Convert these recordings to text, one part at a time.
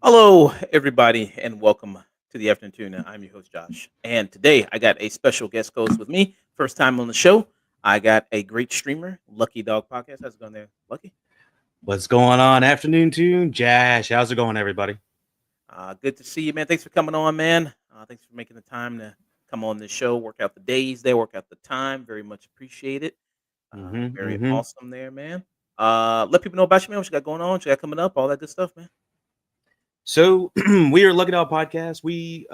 Hello, everybody, and welcome to the Afternoon Tuna. I'm your host, Josh. And today I got a special guest host with me. First time on the show. I got a great streamer, Lucky Dog Podcast. How's it going there, Lucky? What's going on, Afternoon Tune? Josh, how's it going, everybody? Good to see you, man. Thanks for coming on, man. Thanks for making the time to come on the show, work out the days there, work out the time. Very much appreciate it. Mm-hmm, Very mm-hmm. awesome there, man. Let people know about you, man. What you got going on, what you got coming up, all that good stuff, man. So we are Lucky Dog Podcast. We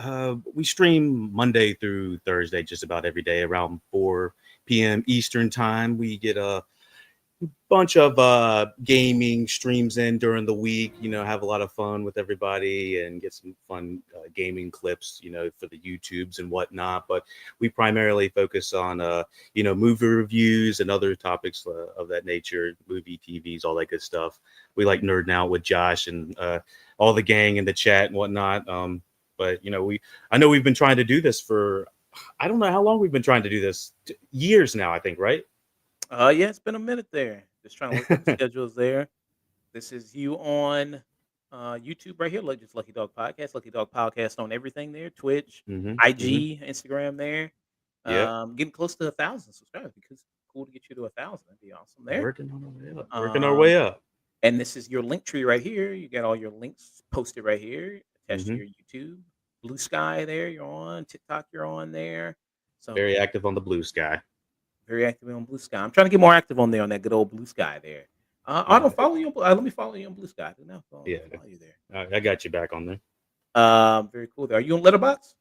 stream Monday through Thursday, just about every day around 4 p.m. Eastern time. We get a bunch of gaming streams in during the week, have a lot of fun with everybody and get some fun gaming clips, for the YouTubes and whatnot. But we primarily focus on movie reviews and other topics of that nature, movie, TVs, all that good stuff. We like nerding out with Josh and all the gang in the chat and whatnot. But I know we've been trying to do this for, I don't know how long we've been trying to do this. Years now, I think, right? Yeah, it's been a minute there. Just trying to work out the schedules there. This is you on YouTube right here, like just Lucky Dog Podcast. Lucky Dog Podcast on everything there, Twitch, Mm-hmm, mm-hmm. IG, Instagram there. Yeah. Getting close to 1,000 subscribers because cool to get you to 1,000. That'd be awesome there. Working on our way up. Working our Um, way up. and this is your link tree right here. You got all your links posted right here, attached to Mm-hmm. your YouTube. Blue Sky there, you're on. TikTok, you're on there. So Very active on the blue sky. very active on Blue Sky. I'm trying to get more active on there on that good old Blue Sky there. I don't follow you. Let me follow you on Blue Sky. Now Yeah, follow you there. I got you back on there. Very cool. There. Are you on Letterbox?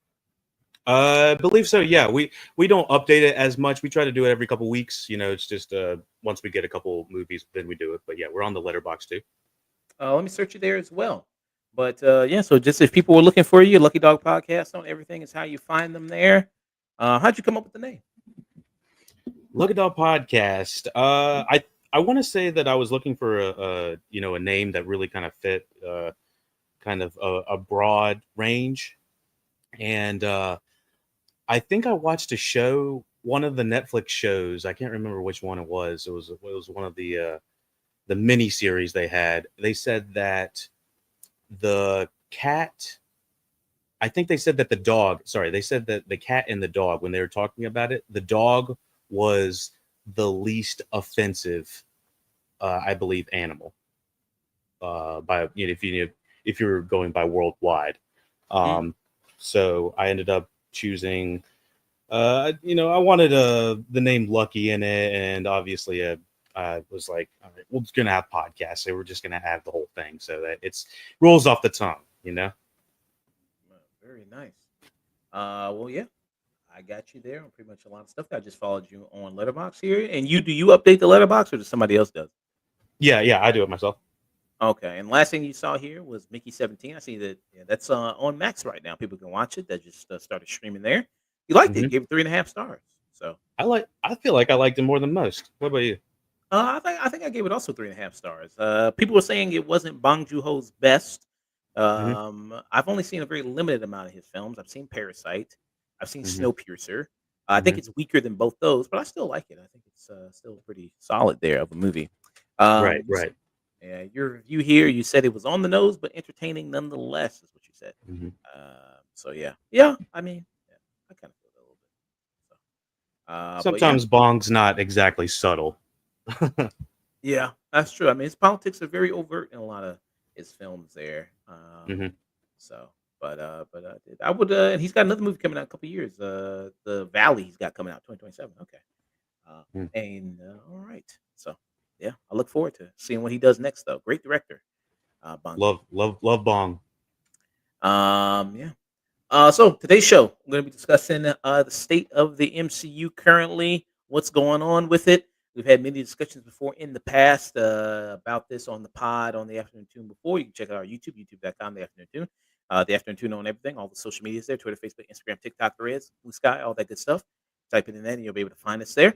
I believe so. Yeah, we don't update it as much. We try to do it every couple weeks. It's just once we get a couple movies, then we do it. But yeah, we're on the letterbox too. Let me search you there as well. But yeah, so just if people were looking for you, Lucky Dog Podcast on everything is how you find them there. How'd you come up with the name? Lucky Dog Podcast. I want to say that I was looking for a name that really kind of fit kind of a broad range, and I think I watched a show, one of the Netflix shows. I can't remember which one it was. It was one of the mini series they had. They said that the cat. I think they said that the dog. Sorry, they said that the cat and the dog, when they were talking about it, the dog was the least offensive, I believe, animal. By if you're going by worldwide. Mm. So I ended up choosing. I wanted the name Lucky in it, and obviously I was like, all right, we're just gonna have podcasts, so we're just gonna add the whole thing so that it's rolls off the tongue. Very nice. Well, yeah, I got you there on pretty much a lot of stuff. I just followed you on Letterbox here, and do you update the Letterbox or does somebody else does? Yeah, I do it myself. Okay, and last thing you saw here was Mickey 17. I see that that's on Max right now. People can watch it. That just started streaming there. You liked it. Hmm. You gave it 3.5 stars. So I feel like I liked it more than most. What about you? I think I gave it also 3.5 stars. People were saying it wasn't Bong Joon Ho's best. Hmm. I've only seen a very limited amount of his films. I've seen Parasite. I've seen Hmm. Snowpiercer. I think Hmm. it's weaker than both those, but I still like it. I think it's still pretty solid there of a movie. Right, You right. Yeah, your review here, you said it was on the nose, but entertaining nonetheless, is what you said. Hmm. So yeah. I mean, yeah, I kind of feel that a little bit. But yeah, Sometimes Bong's not exactly subtle. yeah, that's true. I mean, his politics are very overt in a lot of his films there. Hmm. So, I would, and he's got another movie coming out in a couple years. The Valley he's got coming out 2027. Okay. And all right. So yeah, I look forward to seeing what he does next. Though, great director, Bong Joon. Love Bong. Yeah. So today's show, we're going to be discussing the state of the MCU currently, what's going on with it. We've had many discussions before in the past about this on the pod on the Afternoon Tune before. You can check out our YouTube, youtube.com, the Afternoon Tune. The Afternoon Tune on everything, all the social medias there, Twitter, Facebook, Instagram, TikTok, Threads, Blue Sky, all that good stuff. Type it in that, and you'll be able to find us there.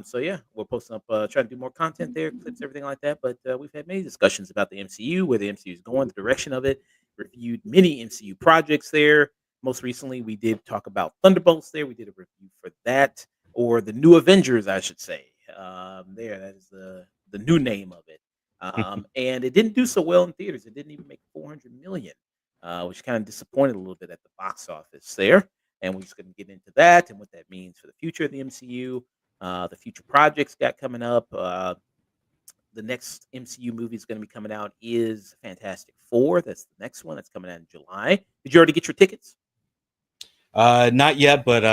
So yeah, we're posting up, trying to do more content there, clips, everything like that. But we've had many discussions about the MCU, where the MCU is going, the direction of it. Reviewed many MCU projects there. Most recently, we did talk about Thunderbolts. There, we did a review for that, or the New Avengers, I should say. There, that is the new name of it. And it didn't do so well in theaters. It didn't even make 400 million, which kind of disappointed a little bit at the box office there. And we're just going to get into that and what that means for the future of the MCU, the future projects got coming up. The next MCU movie is going to be coming out is Fantastic Four. That's the next one that's coming out in July. Did you already get your tickets? Not yet, but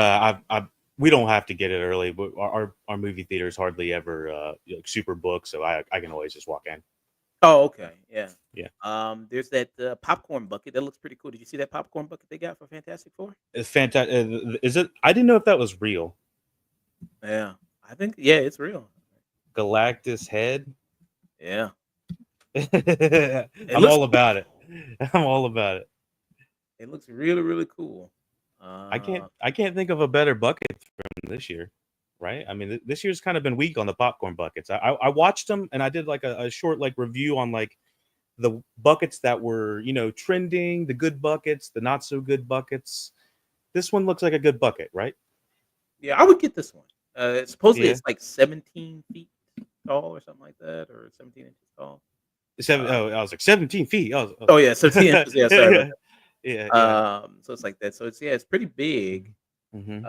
we don't have to get it early. But our movie theater is hardly ever super booked, so I can always just walk in. Oh, okay, yeah, Yeah, There's that popcorn bucket that looks pretty cool. Did you see that popcorn bucket they got for Fantastic Four? it's fantastic. Is it? I didn't know if that was real. Yeah, I think yeah, it's real. Galactus head. Yeah, it I'm looks all cool. about it. I'm all about it. It looks really really cool. I can't think of a better bucket from this year, right? I mean, this year's kind of been weak on the popcorn buckets. I watched them and I did like a short like review on like the buckets that were trending, the good buckets, the not so good buckets. This one looks like a good bucket, right? Yeah, I would get this one. Supposedly Yeah. it's like 17 feet tall or something like that, or 17 inches tall. Oh, I was like 17 feet. Oh yeah, 17 inches. Yeah, sorry about Yeah, that. yeah. So it's like that. So it's yeah, it's pretty big. Hmm.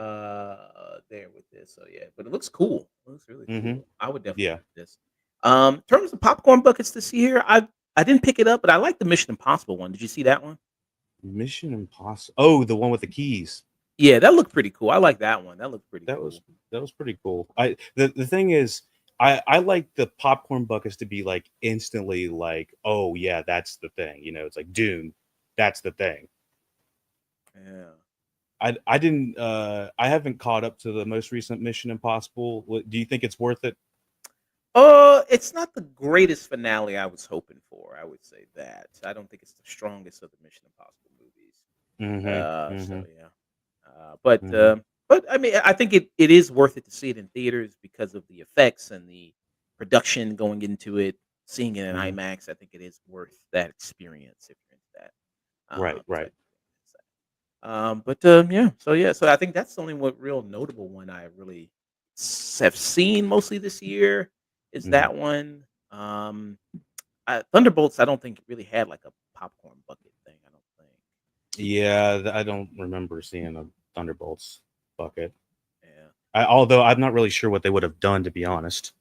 There with this. So yeah, but it looks cool. It looks really Hmm. cool. I would definitely Yeah. get this. In terms of popcorn buckets this year, I didn't pick it up, but I like the Mission Impossible one. Did you see that one? Mission Impossible. Oh, the one with the keys. Yeah, that looked pretty cool. I like that one. That looked pretty That cool. was that was pretty cool. The thing is, I like the popcorn buckets to be like instantly like, oh yeah, that's the thing. It's like Dune, that's the thing. Yeah. I didn't I haven't caught up to the most recent Mission Impossible. Do you think it's worth it? It's not the greatest finale I was hoping for. I would say that. I don't think it's the strongest of the Mission Impossible movies. Mm-hmm. So Mm-hmm. yeah. But Mm-hmm. but I mean, I think it is worth it to see it in theaters because of the effects and the production going into it. Seeing it in Mm-hmm. IMAX, I think it is worth that experience if you're into that. Right, right. Type of thing. But yeah, so I think that's the only one real notable one I really have seen mostly this year is Mm-hmm. that one. Thunderbolts, I don't think really had like a popcorn bucket thing. I don't think. Yeah, I don't remember seeing a Thunderbolts bucket. Yeah, Although I'm not really sure what they would have done, to be honest.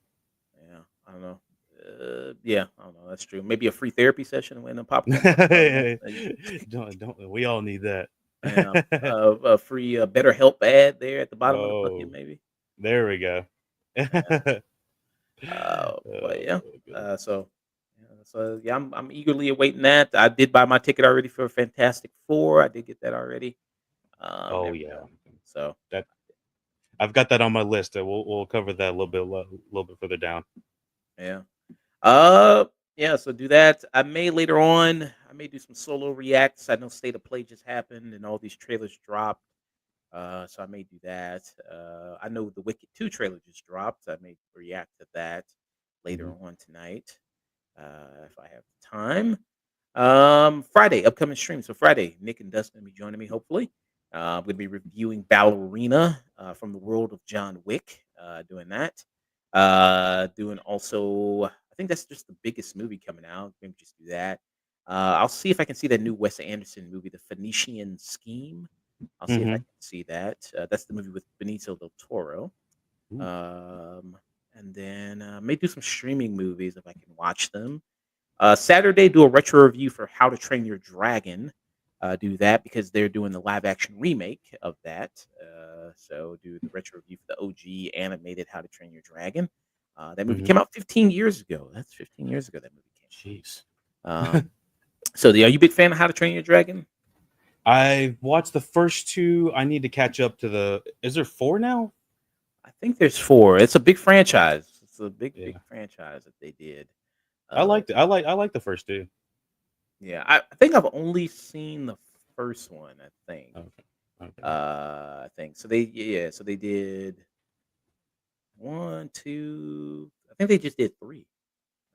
yeah, I don't know. Yeah, I don't know. That's true. Maybe a free therapy session when a popcorn bucket. I don't know. Don't we all need that? Yeah, a free better help ad there at the bottom of the bucket, Oh, maybe. there we go. But Oh, yeah, good. yeah, I'm eagerly awaiting that. I did buy my ticket already for Fantastic Four. I did get that already. Oh Everything. yeah, So that I've got that on my list. We'll cover that a little bit further down. yeah, uh, yeah. So do that. I may later on. I may do some solo reacts. I know State of Play just happened and all these trailers dropped. So I may do that. I know the Wicked 2 trailer just dropped. I may react to that later Hmm. on tonight, if I have time. Friday, upcoming stream. So Friday, Nick and Dustin will be joining me. Hopefully, I'm going to be reviewing Ballerina from the world of John Wick. Doing that. Doing also, I think that's just the biggest movie coming out. Maybe just do that. I'll see if I can see that new Wes Anderson movie, The Phoenician Scheme. I'll see if I Hmm. can see that. That's the movie with Benicio del Toro. Ooh. And then may do some streaming movies if I can watch them. Saturday, do a retro review for How to Train Your Dragon. Do that because they're doing the live action remake of that. So do the retro review for the OG animated How to Train Your Dragon. That movie Hmm. came out 15 years ago. That's 15 years ago that movie came Jeez. out. So are you a big fan of How to Train Your Dragon? I watched the first two. I need to catch up to the. Is there four now? I think there's four. It's a big franchise. It's a big, big Yeah, franchise that they did. I Uh, liked it. I like the first two. yeah, I think I've only seen the first one. I think. Okay. Okay. I think so. So they did one, two. I think they just did three.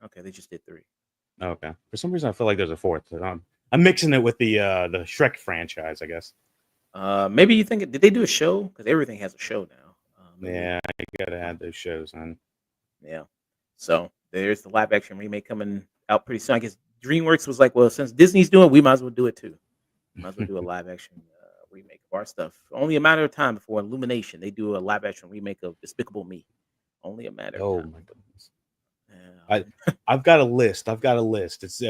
Okay, they just did three. Okay. For some reason, I feel like there's a fourth. So I'm mixing it with the Shrek franchise, I guess. Maybe you think did they do a show? Because everything has a show now. Maybe Yeah, I gotta add those shows on. yeah. So there's the live action remake coming out pretty soon. I guess DreamWorks was like, well, since Disney's doing it, we might as well do it too. Might as well do a live action remake of our stuff. Only a matter of time before Illumination they do a live action remake of Despicable Me. Only a matter of Oh time. my goodness. I Yeah. I've got a list. I've got a list. It's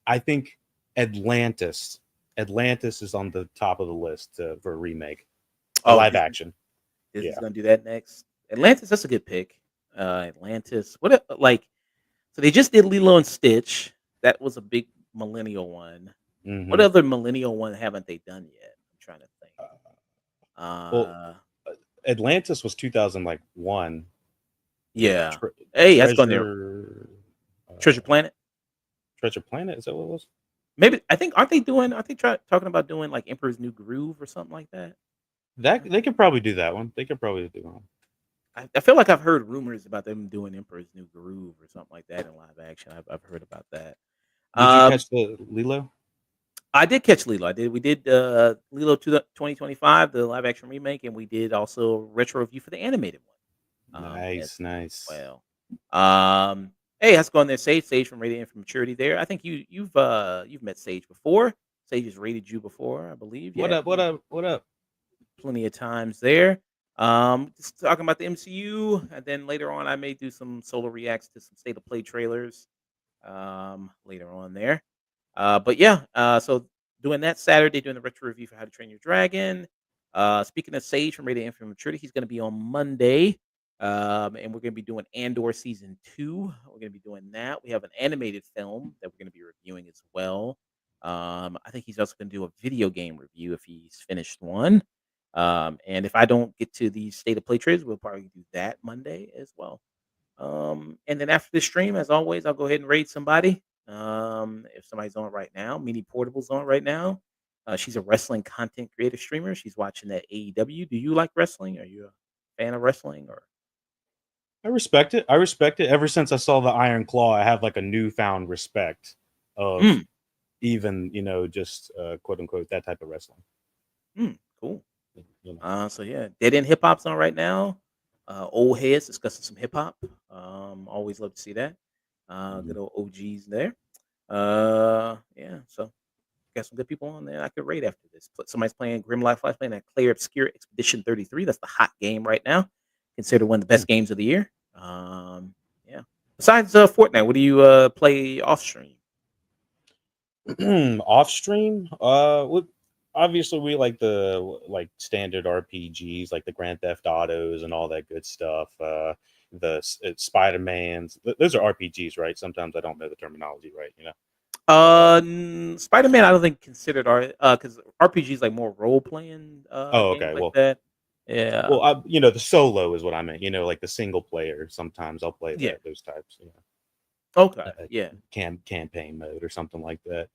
I think Atlantis. Atlantis is on the top of the list for a remake, a Oh, live action. Disney's Yeah. gonna do that next. Atlantis, that's a good pick. Atlantis. Like? So they just did Lilo and Stitch. That was a big millennial one. What Hmm. other millennial one haven't they done yet? I'm trying to think. Well, Uh, Atlantis was 2001. yeah. Tre- Hey, that's going there. Treasure Treasure Planet. Treasure Planet, is that what it was? Maybe I think aren't they doing? Aren't they talking about doing like Emperor's New Groove or something like that? That they could probably do that one. They could probably do one. I feel like I've heard rumors about them doing Emperor's New Groove or something like that in live action. I've heard about that. Did you Um, catch the Lilo? I did catch Lilo. I did. We did Lilo to the 2025, the live action remake, and we did also retro review for the animated one. As Nice, nice. well. Hey, how's it going there, Sage? Sage from Radiant from Maturity. There, I think you've met Sage before. Sage has rated you before, I believe. What Yeah, up? What up? What up? plenty of times there. Just talking about the MCU, and then later on, I may do some solo reacts to some state of play trailers. Later on there. But yeah, so doing that Saturday, doing the retro review for How to Train Your Dragon. Speaking of Sage from Radiant Infinite Maturity, he's going to be on Monday. And we're going to be doing Andor season 2. We're going to be doing that. We have an animated film that we're going to be reviewing as well. I think he's also going to do a video game review if he's finished one. And if I don't get to the state of play trailers, we'll probably do that Monday as well. And then after the stream, as always, I'll go ahead and raid somebody. If somebody's on right now, Mini Portable's on right now. She's a wrestling content creator streamer. She's watching that AEW. Do you like wrestling? Are you a fan of wrestling? Or I respect it. I respect it. Ever since I saw the Iron Claw, I have like a newfound respect of mm, even just quote unquote that type of wrestling. cool. You know. So yeah, Dead End Hip Hop's on right now. Old heads discussing some hip hop. Always love to see that. Good old OGs there. Yeah. So got some good people on there I could rate after this. Somebody's playing Grim Life Life playing that Clay Obscure Expedition 33. That's the hot game right now. Considered one of the best games of the year. Yeah. Besides Fortnite, what do you play off stream? Off stream, obviously we like the like standard RPGs, like the Grand Theft Autos and all that good stuff. Spider Mans, those are RPGs, right? Sometimes I don't know the terminology, right? Spider Man, I don't think considered because RPG is like more role playing Oh, games okay. like that. Yeah. The solo is what I meant. Like the single player. Sometimes I'll play Yeah. those types. Okay. Yeah. Campaign mode or something like that.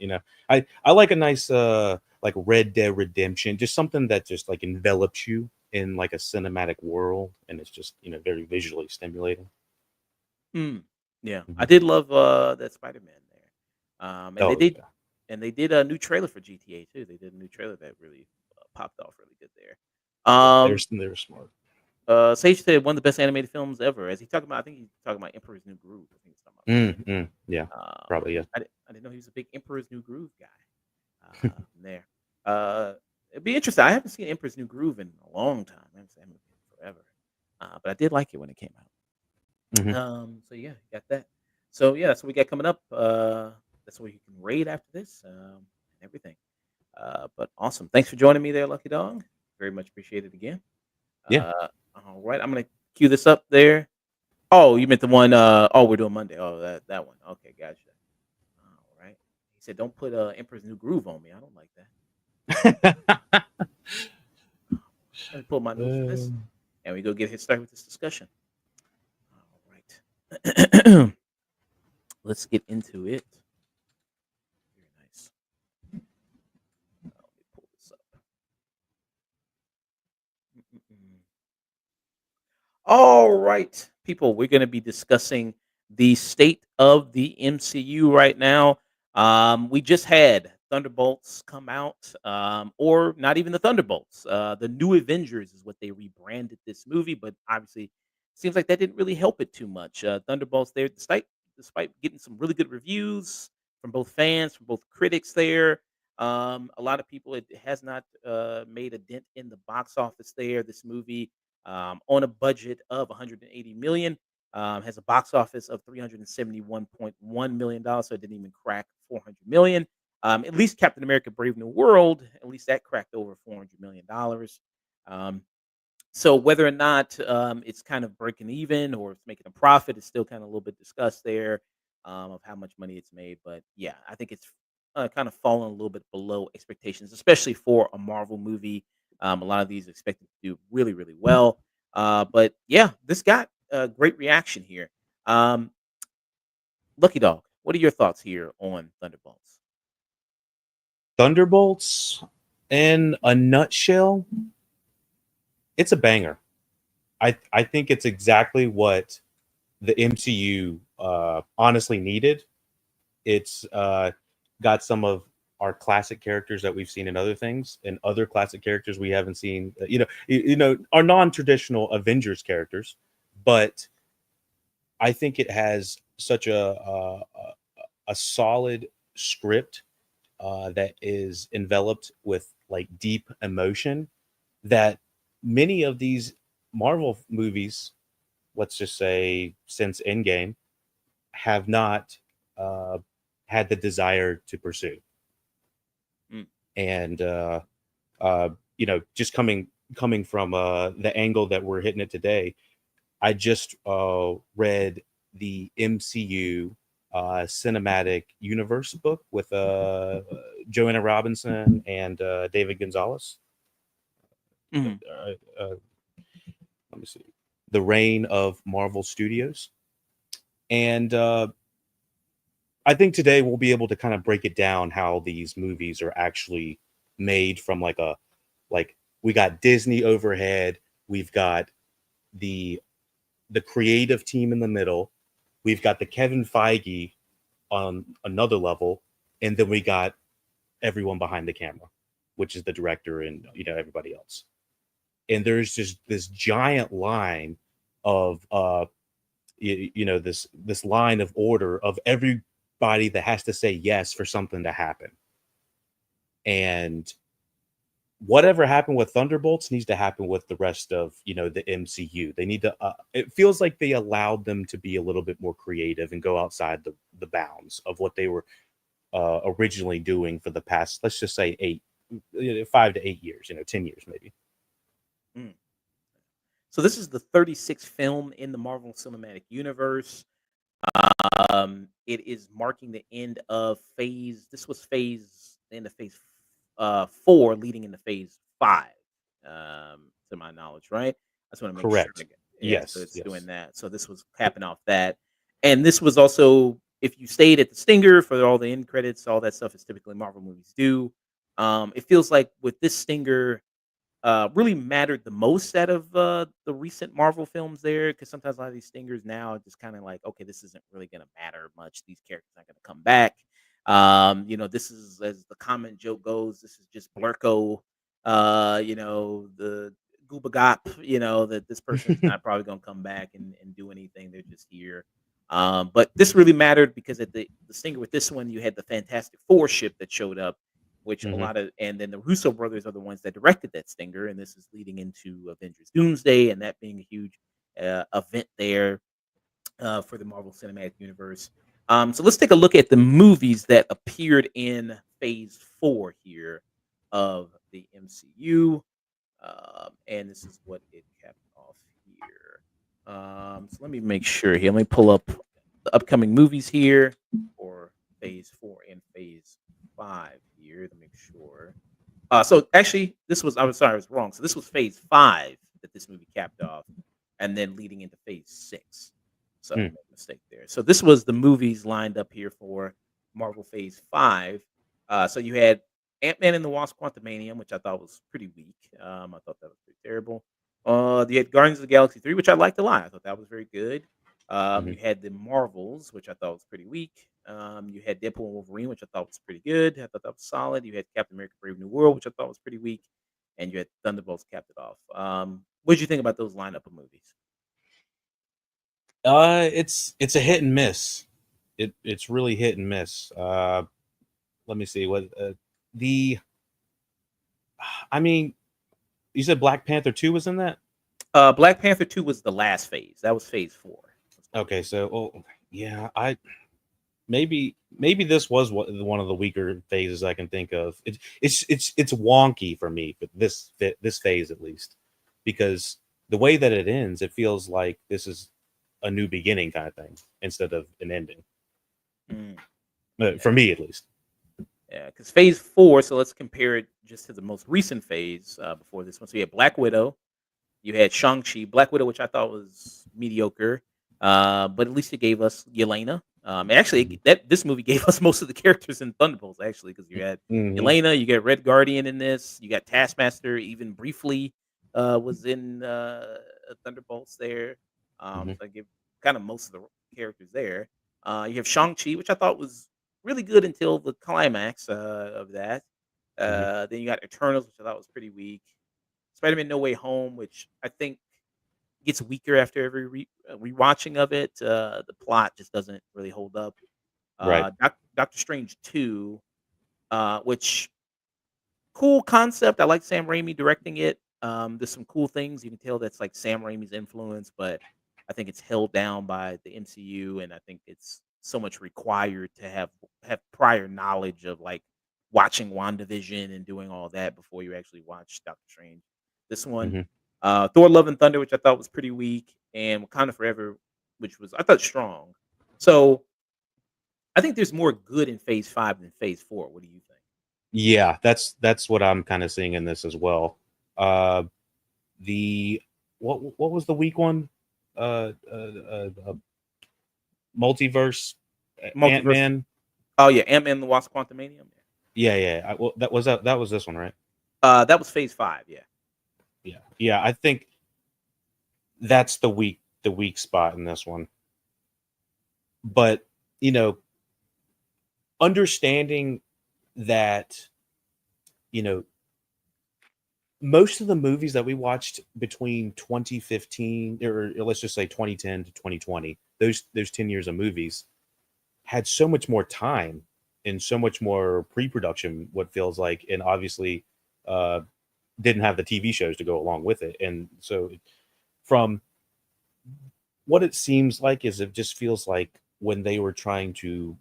I like a nice like Red Dead Redemption, just something that just like envelops you in like a cinematic world, and it's just very visually stimulating. Mm. Yeah. I Mhm. did love that Spider Man there. And they Oh did yeah, and they did a new trailer for GTA too. They did a new trailer that really popped off really good there. yeah, Um, they're smart. Sage said one of the best animated films ever. As he talking about, I think he's talking about Emperor's New Groove. I think he's talking about Yeah, that. probably yeah. I didn't know he was a big Emperor's New Groove guy. There. It'd be interesting. I haven't seen Emperor's New Groove in a long time. I haven't seen it in forever. But I did like it when it came out. Mhm. So yeah, got that. So yeah, that's what we got coming up. That's where you can raid after this and everything. But awesome. Thanks for joining me there, Lucky Dog. Very much appreciated again. Yeah. Uh, all right, I'm gonna cue this up there. Oh, you meant the one. Oh, we're doing Monday. Oh, that one. Okay, gotcha. All right. He said, "Don't put Emperor's New Groove on me. I don't like that." Let me pull my notes for this, and we go get hit started with this discussion. All right. Let's get into it. Very nice. Let me pull this up. All right, people, we're going to be discussing the state of the MCU right now. We just had Thunderbolts come out, or not even the Thunderbolts. The New Avengers is what they rebranded this movie, but obviously, seems like that didn't really help it too much. Thunderbolts there, despite getting some really good reviews from both fans, from both critics there. A lot of people, it has not made a dent in the box office there. This movie on a budget of 180 million. Has a box office of 371.1 million dollars, so it didn't even crack 400 million. At least Captain America: Brave New World, at least that cracked over 400 million dollars. Um, so whether or not it's kind of breaking even or it's making a profit is still kind of a little bit discussed there of how much money it's made. But yeah, I think it's kind of fallen a little bit below expectations, especially for a Marvel movie. A lot of these are expected to do really, really well. But yeah, this got a great reaction here. Um, Lucky Dog, what are your thoughts here on Thunderbolts? Thunderbolts, in a nutshell, it's a banger. I think it's exactly what the MCU honestly needed. It's got some of our classic characters that we've seen in other things, and other classic characters we haven't seen. Our non-traditional Avengers characters, but I think it has such a solid script that is enveloped with like deep emotion that many of these Marvel movies, let's just say since Endgame, have not uh, had the desire to pursue. Mm, And uh, just coming from the angle that we're hitting it today, I just read the MCU cinematic universe book with Joanna Robinson and David Gonzalez. mhm. Let me see, the reign of Marvel Studios, and I think today we'll be able to kind of break it down how these movies are actually made from like we got Disney overhead, we've got the the creative team in the middle, we've got the Kevin Feige on another level, and then we got everyone behind the camera, which is the director and everybody else. And there's just this giant line of this line of order of everybody that has to say yes for something to happen. And whatever happened with Thunderbolts needs to happen with the rest of the MCU. They need to. It feels like they allowed them to be a little bit more creative and go outside the bounds of what they were originally doing for the past, let's just say 5 to 8 years, 10 years maybe. Mm. So this is the 36th film in the Marvel Cinematic Universe. It is marking the end of phase. This was the end of phase 4, leading into phase 5. To my knowledge, right? I just want to make sure. Correct. Yeah, so Yes. it's doing Yes. that. So this was capping off that, and this was also, if you stayed at the Stinger for all the end credits, all that stuff is typically Marvel movies do. It feels like with this Stinger, really mattered the most out of the recent Marvel films there, because sometimes a lot of these stingers now are just kind of like, okay, this isn't really going to matter much. These characters aren't going to come back. This is, as the common joke goes, this is just Blurko, the Gooba Gop, that this person is not probably going to come back and do anything. They're just here. But this really mattered because at the stinger with this one, you had the Fantastic Four ship that showed up, which a Hmm. lot of, and then the Russo brothers are the ones that directed that stinger, and this is leading into Avengers Doomsday, and that being a huge event there for the Marvel Cinematic Universe. So let's take a look at the movies that appeared in Phase 4 here of the MCU, and this is what it kept off here. So let me make sure here. Let me pull up the upcoming movies here for Phase 4 and Phase 5 here to make sure. So actually, I was sorry, I was wrong. So this was Phase 5 that this movie capped off, and then leading into Phase 6. So I made a mistake there. So this was the movies lined up here for Marvel Phase 5. So you had Ant-Man and the Wasp: Quantumanium, which I thought was pretty weak. I thought that was pretty terrible. You had Guardians of the Galaxy 3, which I liked a lot. I thought that was very good. Mhm. You had the Marvels, which I thought was pretty weak. You had Deadpool and Wolverine, which I thought was pretty good. I thought that was solid. You had Captain America: Brave New World, which I thought was pretty weak, and you had Thunderbolts capped it off. What did you think about those lineup of movies? It's a hit and miss. It's really hit and miss. Let me see what the. I mean, you said Black Panther 2 was in that. Black Panther 2 was the last phase. That was phase 4. Let's go. Okay, so yeah, I maybe this was one of the weaker phases I can think of. It's wonky for me, but this phase at least, because the way that it ends, it feels like this is a new beginning kind of thing instead of an ending. Mm, For yeah. me, at least. Yeah, because phase 4, so let's compare it just to the most recent phase before this one. So you had Black Widow, you had Shang-Chi, Black Widow, which I thought was mediocre, but at least it gave us Yelena. And actually, Mhm. this movie gave us most of the characters in Thunderbolts, actually, because you had Mhm. Yelena, you get Red Guardian in this, you got Taskmaster, even briefly was in Thunderbolts there. Mhm. So I give kind of most of the characters there. You have Shang-Chi, which I thought was really good until the climax of that. Mhm. Then you got Eternals, which I thought was pretty weak. Spider-Man: No Way Home, which I think gets weaker after every rewatching of it. The plot just doesn't really hold up. Right. Doctor Strange 2, which cool concept. I like Sam Raimi directing it. There's some cool things you can tell that's like Sam Raimi's influence, but I think it's held down by the MCU, and I think it's so much required to have prior knowledge of like watching WandaVision and doing all that before you actually watch Doctor Strange. This one, Mhm. Thor: Love and Thunder, which I thought was pretty weak, and Wakanda Forever, which was I thought strong. So I think there's more good in Phase 5 than Phase 4. What do you think? Yeah, that's what I'm kind of seeing in this as well. Uh, the what was the weak one? Multiverse, Ant Multiverse. Man. Oh yeah, Ant-Man and the Wasp: Quantumanium. Yeah, yeah. Well, that was this one, right? That was Phase 5. Yeah. Yeah, yeah. I think that's the weak spot in this one. But you know, understanding that you know most of the movies that we watched between 2015 or let's just say 2010 to 2020, those 10 years of movies had so much more time and so much more pre-production, what feels like, and obviously uh didn't have the TV shows to go along with it. And so from what it seems like is it just feels like when they were trying to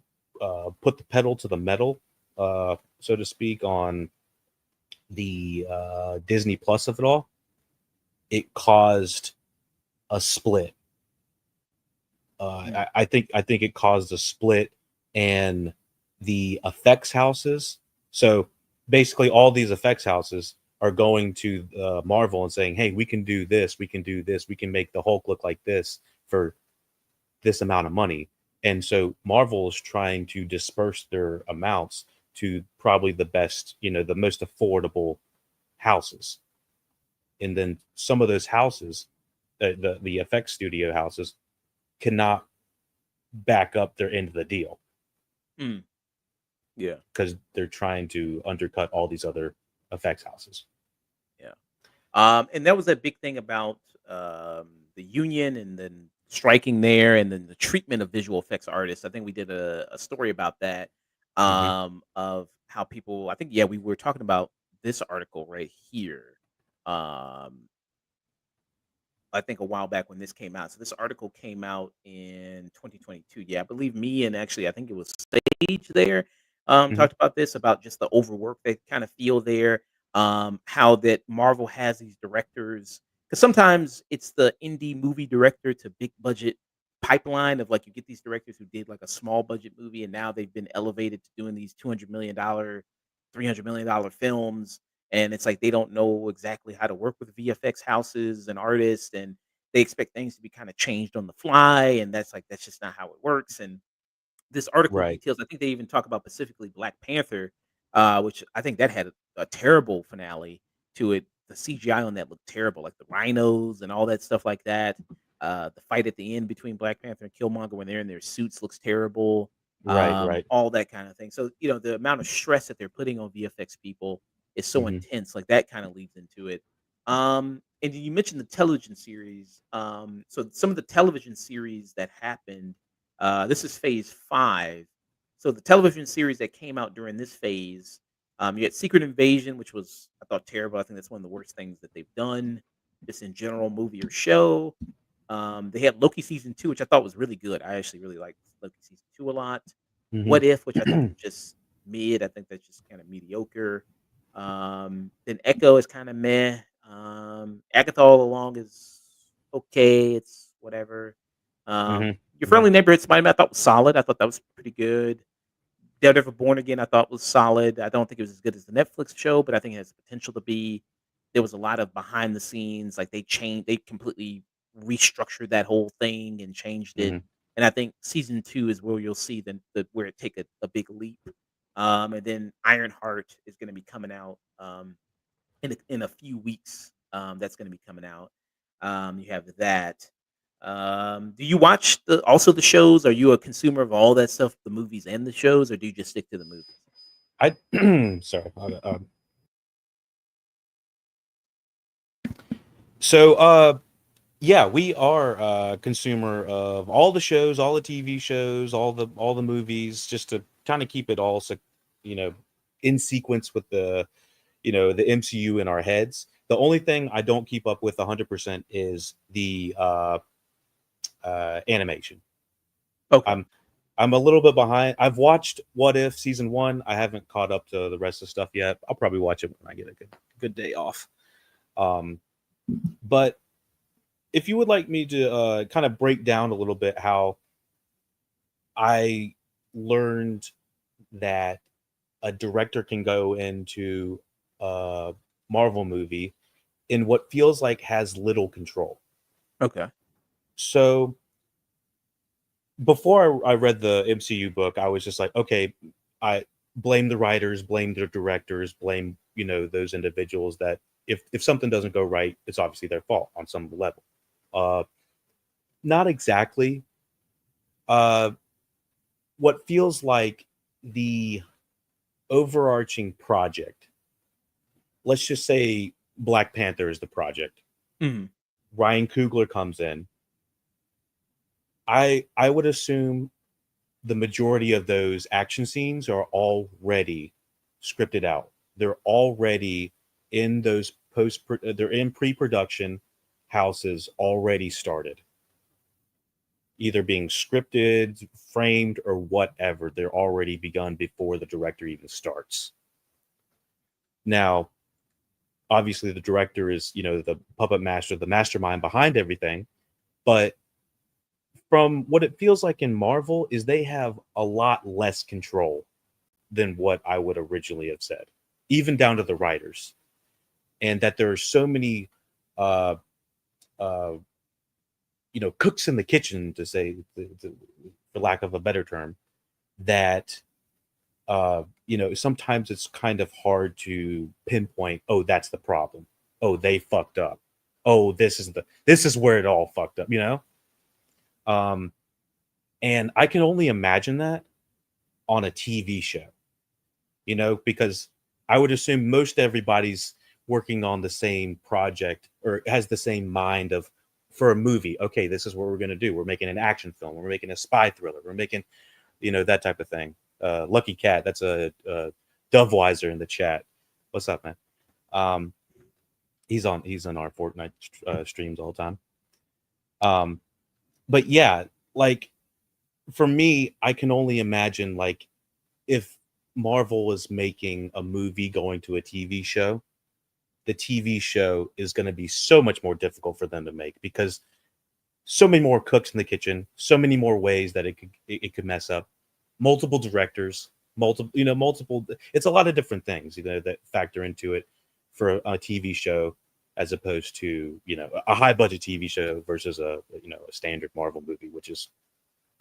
put the pedal to the metal, so to speak, on the Disney Plus of it all, it caused a split. Mm, I think it caused a split, and the effects houses. So basically, all these effects houses are going to Marvel and saying, "Hey, we can do this. We can do this. We can make the Hulk look like this for this amount of money." And so Marvel is trying to disperse their amounts to probably the best, the most affordable houses. And then some of those houses, the effects studio houses, cannot back up their end of the deal mm, yeah, because they're trying to undercut all these other effects houses. yeah. And that was a big thing about the union and then striking there, and then the treatment of visual effects artists. I think we did a story about that. Hmm. Of how people. I think yeah, we were talking about this article right here. Um, I think a while back when this came out. So this article came out in 2022. Yeah, I believe me and actually I think it was Sage there Hmm. talked about this about just the overwork they kind of feel there. How that Marvel has these directors because sometimes it's the indie movie director to big budget pipeline of like you get these directors who did like a small budget movie and now they've been elevated to doing these $200 million, $300 million films, and it's like they don't know exactly how to work with VFX houses and artists, and they expect things to be kind of changed on the fly, and that's just not how it works. And this article Right. details. I think they even talk about specifically Black Panther, which I think that had a terrible finale to it. the CGI on that looked terrible, like the rhinos and all that stuff like that. The fight at the end between Black Panther and Killmonger when they're in their suits looks terrible. Right. All that kind of thing. So the amount of stress that they're putting on VFX people is so Hmm. intense. Like that kind of leads into it. And you mentioned the television series. So some of the television series that happened. This is Phase 5. So the television series that came out during this phase, you had Secret Invasion, which was I thought terrible. I think that's one of the worst things that they've done, just in general, movie or show. They had Loki season 2, which I thought was really good. I actually really liked Loki season 2 a lot. Hmm. What If, which I thought was just mid. I think that's just kind of mediocre. Then Echo is kind of meh. Agatha All Along is okay. It's whatever. Hmm. Your Friendly Neighborhood Spider-Man I thought was solid. I thought that was pretty good. Daredevil Born Again I thought was solid. I don't think it was as good as the Netflix show, but I think it has the potential to be. There was a lot of behind the scenes, like they completely restructured that whole thing and changed it. Hmm. And I think season 2 is where you'll see the where it take a big leap. And then Ironheart is going to be coming out in a few weeks. That's going to be coming out. You have that. Do you watch the shows? Are you a consumer of all that stuff, the movies and the shows, or do you just stick to the movies? I sorry. So yeah, we are a consumer of all the shows, all the TV shows, all the movies, just to kind of keep it all you know in sequence with the MCU in our heads. The only thing I don't keep up with 100% is the animation. Okay. I'm a little bit behind. I've watched What If season 1. I haven't caught up to the rest of the stuff yet. I'll probably watch it when I get a good day off. But if you would like me to kind of break down a little bit how I learned that a director can go into a Marvel movie in what feels like has little control. Okay. So before I read the MCU book, I was just like, okay, I blame the writers, blame the directors, blame those individuals that if something doesn't go right, it's obviously their fault on some level. Uh, Not exactly. Uh, what feels like the overarching project. Let's just say Black Panther is the project. Mhm. Ryan Coogler comes in. I would assume the majority of those action scenes are already scripted out. They're already in those they're in pre-production houses already started. Either being scripted, framed, or whatever. They're already begun before the director even starts. Now, obviously the director is, the puppet master, the mastermind behind everything, but from what it feels like in Marvel is they have a lot less control than what I would originally have said, even down to the writers. And that there are so many uh uh cooks in the kitchen, to say for lack of a better term, that sometimes it's kind of hard to pinpoint, oh, that's the problem. Oh, they fucked up. Oh, this is where it all fucked up. Um and I can only imagine that on a TV show, because I would assume most everybody's working on the same project or has the same mind of, for a movie, okay, this is what we're going to do. We're making an action film. We're making a spy thriller. We're making, that type of thing. Lucky Cat, that's a Doveweiser in the chat. What's up, man? Um, he's on our Fortnite streams all the time. But yeah, like for me, I can only imagine, like, if Marvel was making a movie going to a TV show, the TV show is going to be so much more difficult for them to make because so many more cooks in the kitchen, so many more ways that it could mess up. Multiple directors, multiple. It's a lot of different things, that factor into it for a TV show, as opposed to a high budget TV show versus a standard Marvel movie, which is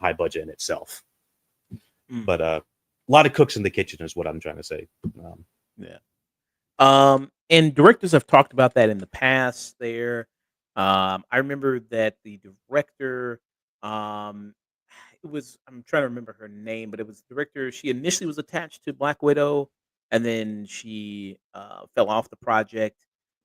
high budget in itself. Mm. But a lot of cooks in the kitchen is what I'm trying to say. Yeah. and directors have talked about that in the past there. I remember that the director, um, it was I'm trying to remember her name, but it was the director. She initially was attached to Black Widow, and then she fell off the project.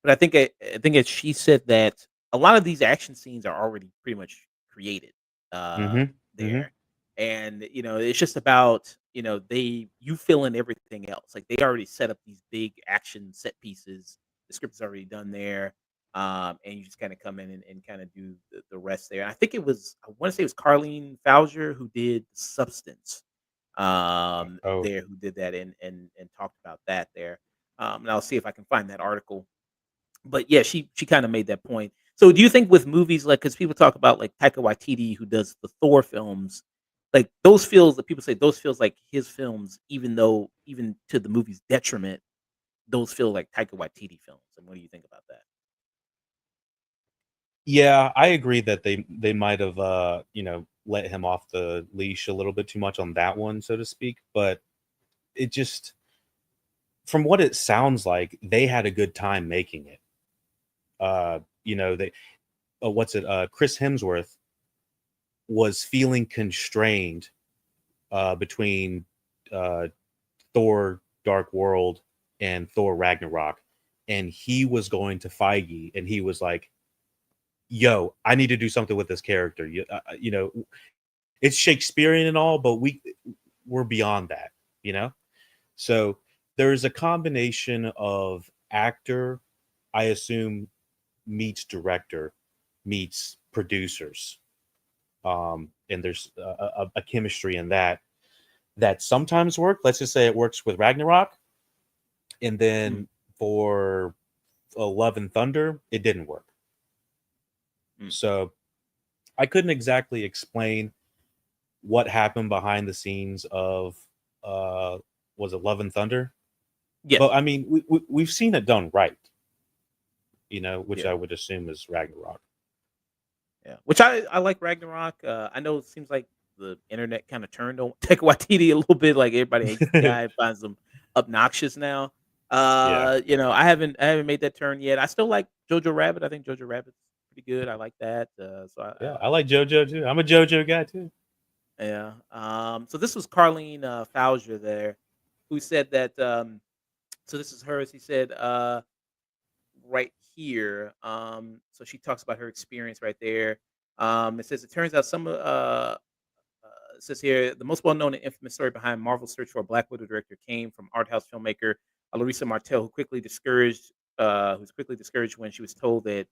But I think that she said that a lot of these action scenes are already pretty much created uh, Mhm. Mhm. there, and it's just about you fill in everything else. Like they already set up these big action set pieces. The script is already done there, and you just kind of come in and kind of do the rest there. I think I want to say it was Carlene Fauger who did Substance Oh, there, who did that and talked about that there. And I'll see if I can find that article. But yeah, she kind of made that point. So do you think with movies like because people talk about like Taika Waititi who does the Thor films, like those feels that people say those feels like his films, even though even to the movie's detriment, those feel like Taika Waititi films. And what do you think about that? yeah, I agree that they might have let him off the leash a little bit too much on that one, so to speak. But it just, from what it sounds like, they had a good time making it. They what's it? Chris Hemsworth was feeling constrained between uh, Thor: Dark World and Thor: Ragnarok, and he was going to Feige, and he was like, "Yo, I need to do something with this character. It's Shakespearean and all, but we're beyond that, you know." So there's a combination of actor, I assume, meets director, meets producers, and there's a chemistry in that sometimes work. Let's just say it works with Ragnarok, and Mm, then for Love and Thunder, it didn't work. mm. So I couldn't exactly explain what happened behind the scenes of uh was it Love and Thunder? But Yes. I mean, we've seen it done right, which Yeah. I would assume is Ragnarok. Yeah, which I like Ragnarok. I know it seems like the internet kind of turned on Taika Waititi a little bit. Like everybody hates the guy, finds him obnoxious now. Yeah. I haven't made that turn yet. I still like Jojo Rabbit. I think Jojo Rabbit's pretty good. I like that. Yeah, I like JoJo too. I'm a JoJo guy too. Yeah. So this was Carlene Fauger there, who said that. So this is hers. He said, right here. So she talks about her experience right there. It says it turns out it says here the most well-known and infamous story behind Marvel's search for a Black Widow director came from art house filmmaker Larissa Martel, who's quickly discouraged when she was told that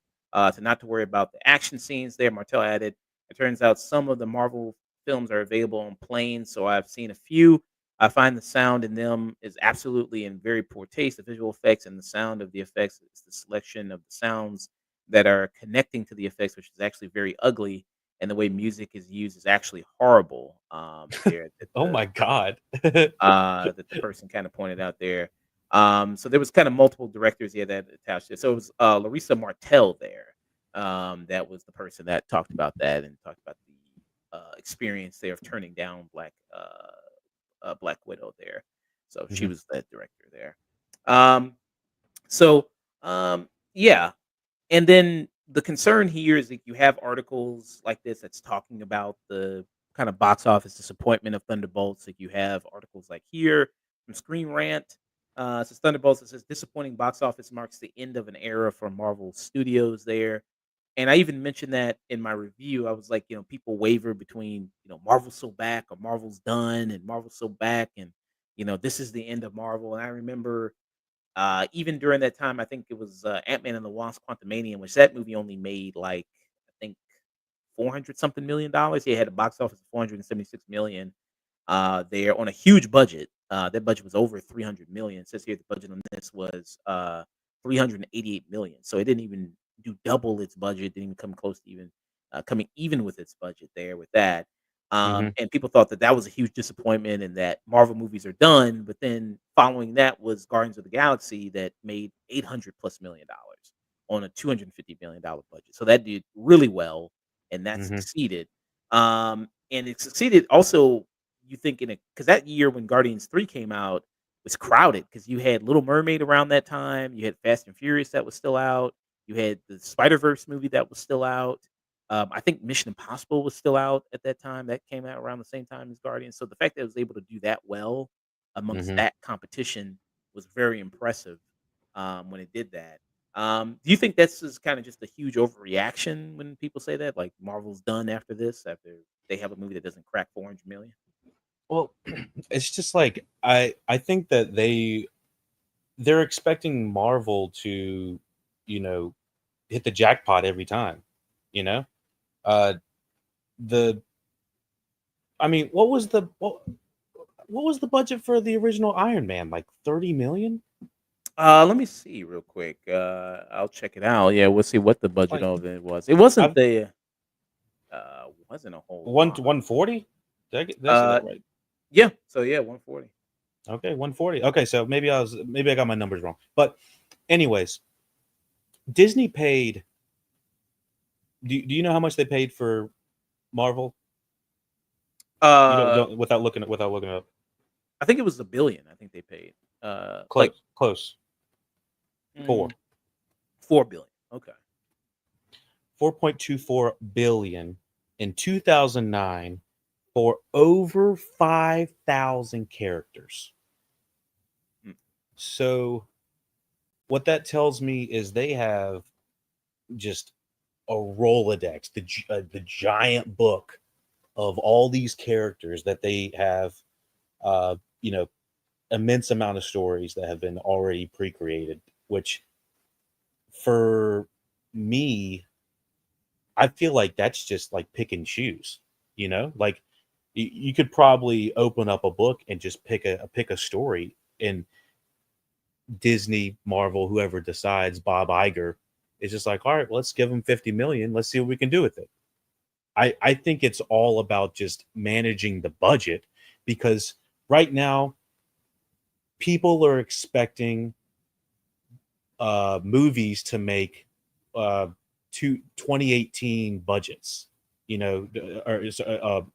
to not to worry about the action scenes. There, Martel added, "It turns out some of the Marvel films are available on planes, so I've seen a few. I find the sound in them is absolutely in very poor taste. The visual effects and the sound of the effects is the selection of the sounds that are connecting to the effects, which is actually very ugly, and the way music is used is actually horrible." There Oh my god. that the person kind of pointed out there. So there was kind of multiple directors here that attached it. So it was Larissa Martel there. That was the person that talked about that and talked about the experience there of turning down Black Widow there. So she Mhm. was that director there. Um, so yeah, and then the concern here is that you have articles like this that's talking about the kind of box office disappointment of Thunderbolts. Like you have articles like here from Screen Rant. It says Thunderbolts. It says disappointing box office marks the end of an era for Marvel Studios there. And I even mentioned that in my review. I was like, people waver between, Marvel's so back or Marvel's done and Marvel's so back. And, this is the end of Marvel. And I remember even during that time, I think it was Ant-Man and the Wasp: Quantumania, which that movie only made like I think 400 something million dollars. He had a box office of 476 million there on a huge budget. That budget was over 300 million. It says here the budget on this was 388 million. So it didn't even do double its budget. Didn't even come close to even coming even with its budget there with that. Mhm. And people thought that that was a huge disappointment and that Marvel movies are done. But then following that was Guardians of the Galaxy that made 800 plus million dollars on a $250 million budget. So that did really well and that Mhm. succeeded. And it succeeded also, you think in it because that year when Guardians 3 came out, was crowded because you had Little Mermaid around that time, you had Fast and Furious that was still out, you had the Spider-Verse movie that was still out. I think Mission Impossible was still out at that time. That came out around the same time as Guardians. So the fact that it was able to do that well amongst Hmm. that competition was very impressive when it did that. Do you think this is kind of just a huge overreaction when people say that? Like Marvel's done after this, after they have a movie that doesn't crack 400 million? Well, it's just like I think that they're expecting Marvel to, you know, hit the jackpot every time. You know, uh, the I mean, what was the budget for the original Iron Man? Like 30 million? Let me see real quick. I'll check it out. Yeah, we'll see what the budget Like of it was. It wasn't I've the wasn't a whole one lot. to 140. Did I see Uh, that right? yeah. So yeah, 140. Okay, 140. Okay, so maybe I got my numbers wrong. But anyways, Disney paid. Do you know how much they paid for Marvel? You Uh, don't without looking it up. I think it was a billion. I think they paid. Like Close. Four. mm, 4 billion. Okay. 4.24 billion in 2009 for over 5,000 characters. Mm, So what that tells me is they have just a Rolodex, the giant book of all these characters that they have, uh, you know, immense amount of stories that have been already pre-created. Which for me, I feel like that's just like pick and choose. Like you could probably open up a book and just pick a story, and Disney, Marvel, whoever decides, Bob Iger is just like, all right, well, let's give him 50 million. Let's see what we can do with it. I think it's all about just managing the budget, because right now people are expecting movies to make uh 2018 budgets, or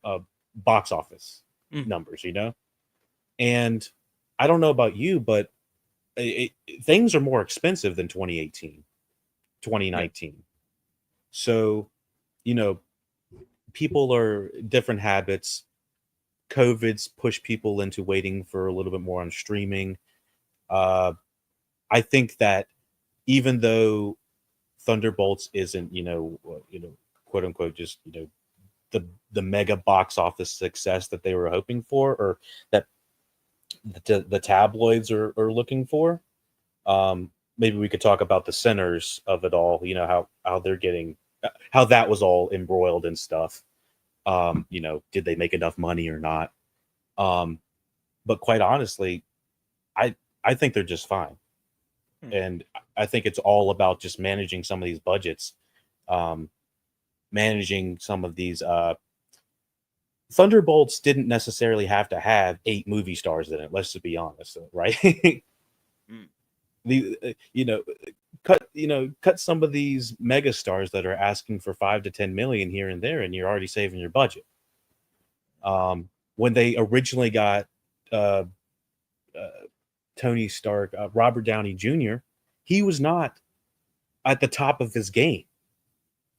box office mm, numbers, and I don't know about you, but things are more expensive than 2018, twenty yeah. nineteen. So, you know, people are different habits. COVID's pushed people into waiting for a little bit more on streaming. Uh, I think that even though Thunderbolts isn't, quote unquote, just the mega box office success that they were hoping for, or that the tabloids are looking for. Maybe we could talk about the sinners of it all. How they're getting, how that was all embroiled and stuff. Did they make enough money or not? Um, but quite honestly, I I think they're just fine, Mm, and I think it's all about just managing some of these budgets, um, managing some of these. Thunderbolts didn't necessarily have to have 8 movie stars in it. Let's just be honest, right? mm, You know, cut some of these mega stars that are asking for 5 to 10 million here and there, and you're already saving your budget. When they originally got uh, uh, Tony Stark, Robert Downey Jr., he was not at the top of his game.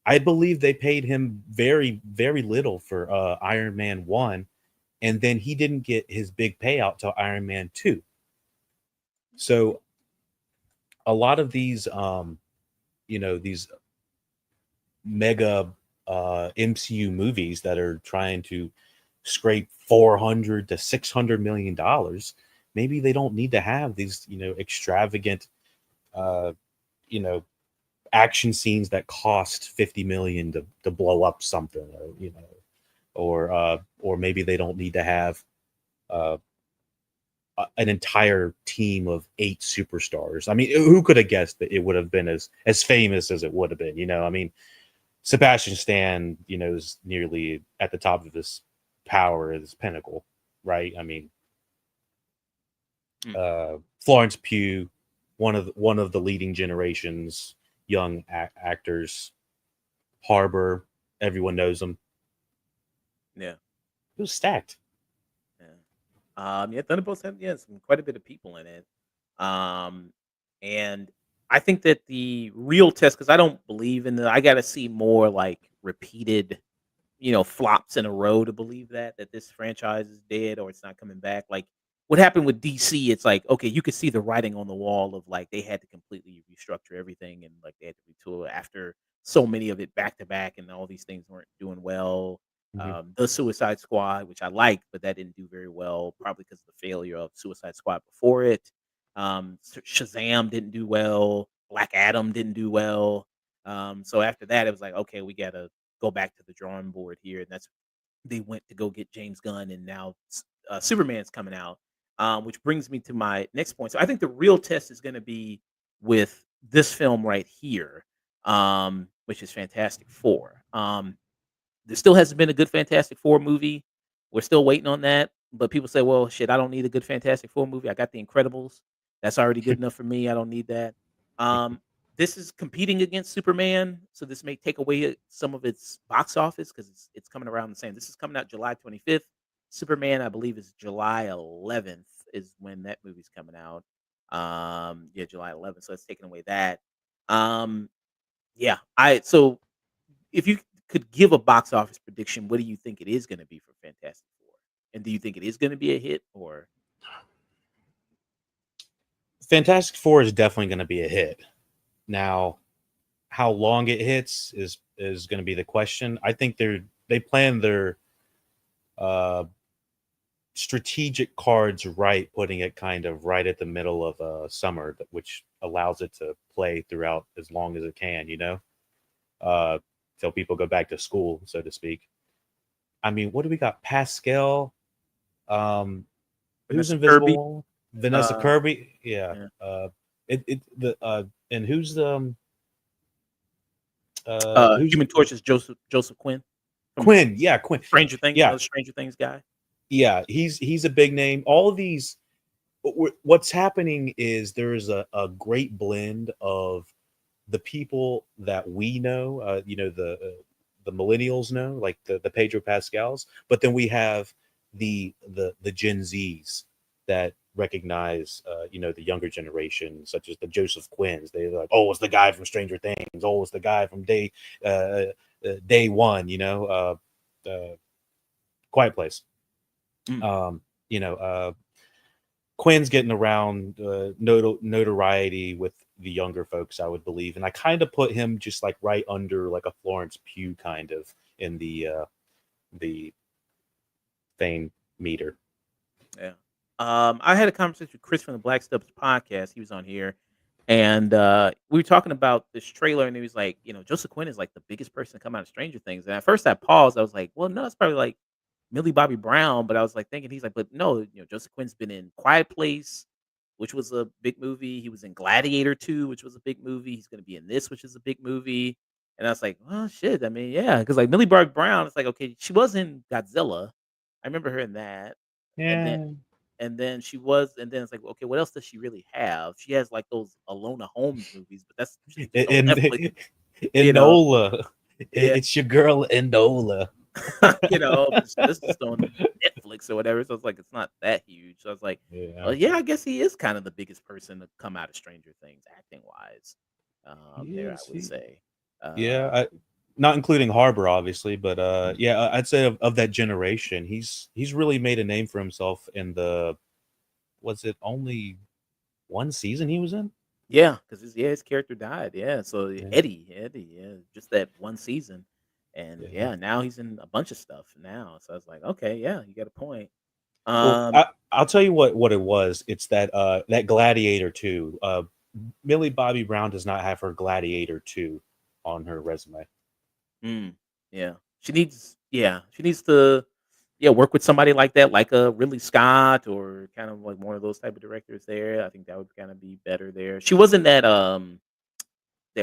I believe they paid him very, very little for Iron Man 1, and then he didn't get his big payout till Iron Man 2. So a lot of these, these mega MCU movies that are trying to scrape 400 to 600 million dollars, maybe they don't need to have these, extravagant, uh, you know, action scenes that cost 50 million to blow up something, or maybe they don't need to have uh, an entire team of 8 superstars. I mean, who could have guessed that it would have been as famous as it would have been? I mean, Sebastian Stan, is nearly at the top of his power, his pinnacle, right? I mean, mm. Florence Pugh, one of the leading generations young actors. Harbor, everyone knows him. Yeah. It was stacked. Yeah. Yeah, Thunderbolts had quite a bit of people in it. Um, and I think that the real test, because I don't believe in the, I got to see more like repeated, flops in a row to believe that this franchise is dead or it's not coming back. Like what happened with DC, it's like okay, you could see the writing on the wall of like they had to completely restructure everything and like they had to retool it after so many of it back to back and all these things weren't doing well. Mhm. The Suicide Squad, which I liked, but that didn't do very well, probably because of the failure of Suicide Squad before it. Shazam didn't do well. Black Adam didn't do well. So after that, it was like, okay, we gotta go back to the drawing board here, and that's they went to go get James Gunn, and now Superman's coming out, which brings me to my next point. So I think the real test is going to be with this film right here, which is Fantastic Four. There still hasn't been a good Fantastic Four movie. We're still waiting on that. But people say, well, shit, I don't need a good Fantastic Four movie. I got The Incredibles. That's already good enough for me. I don't need that. Um, this is competing against Superman, so this may take away some of its box office because it's coming around the same. This is coming out July 25th. Superman, I believe, is July 11th is when that movie's coming out. Yeah, July 11th. So it's taking away that. Um, yeah, I so if you could give a box office prediction, what do you think it is gonna be for Fantastic Four? And do you think it is gonna be a hit or Fantastic Four is definitely going to be a hit. Now, how long it hits is going to be the question. I think they plan their uh, strategic cards right, putting it kind of right at the middle of summer, which allows it to play throughout as long as it can. Uh, till people go back to school, so to speak. I mean, what do we got? Pascal, um, who's Vanessa Kirby? invisible? Vanessa Uh, Kirby, yeah. yeah. It the and who's the who's Human Torch is Joseph Quinn from Quinn? Yeah, Quinn. Stranger Things, Yeah, another Stranger Things guy. yeah. He's a big name. All of these. What's happening is there is a great blend of the people that we know. The millennials know, like the Pedro Pascals, but then we have the Gen Zs that recognize the younger generation, such as the Joseph Quinns. They're like, oh, it's the guy from Stranger Things. Oh, it's the guy from day one. Quiet Place. Mm. Um, you know, Quinn's getting around notoriety with the younger folks, I would believe, and I kind of put him just like right under like a Florence Pugh kind of in the fame meter. Yeah. I had a conversation with Chris from the Black Stubbs podcast. He was on here, and we were talking about this trailer, and he was like, Joseph Quinn is like the biggest person to come out of Stranger Things. And at first, I paused. I was like, well, no, it's probably like Millie Bobby Brown. But I was like thinking, he's like, but no, Joseph Quinn's been in Quiet Place, which was a big movie. He was in Gladiator 2, which was a big movie. He's going to be in this, which is a big movie. And I was like, well, shit. I mean, yeah, because like Millie Bobby Brown, it's like, okay, she was in Godzilla. I remember her in that. And then Yeah, and then it's like, okay, what else does she really have? She has like those Alona Holmes movies, but that's just on in Netflix, you know. Enola, Yeah, it's your girl Enola. but this is on Netflix or whatever. So it's like it's not that huge. So I was like, Yeah, well, yeah, I guess he is kind of the biggest person to come out of Stranger Things acting wise. There I yes, would say. yeah. Uh, Not including Harbor, obviously, but yeah, I'd say of that generation, he's really made a name for himself in the was it only one season he was in? yeah, because his character died. Yeah, so Yeah, Eddie, yeah, just that one season, and yeah. yeah, now he's in a bunch of stuff now. So I was like, okay, yeah, you got a point. Well, Um, I'll tell you what it was. It's that Gladiator 2. Millie Bobby Brown does not have her Gladiator 2 on her resume. mm, yeah, she needs to, yeah, work with somebody like that, like a Ridley Scott or kind of like one of those type of directors. There, I think that would kind of be better there. She was in that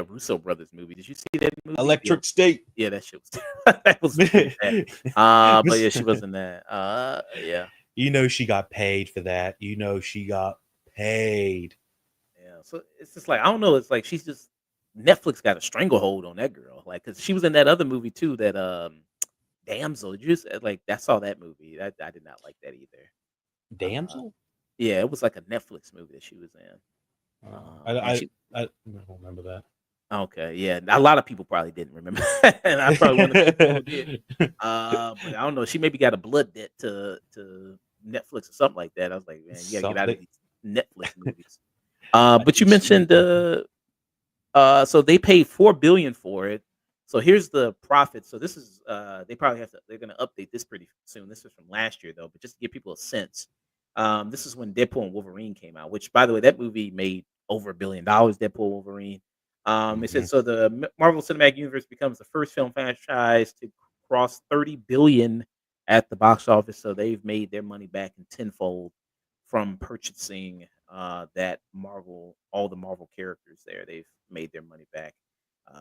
Russo brothers movie. Did you see that movie? Yeah, Electric State. yeah, that shit was that was pretty bad. But yeah, she was in that. Yeah. You know she got paid for that. You know she got paid. Yeah, so it's just like I don't know. It's like she's just Netflix got a stranglehold on that girl, like because she was in that other movie too. That Damsel. Did you just like I saw that movie. I did not like that either. Damsel? Yeah, it was like a Netflix movie that she was in. And she I don't remember that. Okay, yeah, a lot of people probably didn't remember, and I probably one of the people who did. But I don't know, she maybe got a blood debt to Netflix or something like that. I was like, man, you gotta get out of Something. these Netflix movies. But you She mentioned so they paid 4 billion for it. So here's the profit. So this is they're gonna update this pretty soon. This is from last year though, but just to give people a sense. This is when Deadpool and Wolverine came out, which by the way, that movie made over $1 billion, Deadpool Wolverine. It said Mhm. so the Marvel Cinematic Universe becomes the first film franchise to cross 30 billion at the box office. So they've made their money back in tenfold from purchasing that Marvel, all the Marvel characters there. They've made their money back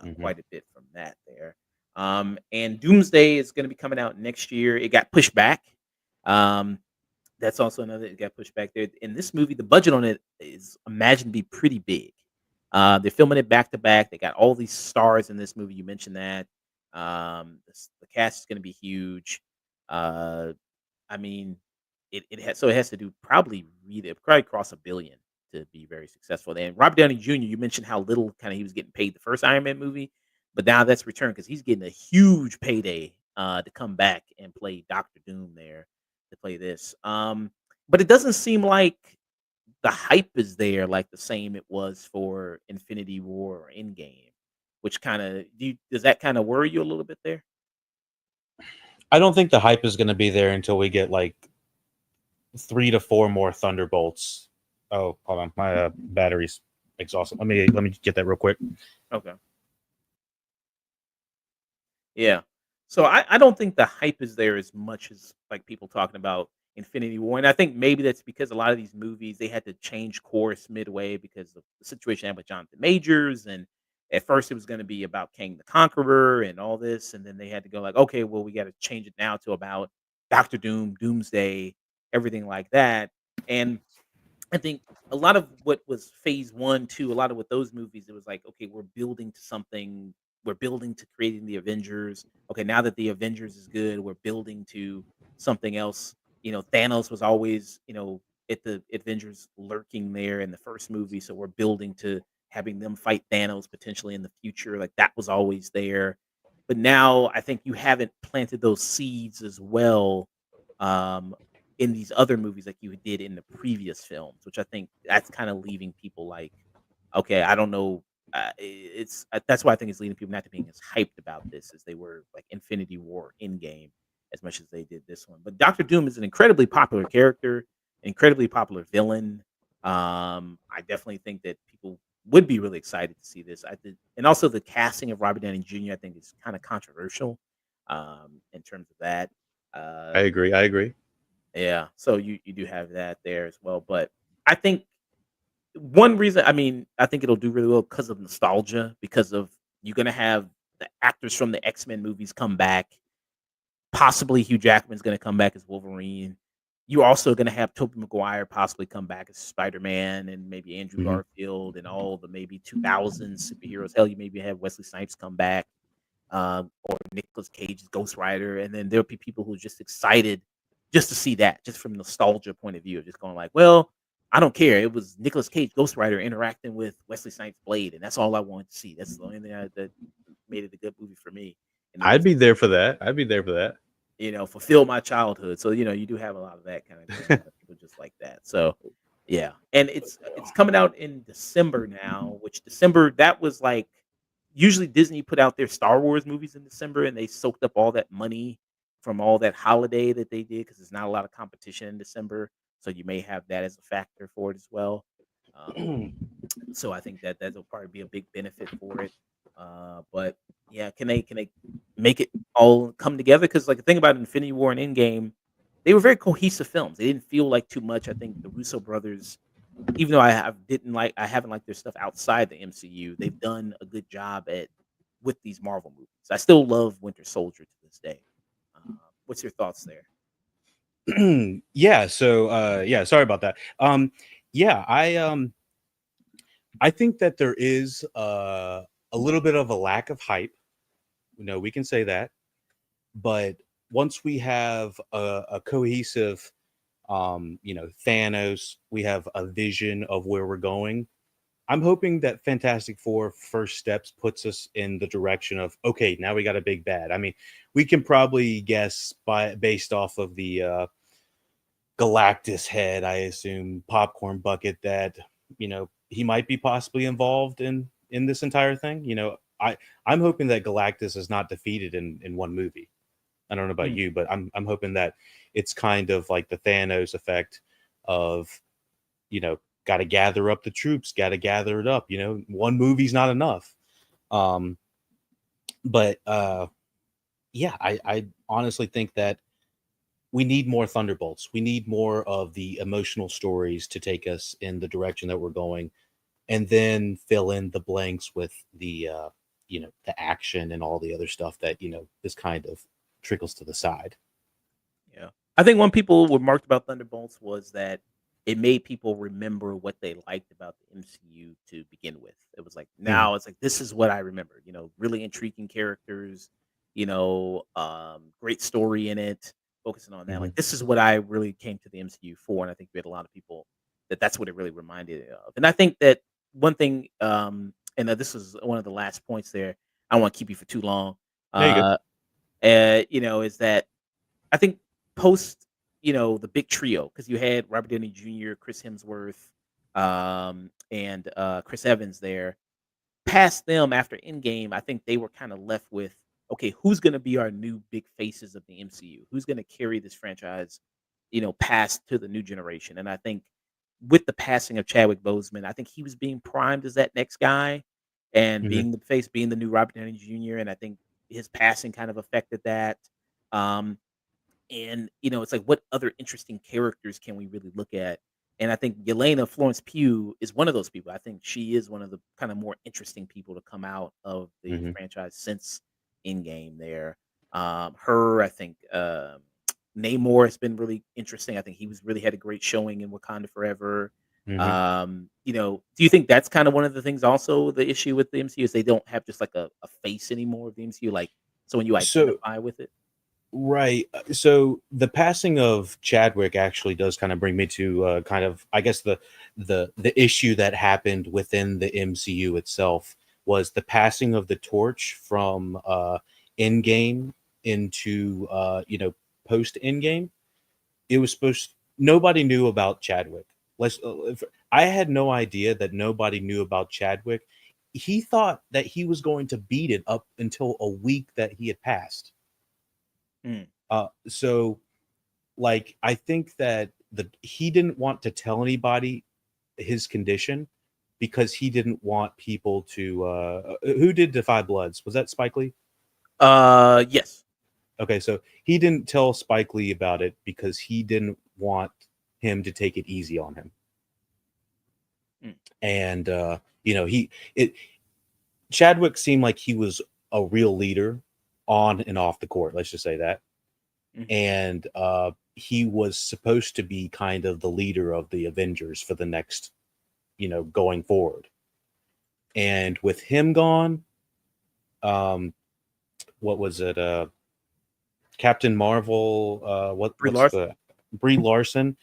Mhm. quite a bit from that there. And Doomsday is going to be coming out next year. It got pushed back. Um, that's also another it got pushed back there. In this movie, the budget on it is imagined to be pretty big. They're filming it back to back. They got all these stars in this movie. You mentioned that. The cast is going to be huge. Uh, I mean, it has to do probably really probably cross 1 billion to be very successful. And Robert Downey Jr. You mentioned how little kind of he was getting paid the first Iron Man movie, but now that's returned because he's getting a huge payday to come back and play Doctor Doom there to play this. But it doesn't seem like the hype is there like the same it was for Infinity War or Endgame, which kind of does that kind of worry you a little bit there? I don't think the hype is going to be there until we get like 3 to 4 more Thunderbolts. Oh, hold on, my battery's exhausted. Let me get that real quick. Okay. Yeah. So I don't think the hype is there as much as like people talking about Infinity War. And I think maybe that's because a lot of these movies they had to change course midway because of the situation happened with Jonathan Majors. And at first it was going to be about King the Conqueror and all this. And then they had to go like, okay, well, we got to change it now to about Doctor Doom, Doomsday, everything like that. And I think a lot of what was phase one, two, a lot of what those movies, it was like, okay, we're building to something. We're building to creating the Avengers. Okay, now that the Avengers is good, we're building to something else. Thanos was always, at the Avengers lurking there in the first movie. So we're building to having them fight Thanos potentially in the future. Like that was always there. But now I think you haven't planted those seeds as well. Um, in these other movies like you did in the previous films, which I think that's kind of leaving people like, okay, I don't know. That's why I think it's leading people not to being as hyped about this as they were like Infinity War, Endgame, as much as they did this one. But Doctor Doom is an incredibly popular character, incredibly popular villain. I definitely think that people would be really excited to see this. I did, and also the casting of Robert Downey Jr. I think is kind of controversial in terms of that. I Uh, agree. I agree. yeah, so you do have that there as well, but I think one reason I mean, I think it'll do really well because of nostalgia, because of you're gonna have the actors from the X-Men movies come back. Possibly Hugh Jackman's gonna come back as Wolverine. You're also gonna have Tobey Maguire possibly come back as Spider-Man and maybe Andrew Mhm. Garfield and all the maybe 2000s superheroes. Hell, you maybe have Wesley Snipes come back, or Nicolas Cage's Ghost Rider, and then there'll be people who are just excited just to see that, just from nostalgia point of view, just going like, well, I don't care. It was Nicolas Cage Ghost Rider interacting with Wesley Snipes Blade, and that's all I wanted to see. That's the only thing that made it a good movie for me. And it I'd just be there for that. I'd be there for that. fulfill my childhood. So you do have a lot of that kind of going on. People just like that. So yeah, and it's coming out in December now. Which December that was like usually Disney put out their Star Wars movies in December, and they soaked up all that money from all that holiday that they did because there's not a lot of competition in December. So you may have that as a factor for it as well. Um, so I think that that'll probably be a big benefit for it. But yeah, can they make it all come together? Because like the thing about Infinity War and Endgame, they were very cohesive films. They didn't feel like too much. I think the Russo brothers, even though I haven't liked their stuff outside the MCU, they've done a good job at with these Marvel movies. I still love Winter Soldier to this day. Uh, what's your thoughts there? Yeah. So yeah. Sorry about that. Yeah. I think that there is a little bit of a lack of hype. We can say that. But once we have a cohesive Thanos. We have a vision of where we're going. I'm hoping that Fantastic Four First Steps puts us in the direction of, okay, now we got a big bad. I mean, we can probably guess based off of the Galactus head, I assume, popcorn bucket, that he might be possibly involved in this entire thing. I'm hoping that Galactus is not defeated in one movie. I don't know about Mm. you, but I'm hoping that it's kind of like the Thanos effect of, got to gather up the troops, got to gather it up. One movie's not enough. Um, but yeah, I honestly think that we need more Thunderbolts. We need more of the emotional stories to take us in the direction that we're going, and then fill in the blanks with the the action and all the other stuff that is kind of trickles to the side. Yeah. I think one people were marked about Thunderbolts was that it made people remember what they liked about the MCU to begin with. It was like Mhm. now it's like this is what I remember. Really intriguing characters. Great story in it. Focusing on that, Mhm. like this is what I really came to the MCU for, and I think we had a lot of people that's what it really reminded it of. And I think that one thing, this is one of the last points there. I don't want to keep you for too long. There you go. Uh, is that I think post, the big trio, because you had Robert Downey Jr., Chris Hemsworth, and Chris Evans there. Past them after Endgame, I think they were kind of left with, okay, who's going to be our new big faces of the MCU? Who's going to carry this franchise, past to the new generation? And I think with the passing of Chadwick Boseman, I think he was being primed as that next guy and Mhm. being the face, being the new Robert Downey Jr. And I think his passing kind of affected that. Um, and, it's like, what other interesting characters can we really look at? And I think Yelena Florence Pugh is one of those people. I think she is one of the kind of more interesting people to come out of the Mhm. franchise since Endgame there. I think, Namor has been really interesting. I think he was really had a great showing in Wakanda Forever. Mhm. Do you think that's kind of one of the things also the issue with the MCU is they don't have just like a face anymore of the MCU, like so when you So identify with it? right. So the passing of Chadwick actually does kind of bring me to kind of, I guess, the issue that happened within the MCU itself was the passing of the torch from Endgame into post Endgame. It was supposed nobody knew about Chadwick. I had no idea that nobody knew about Chadwick. He thought that he was going to beat it up until a week that he had passed. Mm, So like I think that the he didn't want to tell anybody his condition because he didn't want people to who did Defy Bloods? Was that Spike Lee? yes. Okay, so he didn't tell Spike Lee about it because he didn't want him to take it easy on him. Mm, And he it Chadwick seemed like he was a real leader on and off the court, let's just say that. mhm. And he was supposed to be kind of the leader of the Avengers for the next, going forward. And with him gone, um, what was it? Captain Marvel. Brie What's Larson? the Brie Larson?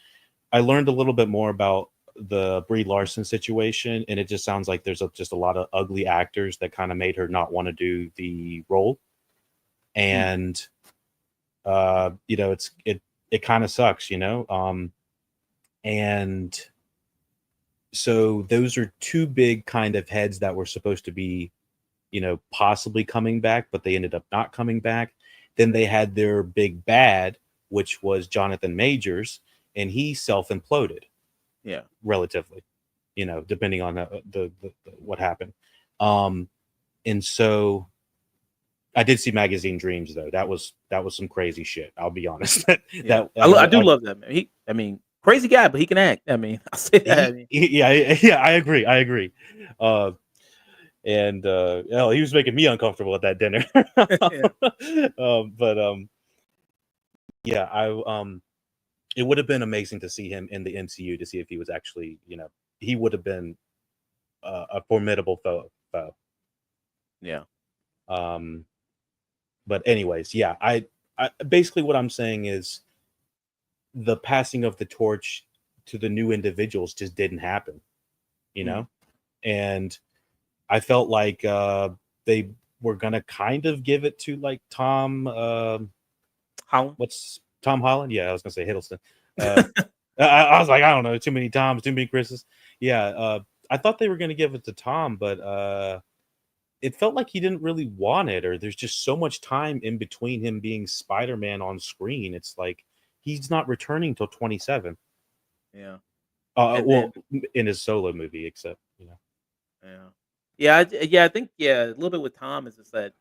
I learned a little bit more about the Brie Larson situation, and it just sounds like there's just a lot of ugly actors that kind of made her not want to do the role. Mm, And it kind of sucks, and so those are two big kind of heads that were supposed to be, possibly coming back, but they ended up not coming back. Then they had their big bad, which was Jonathan Majors, and he self imploded yeah. relatively, depending on what happened. Um, and so I did see Magazine Dreams though. That was some crazy shit. I'll be honest. Yeah. that I do I, love that man. Crazy guy, but he can act. I mean, I'll say that. yeah, I agree. I agree. And hell, he was making me uncomfortable at that dinner. Yeah. But yeah, it would have been amazing to see him in the MCU to see if he was actually, he would have been a formidable foe. Yeah. Um, but anyways, yeah, I basically what I'm saying is the passing of the torch to the new individuals just didn't happen, you Mm. know? And I felt like they were gonna kind of give it to like Tom Holland. what's Tom Holland? Yeah, I was gonna say Hiddleston. Uh I was like, I don't know, too many Toms, too many Chris's. Yeah, I thought they were gonna give it to Tom, but it felt like he didn't really want it, or there's just so much time in between him being Spider-Man on screen. It's like he's not returning till 27. Yeah, and then Well, in his solo movie, except yeah, yeah, I think a little bit with Tom is just that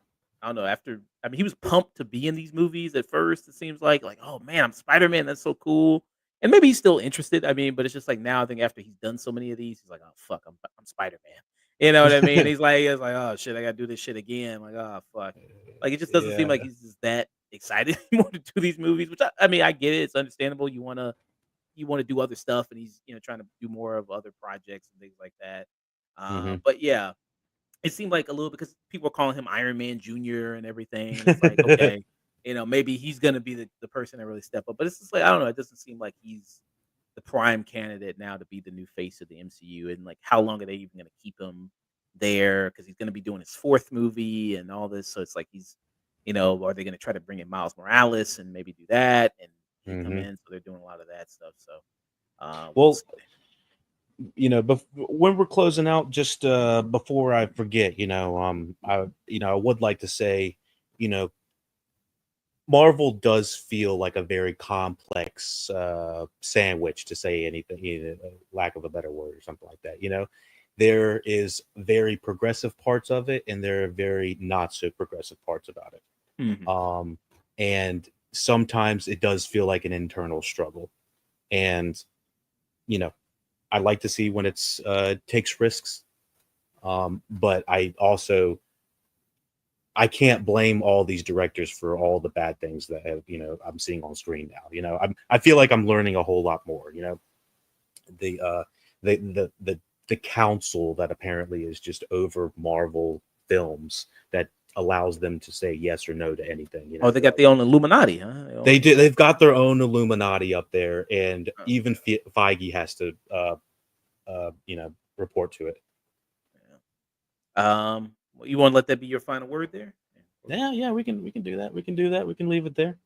I don't know. After I mean, he was pumped to be in these movies at first. It seems like oh man, I'm Spider Man. That's so cool. And maybe he's still interested. I mean, but it's just like now I think after he's done so many of these, he's like, oh fuck, I'm Spider Man. You know what I mean? He's like, oh shit, I gotta do this shit again. Like, oh fuck. Like it just doesn't seem like yeah. he's just that excited anymore to do these movies. Which I mean, I get it. It's understandable. You wanna do other stuff, and he's trying to do more of other projects and things like that. Hmm. But yeah, it seemed like a little because people were calling him Iron Man Junior and everything, and it's like, okay, maybe he's gonna be the person that really step up. But it's just like I don't know, it doesn't seem like he's the prime candidate now to be the new face of the MCU. And like, how long are they even gonna keep him there? Because he's gonna be doing his fourth movie and all this. So it's like are they gonna try to bring in Miles Morales and maybe do that and he come Hmm. in? So they're doing a lot of that stuff. So we'll Well, see. when we're closing out, just before I forget, I would like to say, you know, Marvel does feel like a very complex sandwich, to say anything, lack of a better word or something like that. There is very progressive parts of it, and there are very not so progressive parts about it. Mhm. Um, and sometimes it does feel like an internal struggle. And you know, I like to see when it's takes risks, but I can't blame all these directors for all the bad things that I'm seeing on screen now. I feel like I'm learning a whole lot more. The uh the council that apparently is just over Marvel films that allows them to say yes or no to anything. Oh, they got their own Illuminati, huh? They They own do. They've got their own Illuminati up there, and oh, even Feige has to report to it. yeah. You wanna let that be your final word there? Yeah, Yeah, yeah, we can do that. We can do that. We can leave it there.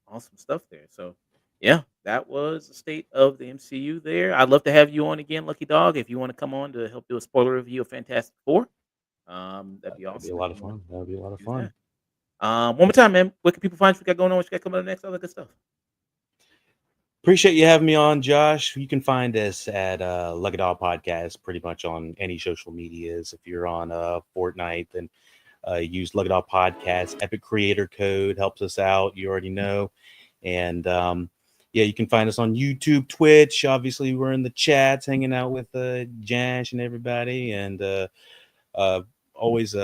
awesome stuff there. So, yeah, that was the state of the MCU there. I'd love to have you on again, Lucky Dog, if you wanna come on to help do a spoiler review of Fantastic Four. That'd be That'd be a awesome if lot of you want fun. That would be a lot of to do that. fun. One more time, man, where can people find you? What you got going on? What you got coming up next? All that good stuff. Appreciate you having me on, Josh. You can find us at Lucky Dog Podcast pretty much on any social medias. If you're on Fortnite, then use Lucky Dog Podcast. Epic Creator Code helps us out. You already know. And yeah, you can find us on YouTube, Twitch. Obviously, we're in the chats hanging out with Jash and everybody. And uh, always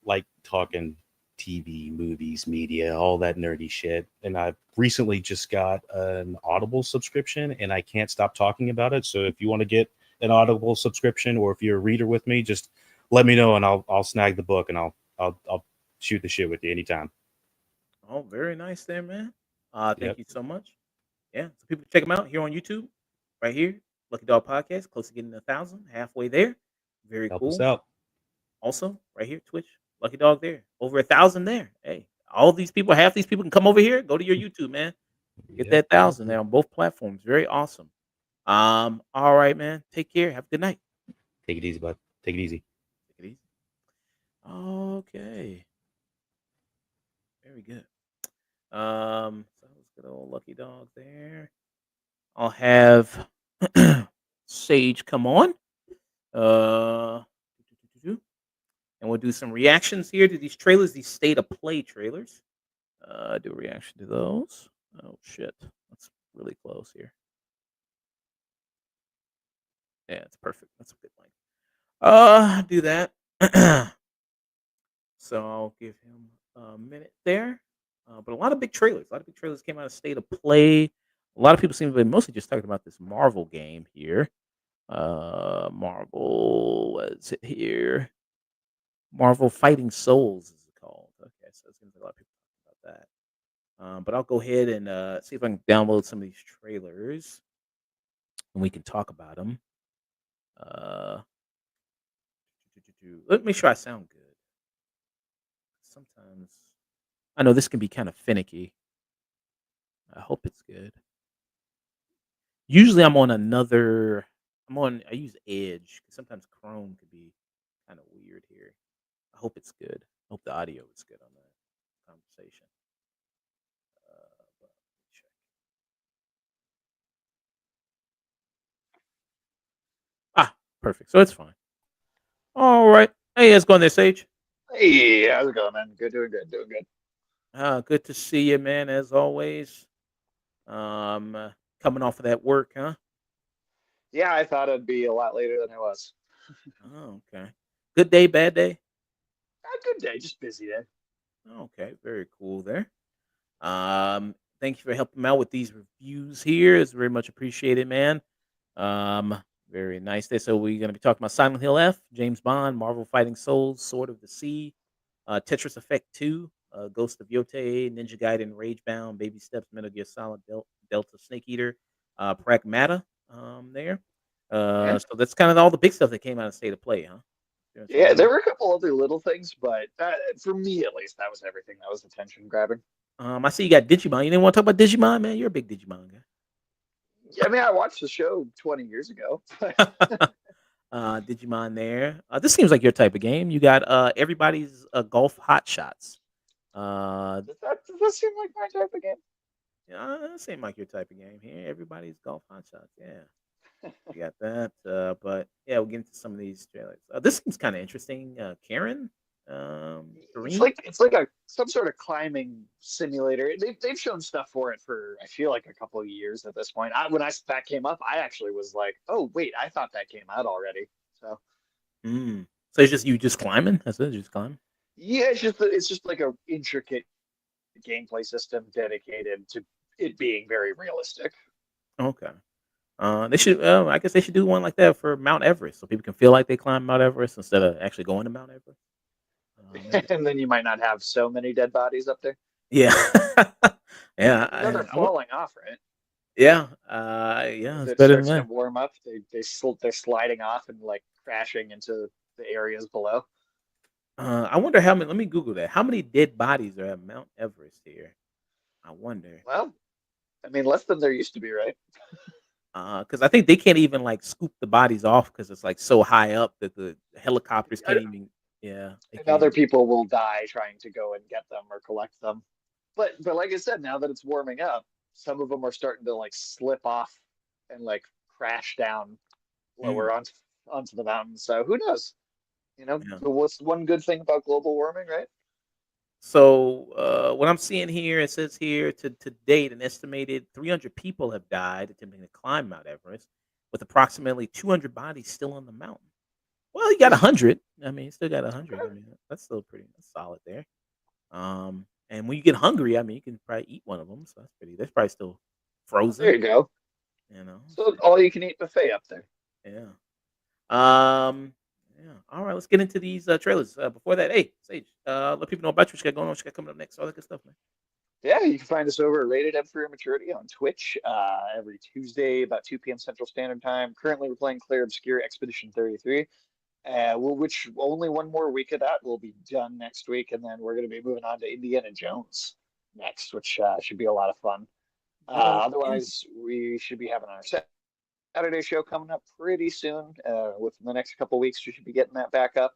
like talking TV, movies, media, all that nerdy shit. And I've recently just got an Audible subscription, and I can't stop talking about it. So if you want to get an Audible subscription, or if you're a reader with me, just let me know, and I'll snag the book, and I'll shoot the shit with you anytime. Oh, very nice there, man. Thank Yep, you so much. Yeah, so people check them out here on YouTube, right here, Lucky Dog Podcast, close to getting 1,000, halfway there. Very help us cool. out. Also, right here, Twitch, Lucky Dog there, over 1,000 there. Hey, all these people, half these people can come over here. Go to your YouTube, man. Get Yep, that yep, 1,000 yep. there on both platforms. Very awesome. All right, man. Take care. Have a good night. Take it easy, bud. Take it easy. Take it easy. Okay, very good. So let's get old Lucky Dog there. I'll have Sage come on. Uh, and we'll do some reactions here to these trailers, these state of play trailers. Do a reaction to those. Oh shit, that's really close here. Yeah, it's perfect. That's a good length. Do that. So I'll give him a minute there. But a lot of big trailers. A lot of big trailers came out of state of play. A lot of people seem to be mostly just talking about this Marvel game here. Marvel, what is it here? Marvel Fighting Souls is it called? Okay, so it's gonna be a lot of people talking about that. But I'll go ahead and see if I can download some of these trailers and we can talk about them. Uh, Let me make sure I sound good. Sometimes I know this can be kind of finicky. I hope it's good. Usually, I use Edge 'cause sometimes Chrome could be kind of weird here. I hope it's good. I hope the audio is good on that conversation. But let me check. Ah, perfect. So it's fine. All right. Hey, how's it going there, Sage? Hey, how's it going, man? Good, doing good, doing good. Good to see you, man. As always. Um, uh, Coming off of that work, huh? Yeah, I thought it'd be a lot later than it was. Oh, okay. Good day, bad day. A good day, just busy day. Okay, very cool there. Thank you for helping me out with these reviews here. It's very much appreciated, man. Very nice there. So we're gonna be talking about Silent Hill F, James Bond, Marvel Fighting Souls, Sword of the Sea, Tetris Effect 2, Ghost of Yote, Ninja Gaiden Ragebound, Baby Steps, Metal Gear Solid, Delta Snake Eater, Pragmata. There. Yeah, So that's kind of all the big stuff that came out of State of Play, huh? So yeah. There were a couple other little things, but for me at least, that was everything. That was attention grabbing. I see you got Digimon. You didn't want to talk about Digimon, man. You're a big Digimon Yeah, I mean, I watched the show 20 years ago. guy. Digimon there. This seems like your type of game. You got everybody's golf hot shots. Uh, Does that seem like my type of game? yeah, seem like your type of game here. Everybody's golf hot shots. Yeah, you got that. But yeah, we'll get into some of these trailers. This seems kind of interesting. Karen, Kareem. It's like a some sort of climbing simulator. They've shown stuff for it for I feel like a couple of years at this point. When that came up, I actually was like, oh wait, I thought that came out already. So Mm. So it's just you just climbing. That's it. You just climbing. yeah, it's just like a intricate gameplay system dedicated to it being very realistic. Okay. They should. I guess they should do one like that for Mount Everest, so people can feel like they climbed Mount Everest instead of actually going to Mount Everest. That'd be And then you might not have so many dead bodies up there. yeah, yeah, You know they're falling off, right? yeah, yeah. As It's it better than starts to that. warm up, they're sliding off and like crashing into the areas below. I wonder how many. Let me Google that. How many dead bodies are at Mount Everest here? I wonder. Well, I mean, less than there used to be, right? Because I think they can't even like scoop the bodies off because it's like so high up that the helicopters can't even. Yeah, they And can't other even. people will die trying to go and get them or collect them. But like I said, now that it's warming up, some of them are starting to like slip off and like crash down Mm, lower onto the mountain. So who knows? yeah. What's one good thing about global warming, right? So what I'm seeing here, it says here to date, an estimated 300 people have died attempting to climb Mount Everest, with approximately 200 bodies still on the mountain. Well, you got 100. I mean, you still got 100. I Okay. mean, that's still pretty that's solid there. And when you get hungry, I mean, you can probably eat one of them. So that's pretty. That's probably still There frozen. you go. You know. So all you can eat buffet up there. Yeah. Um. Yeah. All right. Let's get into these trailers. Before that, hey, Sage, let people know about you. What you got going on? What you got coming up next? All that good stuff, man. Yeah, you can find us over at Rated M for Immaturity on Twitch every Tuesday about 2 p.m. Central Standard Time. Currently, we're playing Claire Obscure Expedition 33. Which only one more week of that will be done next week, and then we're going to be moving on to Indiana Jones next, which should be a lot of fun. Good old Indy. Otherwise, we should be having our Saturday show coming up pretty soon. Within the next couple weeks, we should be getting that back up.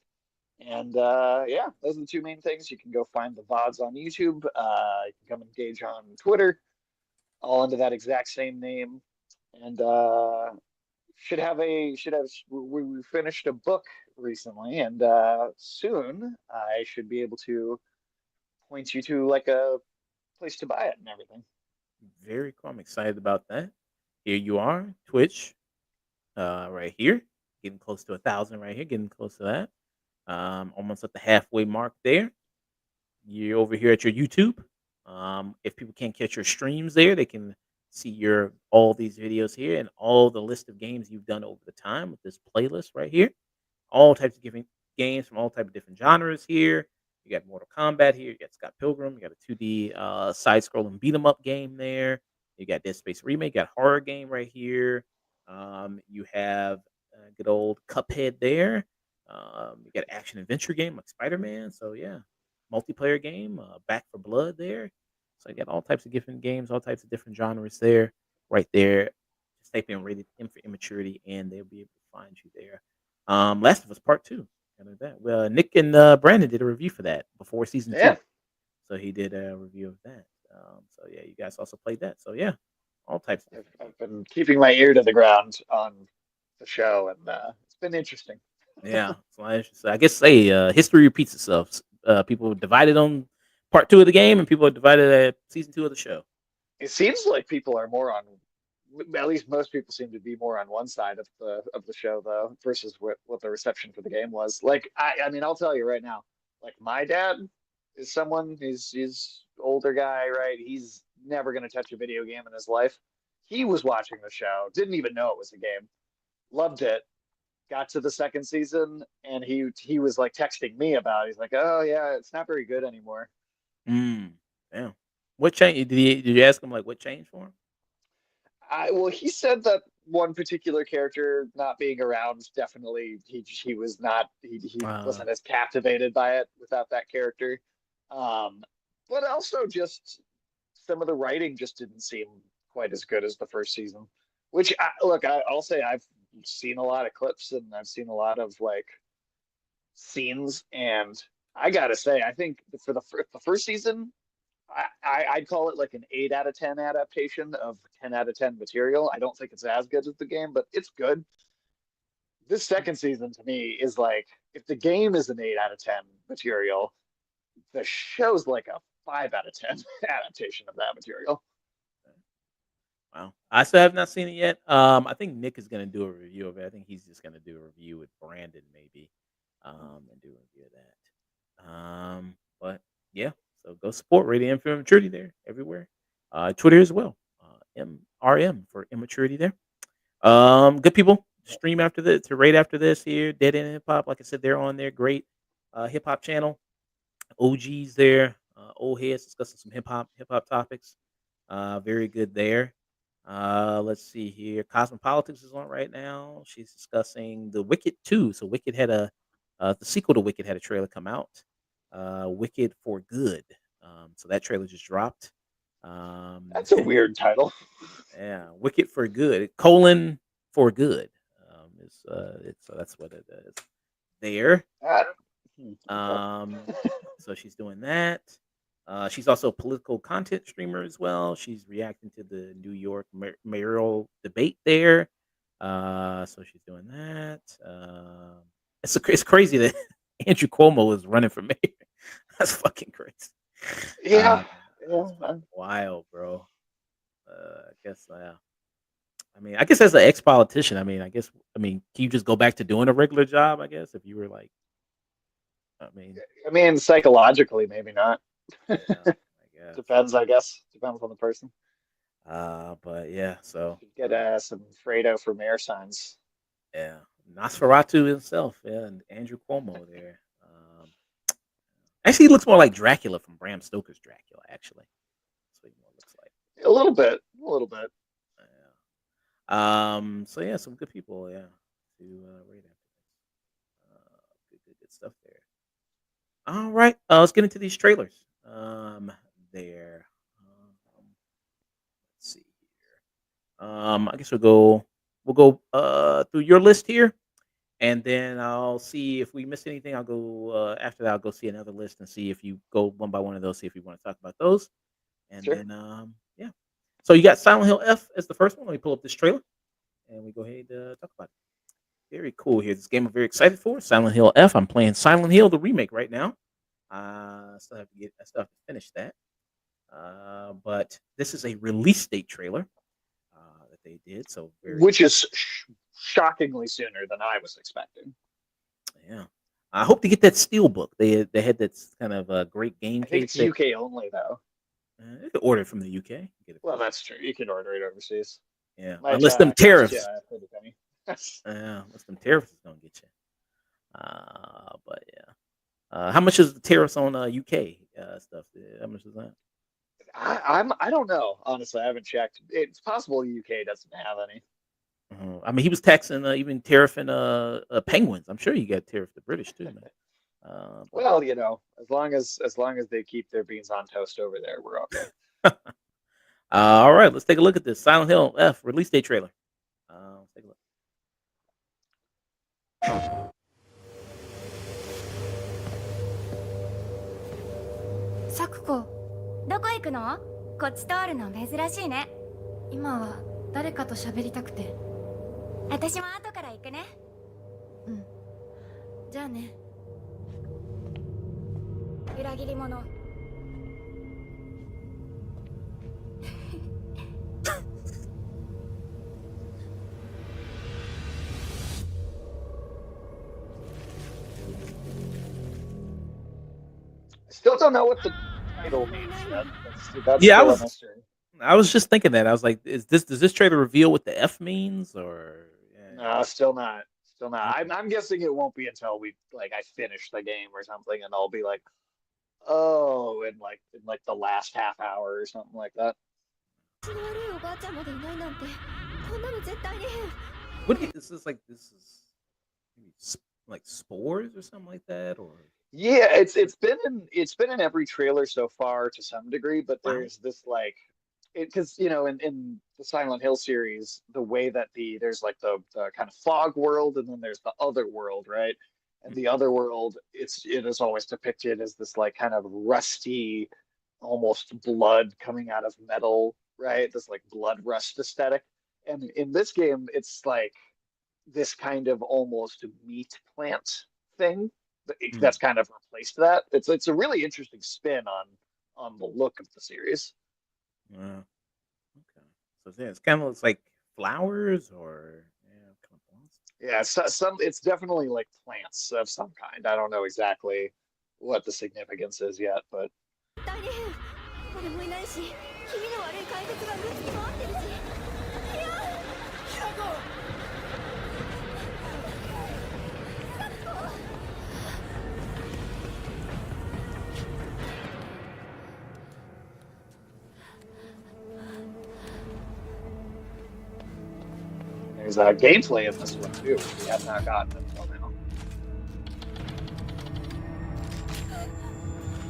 And yeah, those are the two main things. You can go find the VODs on YouTube. You can come engage on Twitter, all under that exact same name. And we finished a book recently, and soon I should be able to point you to like a place to buy it and everything. Very cool. I'm excited about that. Here you are, Twitch, right here, getting close to 1,000 right here, getting close to that. Almost at the halfway mark there. You're over here at your YouTube. If people can't catch your streams there, they can see your all these videos here and all the list of games you've done over the time with this playlist right here. All types of giving games from all type of different genres here. You got Mortal Kombat here. You got Scott Pilgrim. You got a 2D side-scrolling beat 'em up game there. You got Dead Space remake. You got horror game right here. You have good old Cuphead there. You got action adventure game like Spider Man. So yeah, multiplayer game. Back for Blood there. So you got all types of different games, all types of different genres there, right there. Just type in rated M for immaturity, and they'll be able to find you there. Last of Us Part Two. I know that. Well, Nick and Brandon did a review for that before season Yeah, two, so he did a review of that. So yeah, you guys also played that. So yeah, all types of different I've games. been keeping my ear to the ground on the show, and it's been interesting. Yeah, so I guess say history repeats itself. People divided on part two of the game, and people are divided at season two of the show. It seems like people are more on, at least most people seem to be more on one side of the show though, versus what the reception for the game was. Like I mean, I'll tell you right now, like my dad is someone he's older guy, right? He's never gonna touch a video game in his life. He was watching the show, didn't even know it was a game, loved it, got to the second season, and he was like texting me about it. He's like, "Oh yeah, it's not very good anymore." Mm, yeah. What changed? Did you ask him like what changed for him? Well, he said that one particular character not being around definitely he was not he Uh, wasn't as captivated by it without that character. Um, but also just some of the writing just didn't seem quite as good as the first season. Which look, I'll say I've seen a lot of clips and I've seen a lot of like scenes, and I gotta say, I think for the first season, I'd call it like an 8 out of 10 adaptation of 10 out of 10 material. I don't think it's as good as the game, but it's good. This second season to me is like if the game is an 8 out of 10 material, the show's like a 5 out of 10 adaptation of that material. wow. I still have not seen it yet. I think Nick is gonna do a review of it. I think he's just gonna do a review with Brandon maybe, and do a review of that. But yeah, so go support Rated M for Immaturity there everywhere. Twitter as well. MRM for immaturity there. Good people. Stream after the to rate after this here. Dead End Hip Hop. Like I said, they're on there. Great hip hop channel. OGs there. Old heads discussing some hip hop topics. Very good there. Let's see here. Cosmopolitics is on right now. She's discussing the Wicked 2. So Wicked had the sequel to Wicked had a trailer come out. Wicked for Good. So that trailer just dropped. That's a weird title. Yeah, Wicked for Good, colon for good. It's so that's what it is there. Okay. So she's doing that. She's also a political content streamer as well. She's reacting to the New York mayoral debate there. So she's doing that. It's crazy that Andrew Cuomo is running for mayor. That's fucking crazy. Yeah, That's yeah. fucking wild, bro. I guess, I mean, I guess as an ex-politician, I mean, can you just go back to doing a regular job? I guess if you were like, I mean, I mean, psychologically, maybe not. yeah, I guess. Depends, I guess. Depends on the person. But yeah, so Get some Fredo for mayor signs. yeah, Nosferatu himself, yeah, and Andrew Cuomo there. Actually, he looks more like Dracula from Bram Stoker's Dracula. Actually, that's what he more looks like. A little bit, a little bit. Yeah. So yeah, some good people. Yeah, to rate after this. Good stuff there. All right, let's get into these trailers. There. Let's see here. I guess we'll go through your list here, and then I'll see if we missed anything. I'll go after that. I'll go see another list and see if you go one by one of those. See if we want to talk about those, and Sure. then yeah. So you got Silent Hill F as the first one. Let me pull up this trailer, and we go ahead and talk about it. Very cool here. This game I'm very excited for. Silent Hill F. I'm playing Silent Hill the remake right now. I still have to finish that. But this is a release date trailer that they did. So very Which is shockingly sooner than I was expecting. yeah. I hope to get that steel book. They had that kind of great game I think case. it's UK only, though. You can order it from the UK. Get it. Well, that's true. You can order it overseas. Yeah, Might unless them cost you tariffs. a pretty penny. Yeah, unless them tariffs is gonna get you. But yeah. How much is the tariffs on UK stuff? How much is that? I don't know, honestly. I haven't checked. It's possible the UK doesn't have any. I mean, he was taxing even tariffing penguins. I'm sure you got tariff the British too, man. But Well, as long as they keep their beans on toast over there, we're okay. all right, let's take a look at this Silent Hill F release date trailer. Let's take a look. サクコ、どこ行くの？こっち通るの珍しいね。今は誰かと喋りたくて。私も後から行くね。うん。じゃあね。裏切り者。Still don't know what the title means yet. That's Yeah, still a mystery. I was just thinking that. I was like, does this trailer reveal what the F means or No, still not. Still not. I'm guessing it won't be until I finish the game or something, and I'll be like, oh, in the last half hour or something like that. 口の悪いおばあちゃんまでいないなんて、こんなの絶対に変。what do you, this is maybe like spores or something like that or Yeah, it's been in every trailer so far to some degree, but wow. there's this because in the Silent Hill series, the way that there's like the kind of fog world, and then there's the other world, right? And the other world, it is always depicted as this like kind of rusty, almost blood coming out of metal, right? This like blood rust aesthetic. And in this game, it's like this kind of almost meat plant thing that's kind of replaced that. It's a really interesting spin on the look of the series. Okay. So yeah, it's kind of looks like flowers or kind of plants. Yeah, it's definitely like plants of some kind. I don't know exactly what the significance is yet, but 絶対に変。俺もいないし、気味の悪い怪物がルツにも合ってるし。いや、キラコ。there's gameplay in this one too, which we have not gotten until now.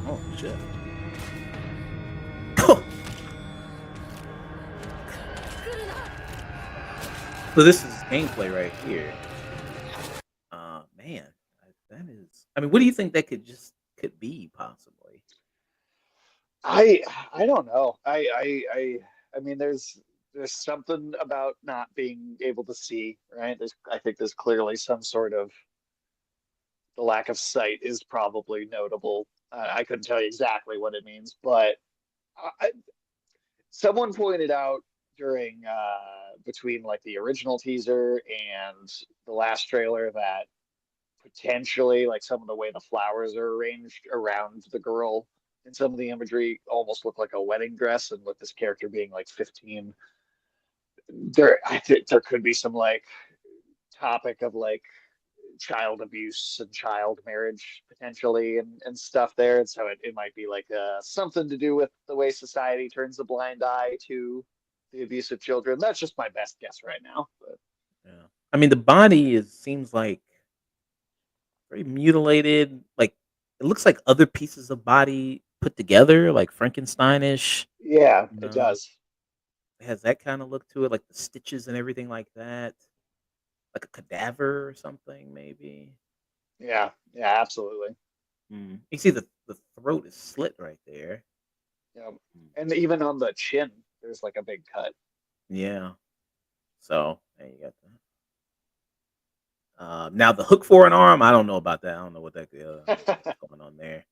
Oh shit. So this is gameplay right here. Man, that is. I mean, what do you think that could be possibly? I don't know. I mean, there's something about not being able to see, right? I think there's clearly some sort of the lack of sight is probably notable. I couldn't tell you exactly what it means, but someone pointed out during between like the original teaser and the last trailer that potentially like some of the way the flowers are arranged around the girl and some of the imagery almost look like a wedding dress, and with this character being like 15, I think there could be some like topic of like child abuse and child marriage potentially and stuff there. And so it might be like something to do with the way society turns a blind eye to the abuse of children. That's just my best guess right now. But Yeah. I mean, the body seems like very mutilated. Like it looks like other pieces of body put together, like Frankensteinish. yeah, You it know, does. it has that kind of look to it, like the stitches and everything like that. Like a cadaver or something, maybe. Yeah, yeah, absolutely. You see the throat is slit right there. Yeah. Mm. And even on the chin, there's like a big cut. Yeah. So there you got that. Now the hook for an arm, I don't know about that. I don't know what what's going on there.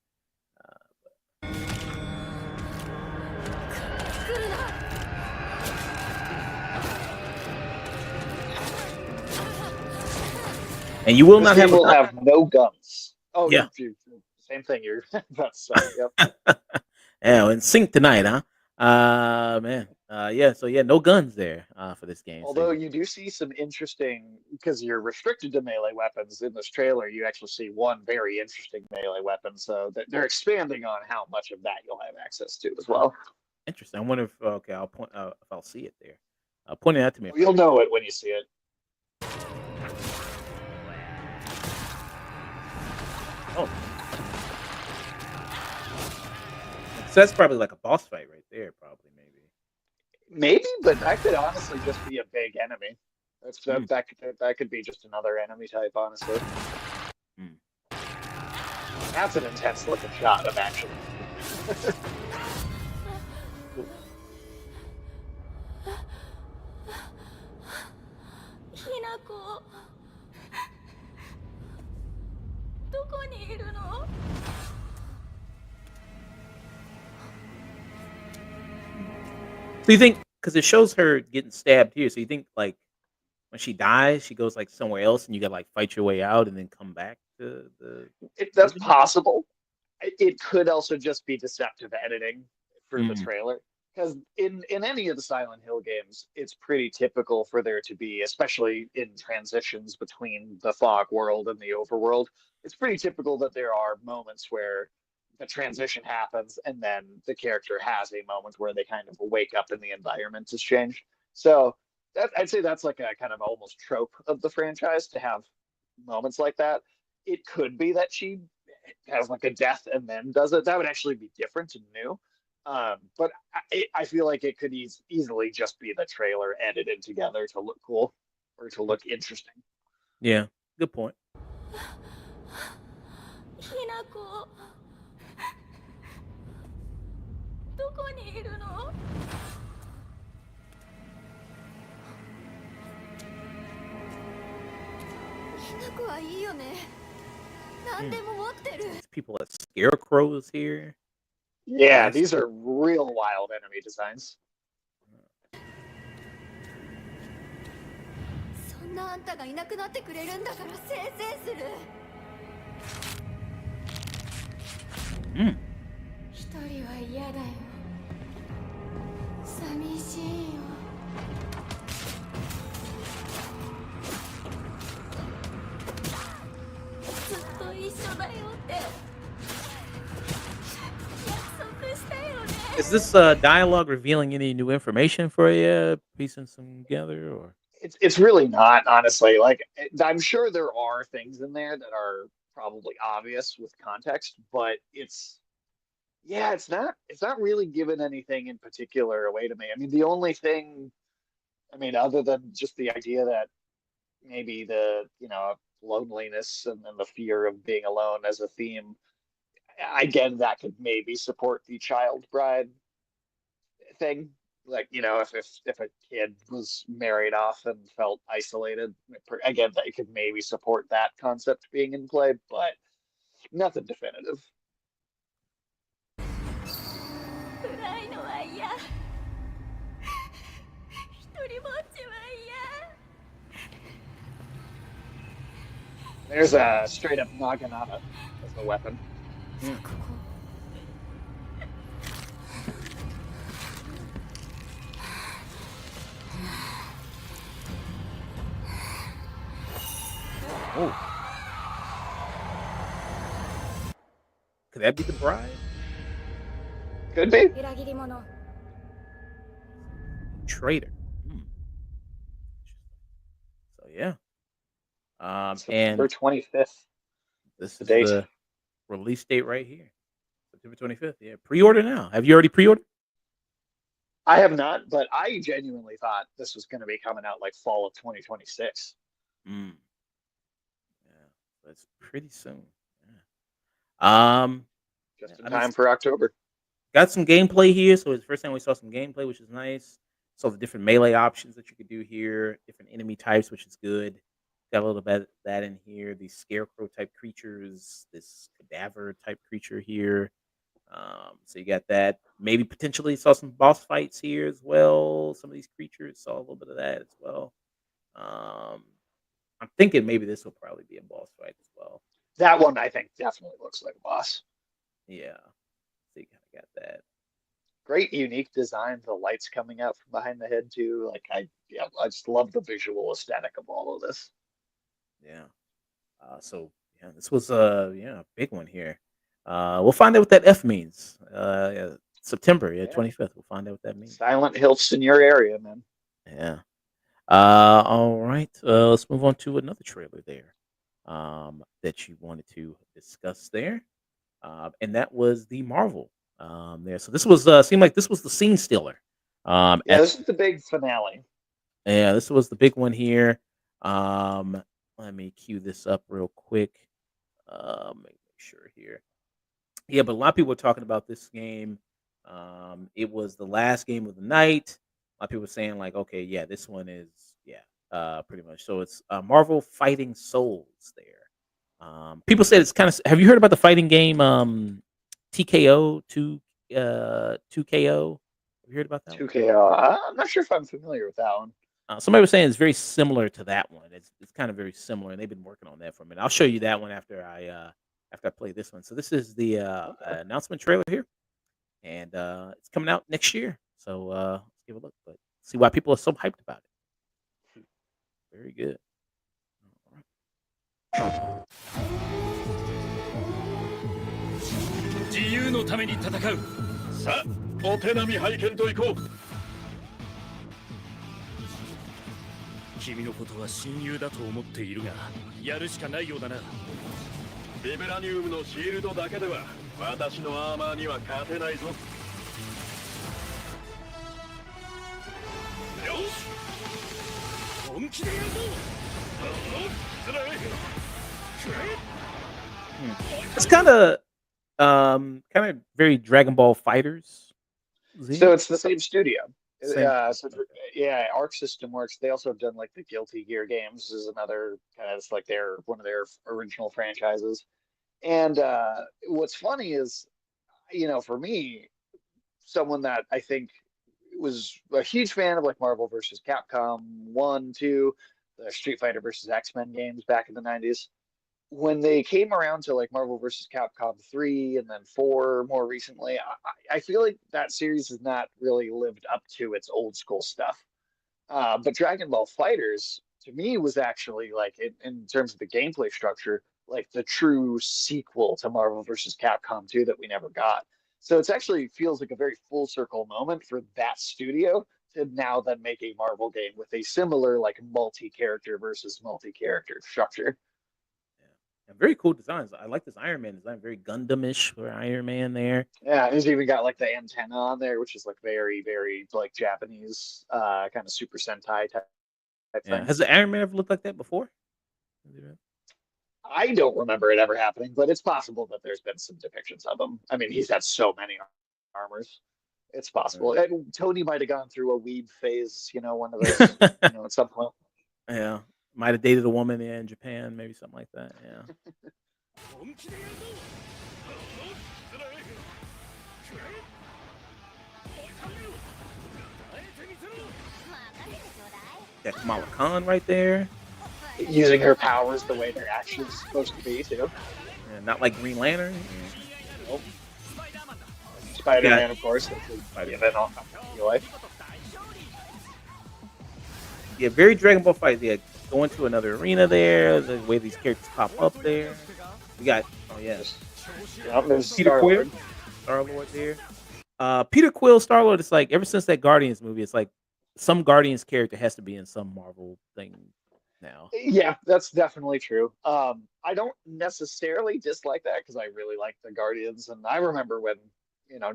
And you will This not game have a will have no guns. Oh, Yeah. same thing. You're about to say. Yep. Yeah, in sync tonight, huh? Man. Yeah. So yeah, no guns there for this game. So Although you do see some interesting, because you're restricted to melee weapons in this trailer, you actually see one very interesting melee weapon. So they're expanding on how much of that you'll have access to as well. interesting. I wonder if okay, I'll point if I'll see it there. Point it out to me. You'll know it when you see it. Oh, so that's probably like a boss fight right there. Probably maybe. Maybe, but that could honestly just be a big enemy. Hmm. That could be just another enemy type, honestly. Hmm. That's an intense looking shot of action. きなこどこにいるの So you think because it shows her getting stabbed here, so you think like when she dies, she goes like somewhere else, and you gotta like fight your way out and then come back to the That's building? possible. It could also just be deceptive editing for the Mm, trailer. Because in any of the Silent Hill games, it's pretty typical for there to be, especially in transitions between the fog world and the overworld, it's pretty typical that there are moments where the transition happens and then the character has a moment where they kind of wake up and the environment has changed. So I'd say that's like a kind of almost trope of the franchise to have moments like that. It could be that she has like a death and then does it. That would actually be different and new. But I feel like it could easily just be the trailer edited together to look cool or to look interesting. yeah, good point. きなこどこにいるの きなこはいいよね何 Mm. でも持ってる These people as scarecrows here. Yeah, Nice. these are real wild enemy designs. そんなあんたがいなくなってくれるんだからせいせいする Mm. 一人は嫌だよ寂しいよずっと一緒だよって約束したよね Is this dialogue revealing any new information for you? Piecing some together, or It's really not, honestly. Like I'm sure there are things in there that are probably obvious with context, but it's not really given anything in particular away to me. I mean, the only thing, I mean, other than just the idea that maybe the loneliness and the fear of being alone as a theme, again, that could maybe support the child bride thing. Like, if a kid was married off and felt isolated, again, that could maybe support that concept being in play, but nothing definitive. 暗いのは嫌一人ぼっちは There's a straight up Naginata as a weapon. 嫌ここ oh, could that be the bride? Could be. 裏切り者 Traitor. Hmm. So yeah. And September 25th. this the is date. the release date right here, September 25th. Yeah, pre-order now. Have you already pre-ordered? I have not, but I genuinely thought this was going to be coming out like fall of 2026. Mm. Yeah, that's pretty soon. Yeah. Just Yeah, in I'm time ex- for October. got some gameplay here. So it's the first time we saw some gameplay, which is nice. Saw the different melee options that you could do here, different enemy types, which is good. Got a little bit of that in here. These scarecrow type creatures, this cadaver type creature here. So you got that. Maybe potentially saw some boss fights here as well. Some of these creatures saw a little bit of that as well. Um, I'm thinking maybe this will probably be a boss fight as well. That one I think definitely looks like a boss. Yeah. So you kind of got that. Great unique design. The lights coming out from behind the head too. I just love the visual aesthetic of all of this. Yeah. So yeah, this was a big one here. We'll find out what that F means. Yeah, September, yeah, Yeah, 25th. We'll find out what that means. Silent Hill's in your area, man. Yeah. All right. Let's move on to another trailer there. That you wanted to discuss there. And that was the Marvel. There. So this was seemed like this was the scene stealer. Yeah, At this is the big finale. Yeah, this was the big one here. Um, Let me cue this up real quick. Make sure here. Yeah, but a lot of people were talking about this game. It was the last game of the night. A lot of people were saying like, okay, yeah, this one is pretty much. So it's Marvel Fighting Souls there. People said it's kind of. Have you heard about the fighting game TKO 2KO? Have you heard about that one? 2KO. I'm not sure if I'm familiar with that one. Somebody was saying it's very similar to that one. It's kind of very similar, and they've been working on that for a minute. I'll show you that one after I play this one. So this is the Okay. announcement trailer here, and it's coming out next year. So let's give a look, but see why people are so hyped about it. Very good. All right. 自由のために戦う。さあ、お手並み拝見といこう。君のことは親友だと思っているが、やるしかないようだな。ビブラニウムのシールドだけでは私のアーマーには勝てないぞ。よし、本気でやるぞ。It's kind of very Dragon Ball Fighters. So it's the same studio. Same. Yeah, Arc System Works. They also have done like the Guilty Gear games. Is another kind of, it's like one of their original franchises. And what's funny is, for me, someone that I think was a huge fan of like Marvel versus Capcom 1, 2, the Street Fighter versus X-Men games back in the 90s. When they came around to like Marvel versus Capcom 3 and then 4 more recently, I feel like that series has not really lived up to its old school stuff. But Dragon Ball Fighters, to me, was actually like, in terms of the gameplay structure, like the true sequel to Marvel versus Capcom 2 that we never got. So it's actually feels like a very full circle moment for that studio to now then make a Marvel game with a similar like multi-character versus multi-character structure. And very cool designs. I like this Iron Man design, very Gundam-ish for Iron Man there. Yeah, he's even got like the antenna on there, which is like very, very like Japanese kind of Super Sentai type Yeah. thing. Has the Iron Man ever looked like that before? I don't remember it ever happening, but it's possible that there's been some depictions of him. I mean, he's had so many armors. It's possible. And Tony might have gone through a weeb phase, one of those, at some point. Yeah. Might have dated a woman in Japan, maybe something like that. Yeah. 本気でやるぞ。Got Kamala Khan right there. Using her powers the way they're actually supposed to be, too. And not like Green Lantern. Nope. Spider-Man, Yeah. of course. Spider-Man. Yeah, all your life. Yeah, very Dragon Ball Fight. Yeah, going to another arena there. The way these characters pop up there. We got There's Peter Quill, Star-Lord. Star-Lord there. Peter Quill, Star-Lord. It's like ever since that Guardians movie, it's like some Guardians character has to be in some Marvel thing now. Yeah, that's definitely true. I don't necessarily dislike that because I really like the Guardians, and I remember when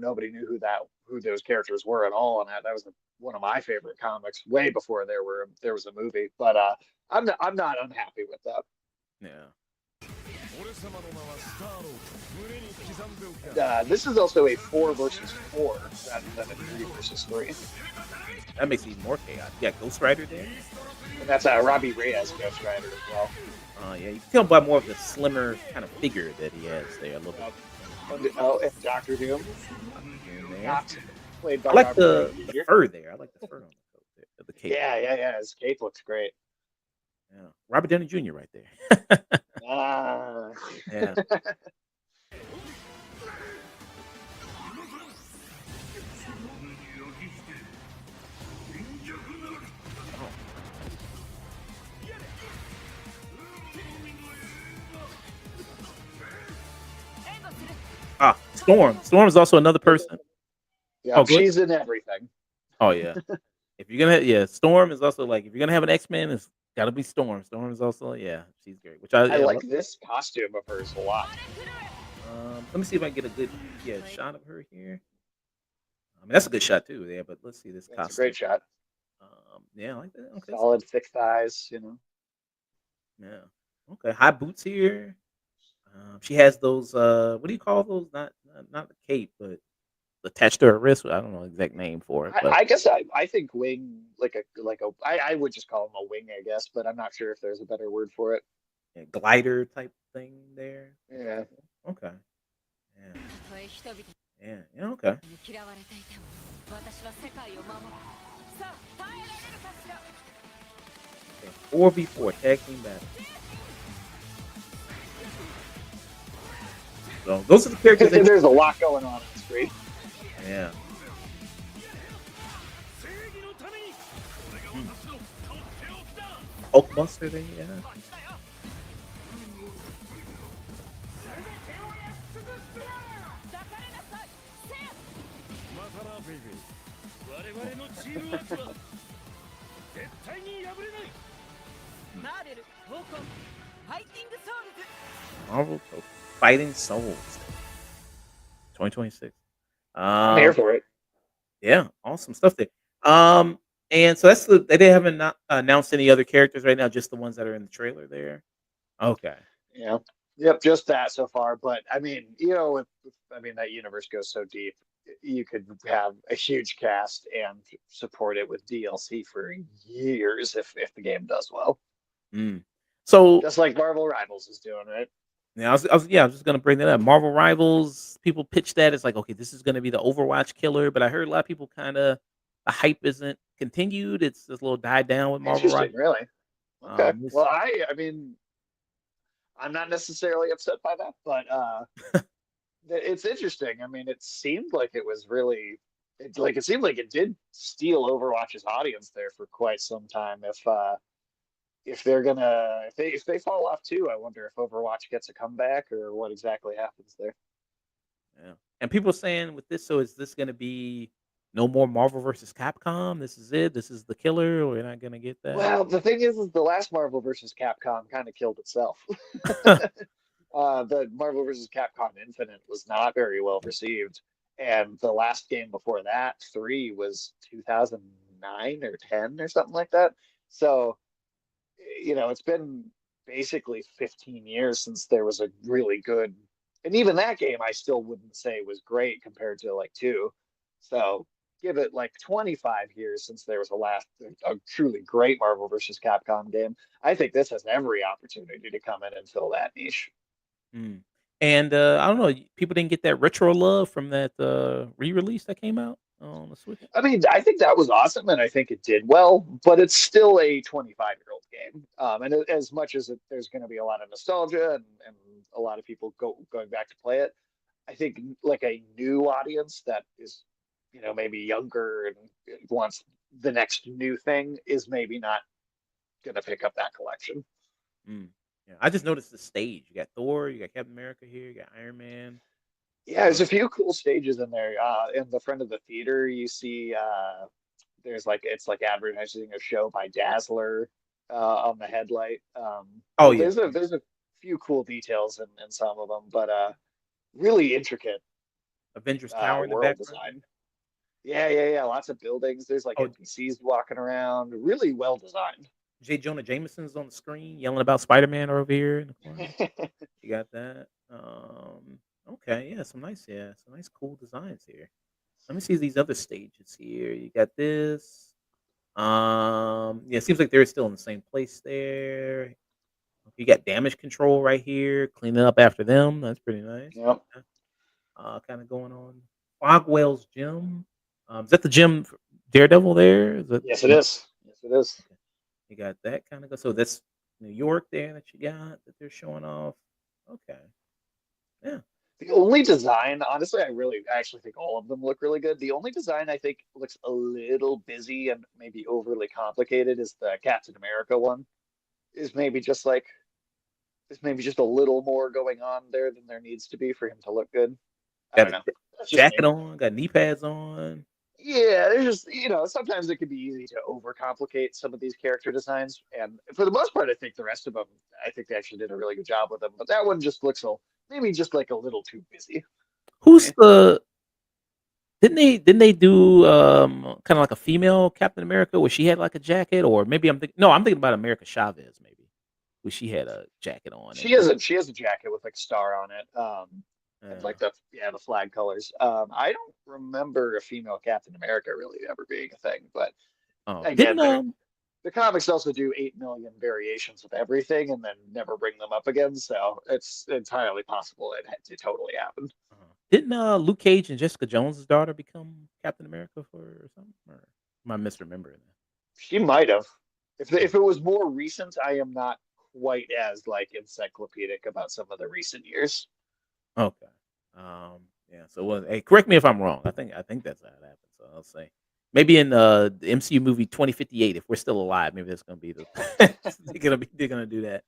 nobody knew who those characters were at all, and that was one of my favorite comics way before there was a movie. But I'm not unhappy with that. Yeah. This is also a 4 versus 4 rather than a 3 versus 3, That makes it even more chaotic. Yeah, Ghost Rider there. and that's Robbie Reyes Ghost Rider as well. Yeah, you can tell by more of the slimmer kind of figure that he has there a little bit. And Doctor Doom, In there. not played by I like Robert the Downey Jr. fur there. I like the fur on the coat there, the cape. Yeah. His cape looks great. Yeah. Robert Downey Jr. right there. Ah. Yeah. Storm. Storm is also another person. Yeah, Oh, good. she's in everything. Oh yeah. If you're gonna, yeah, Storm is also like if you're gonna have an X Men, it's got to be Storm. Storm is also, yeah, she's great. Which I, I yeah, like this costume of hers a lot. let me see if I can get a good, yeah, shot of her here. I mean, that's a good shot too. Yeah, but let's see this It's a costume. great shot. Yeah, I like that. Okay, Solid, thick thighs. You know. yeah, okay. High boots here. She has those. What do you call those? Not the cape, but attached to her wrist. I don't know the exact name for it, but I guess I think wing I would just call him a wing, I guess, but I'm not sure if there's a better word for it. yeah, glider type thing there. Yeah. Okay. Yeah. Yeah. Okay. Okay. 4v4 tag team battle. So those are the characters that. There's a lot going on the screen. Yeah. Hulkbuster there. Yeah. Marvel Fighting Souls 2026. I'm here for it. Yeah, awesome stuff there. And so they haven't not announced any other characters right now, just the ones that are in the trailer there. Okay. Yeah. Yep, just that so far. But I mean, I mean that universe goes so deep. You could have a huge cast and support it with DLC for years if the game does well. Mm. So Just like Marvel Rivals is doing, right? yeah, I was just gonna bring that up. Marvel Rivals, people pitch that as like, okay, this is gonna be the Overwatch killer, but I heard a lot of people kind of the hype isn't continued. It's a little died down with Marvel Interesting, Rivals. really. Okay. This- Well, I mean, I'm not necessarily upset by that, but it's interesting. I mean, it seemed like it was really, it seemed like it did steal Overwatch's audience there for quite some time. If they're gonna, if they fall off too, I wonder if Overwatch gets a comeback or what exactly happens there. yeah, and people saying with this, so is this gonna be no more Marvel versus Capcom? This is it. This is the killer. We're not gonna get that. Well, the thing is the last Marvel versus Capcom kind of killed itself. The Marvel versus Capcom Infinite was not very well received, and the last game before that, 3, was 2009 or 10 or something like that. So, it's been basically 15 years since there was a really good, and even that game I still wouldn't say was great compared to like 2. So give it like 25 years since there was a truly great Marvel versus Capcom game. I think this has every opportunity to come in and fill that niche. Mm. And I don't know, people didn't get that retro love from that re-release that came out on the Switch. I mean, I think that was awesome, and I think it did well, but it's still a 25-year-old game. And as much as there's going to be a lot of nostalgia and a lot of people going back to play it, I think like a new audience that is, maybe younger and wants the next new thing is maybe not going to pick up that collection. Mm. Yeah, I just noticed the stage. You got Thor, you got Captain America here, you got Iron Man. Yeah, there's a few cool stages in there. In the front of the theater, you see there's it's like advertising a show by Dazzler on the headlight. Oh yeah, there's a few cool details in some of them, but really intricate Avengers Tower in the world background. design. Yeah. Lots of buildings. There's like Oh, NPCs walking around. Really well designed. J. Jonah Jameson's on the screen yelling about Spider-Man over here in the corner. You got that. Okay, yeah, some nice, cool designs here. Let me see these other stages here. You got this. Yeah, it seems like they're still in the same place there. You got damage control right here, cleaning up after them. That's pretty nice. Yep. Kind of going on. Fogwell's gym. Is that the gym for Daredevil there? Is that, Yes, it is. Yes, it is. You got that kind of go. So that's New York there that you got that they're showing off. Okay. Yeah. The only design, honestly, I actually think all of them look really good. The only design I think looks a little busy and maybe overly complicated is the Captain America one. Is maybe just a little more going on there than there needs to be for him to look good. I don't Got know. a That's just jacket me. on, got knee pads on. Yeah, there's just, sometimes it can be easy to overcomplicate some of these character designs. And for the most part, I think the rest of them, I think they actually did a really good job with them. But that one just looks maybe just like a little too busy for Who's me. the didn't they do kind of like a female Captain America where she had like a jacket, or maybe I'm thinking about America Chavez maybe, where she had a jacket on She and has a jacket with like a star on it. And uh, like the flag colors. I don't remember a female Captain America really ever being a thing, but oh again, didn't the comics also do 8 million variations of everything and then never bring them up again. So it's entirely possible it totally happened. Luke Cage and Jessica Jones's daughter become Captain America for something, or am I misremembering She might have. If it was more recent, I am not quite as like encyclopedic about some of the recent years. that? Okay. Yeah. So, hey, correct me if I'm wrong. I think that's how it happened. So I'll say maybe in the MCU movie 2058, if we're still alive, maybe that's gonna be the they're gonna do that.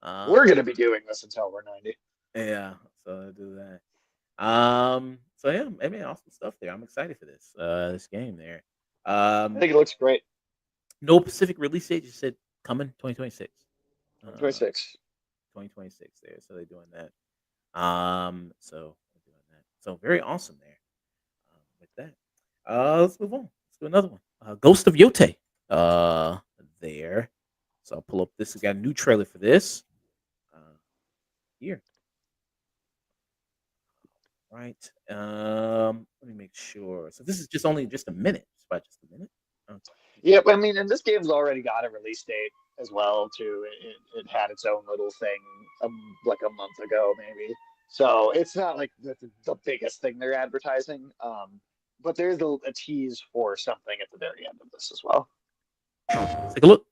Um, We're gonna be doing this until we're 90. yeah. So I'll do that. So yeah, I mean, awesome stuff there. I'm excited for this game there. I Um, think it looks great. no specific release date. You said coming 2026. Uh, 26. 2026 there. So they're doing that. So they're doing that. So very awesome there. With that, let's move on. Let's do another one. Ghost of Yote. There. So I'll pull up this. We got a new trailer for this. Here. Right. Let me make sure. So this is just only just a minute. It's about just a minute. Okay. Yep, I mean, and this game's already got a release date as well, too. It had its own little thing like a month ago, maybe. So it's not like the biggest thing they're advertising. But there's a tease for something at the very end of this as well. Let's take a look.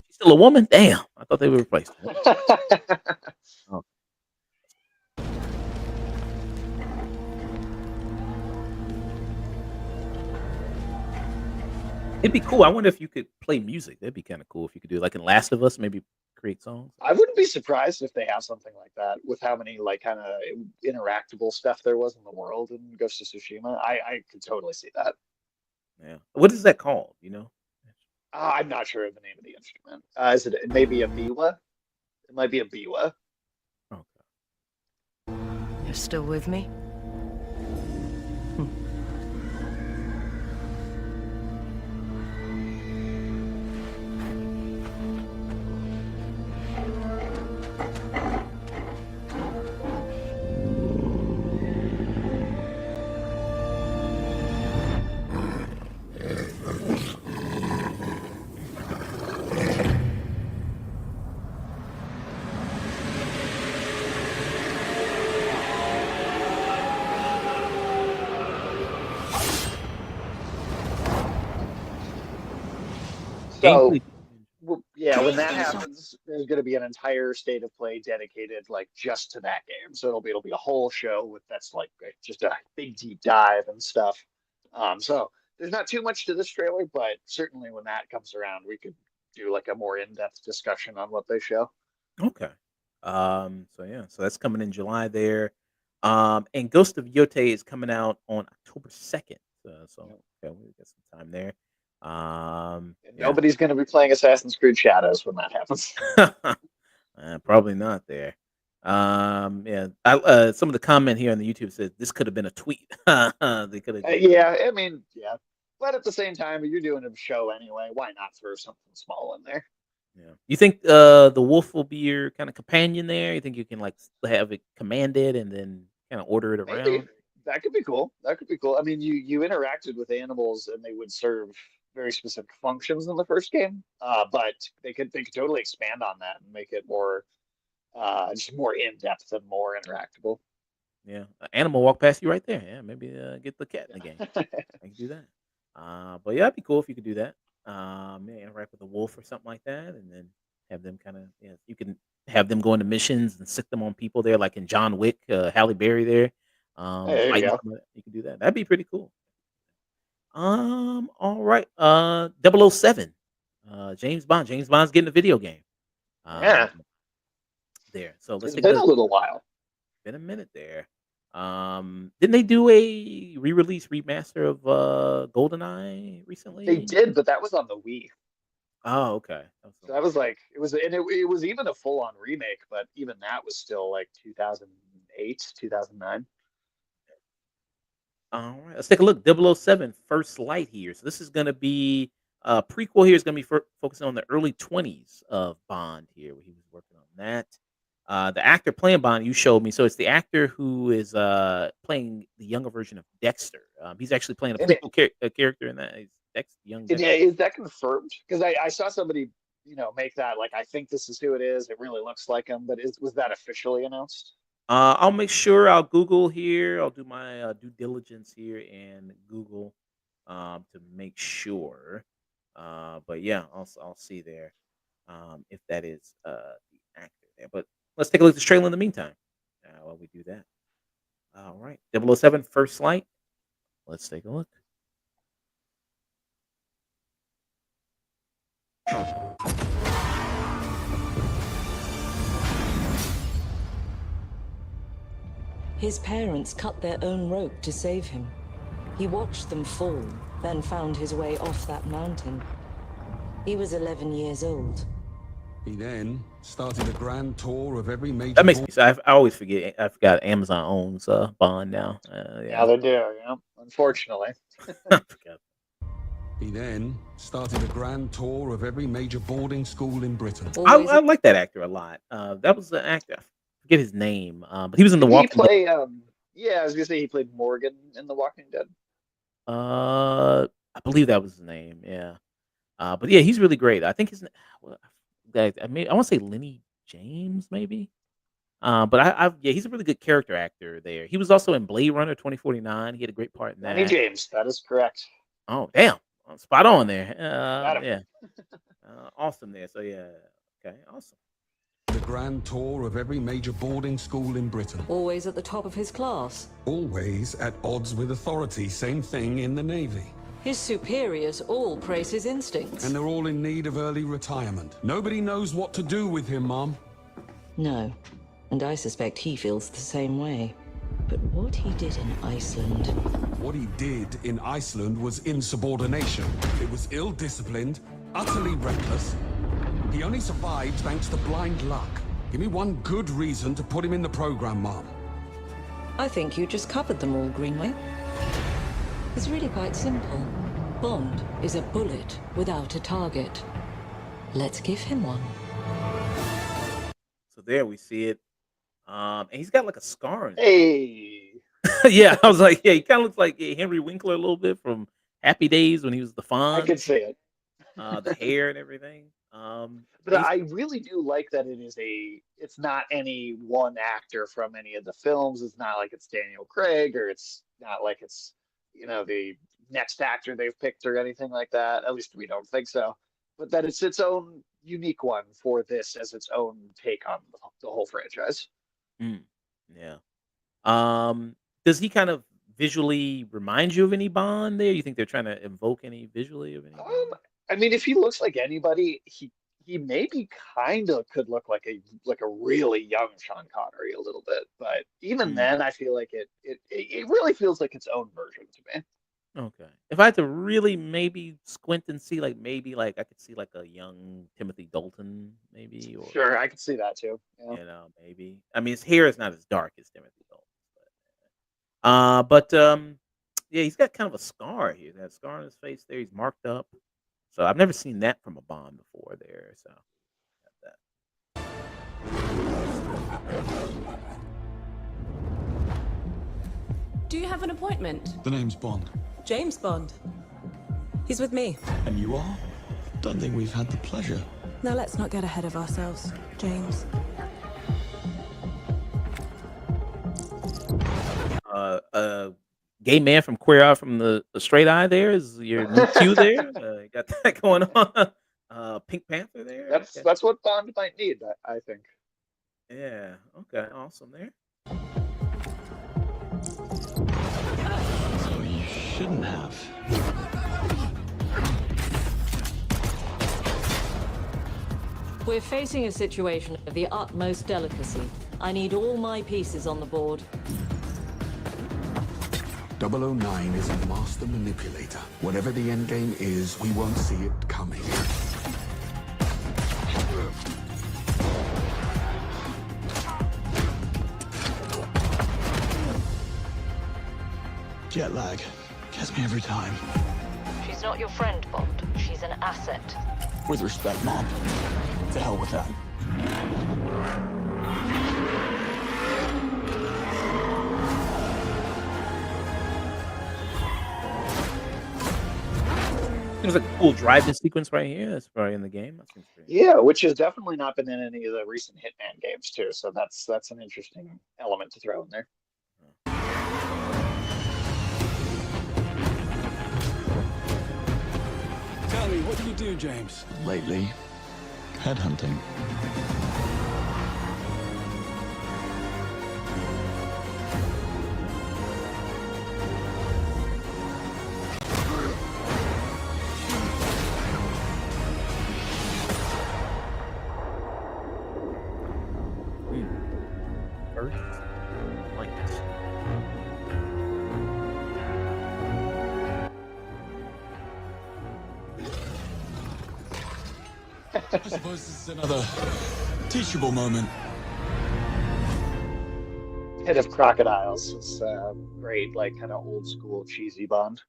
She's still a woman? Damn. I thought they were replaced. Oh. It'd be cool. I wonder if you could play music. That'd be kind of cool if you could do like in Last of Us, maybe create songs. I wouldn't be surprised if they have something like that with how many like kind of interactable stuff there was in the world in Ghost of Tsushima. I could totally see that. Yeah. What is that called? You know? I'm not sure of the name of the instrument. Is it maybe a biwa? It might be a biwa. Okay. You're still with me? So Gameplay. yeah, when that happens, there's going to be an entire state of play dedicated like just to that game. So it'll be a whole show with that's like just a big deep dive and stuff. So there's not too much to this trailer, but certainly when that comes around, we could do like a more in-depth discussion on what they show. Okay. So yeah, so that's coming in July there. And Ghost of Yote is coming out on October 2nd. So okay, we got some time there. And Yeah. nobody's going to be playing Assassin's Creed Shadows when that happens. Probably not there. Yeah. Some of the comment here on the YouTube says this could have been a tweet. They could have. Yeah, I mean, yeah. But at the same time, you're doing a show anyway. Why not throw something small in there? Yeah. You think the wolf will be your kind of companion there? You think you can like have it commanded and then kind of order it Maybe around? that could be cool. That could be cool. I mean, you interacted with animals and they would serve very specific functions in the first game. But they could totally expand on that and make it more just more in depth and more interactable. Yeah. An animal walk past you right there. Yeah. Maybe get the cat in the game. I can do that. But yeah, it'd be cool if you could do that. Yeah, interact with a wolf or something like that, and then have them kind of you can have them go into missions and sick them on people there, like in John Wick, Halle Berry there. There you Fighting go. somebody. You can do that. That'd be pretty cool. All right. 007. James Bond. James Bond's getting a video game. Yeah. there. So let's It's take been a a little while. been a minute there. Didn't they do a re-release remaster of GoldenEye They recently? did, but that was on the Wii. Oh, okay. So that was like it was, and it was even a full-on remake, but even that was still like 2008, 2009. All right, let's take a look. 007 First Light here. So this is going to be prequel here is going to be focusing on the early 20s of Bond here, where he was working on that. The actor playing Bond you showed me. So it's the actor who is playing the younger version of Dexter. He's actually playing a And prequel character in that. He's young Dexter. is that confirmed? Because I saw somebody, make that like I think this is who it is. It really looks like him, but was that officially announced? I'll make sure I'll Google here. I'll do my due diligence here and Google to make sure. But yeah, I'll see there if that is the actor there. But let's take a look at this trailer in the meantime while we do that. All right, 007 First Light. Let's take a look. His parents cut their own rope to save him. He watched them fall, then found his way off that mountain. He was 11 years old. He then started a grand tour of every major. That makes me sad. I always forget. I forgot Amazon owns Bond now. Yeah, they do. Unfortunately. I forgot. He then started a grand tour of every major boarding school in Britain. I like that actor a lot. That was the actor. I forget his name, but he was in The Did he Walking Dead. play? Yeah, I was gonna say he played Morgan in The Walking Dead. I believe that was his name. Yeah. But yeah, he's really great. I think his I want to say Lenny James, maybe. But he's a really good character actor there. He was also in Blade Runner 2049. He had a great part in that. Lenny James, that is correct. Oh, damn. Spot on there. Got him. Yeah. Awesome there. So yeah. Okay, awesome. The grand tour of every major boarding school in Britain. Always at the top of his class. Always at odds with authority. Same thing in the Navy. His superiors all praise his instincts. And they're all in need of early retirement. Nobody knows what to do with him, Mom. No, and I suspect he feels the same way. But what he did in Iceland... What he did in Iceland was insubordination. It was ill-disciplined, utterly reckless. He only survived thanks to blind luck. Give me one good reason to put him in the program, Mom. I think you just covered them all, Greenway. It's really quite simple. Bond is a bullet without a target. Let's give him one. So there we see it. And he's got like a scar. Hey. Yeah, I was like, yeah, he kind of looks like Henry Winkler a little bit from Happy Days when he was the Fonz. I could see it. The hair and everything. But I really do like that it's not any one actor from any of the films. It's not like it's Daniel Craig, or it's not like it's, the next actor they've picked or anything like that. At least we don't think so. But that it's its own unique one for this as its own take on the whole franchise. Yeah. Does he kind of visually remind you of any Bond there? You think they're trying to evoke any visually of any Bond? I mean, if he looks like anybody, he maybe kind of could look like a really young Sean Connery a little bit, but even then, I feel like it really feels like its own version to me. Okay. If I had to really maybe squint and see, maybe I could see like a young Timothy Dalton, maybe. Or, Sure, I could see that too. Yeah. Maybe. I mean, his hair is not as dark as Timothy Dalton. Yeah, he's got kind of a scar here. That scar on his face there. He's marked up. So I've never seen that from a Bond before there. So got that. Do you have an appointment? The name's Bond. James Bond. He's with me. And you are? Don't think we've had the pleasure. Now let's not get ahead of ourselves, James. Gay man from Queer Eye from the Straight Eye there is your new cue there. You got that going on. Pink Panther there. That's what Bond might need, I think. Yeah. Okay. Awesome there. So you shouldn't have. We're facing a situation of the utmost delicacy. I need all my pieces on the board. 009 is a master manipulator. Whatever the endgame is, we won't see it coming. Jet lag gets me every time. She's not your friend, Bond. She's an asset. With respect, Mom. To hell with that. Seems like a cool driving sequence right here. That's probably in the game. That seems pretty. Yeah, which has definitely not been in any of the recent Hitman games too. So that's an interesting element to throw in there. Tell me, what do you do, James? Lately, headhunting. Earth light. I suppose this is another teachable moment. Head of Crocodiles is great, like kind of old school cheesy Bond.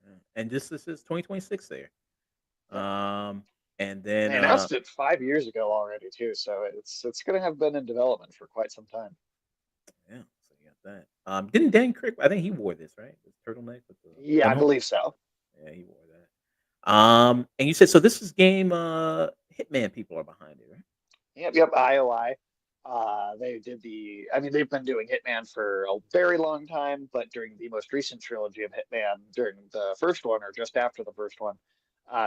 Yeah. And this is 2026 there. And They then announced it 5 years ago already too, so it's gonna have been in development for quite some time. yeah, so you got that. Didn't Dan Crick? I think he wore this, right? The turtleneck with the Yeah, I gunhole? believe so. Yeah, he wore that. And you said so. This is game. Hitman people are behind it, right? Yep, IOI. They did I mean, they've been doing Hitman for a very long time, but during the most recent trilogy of Hitman, during the first one or just after the first one,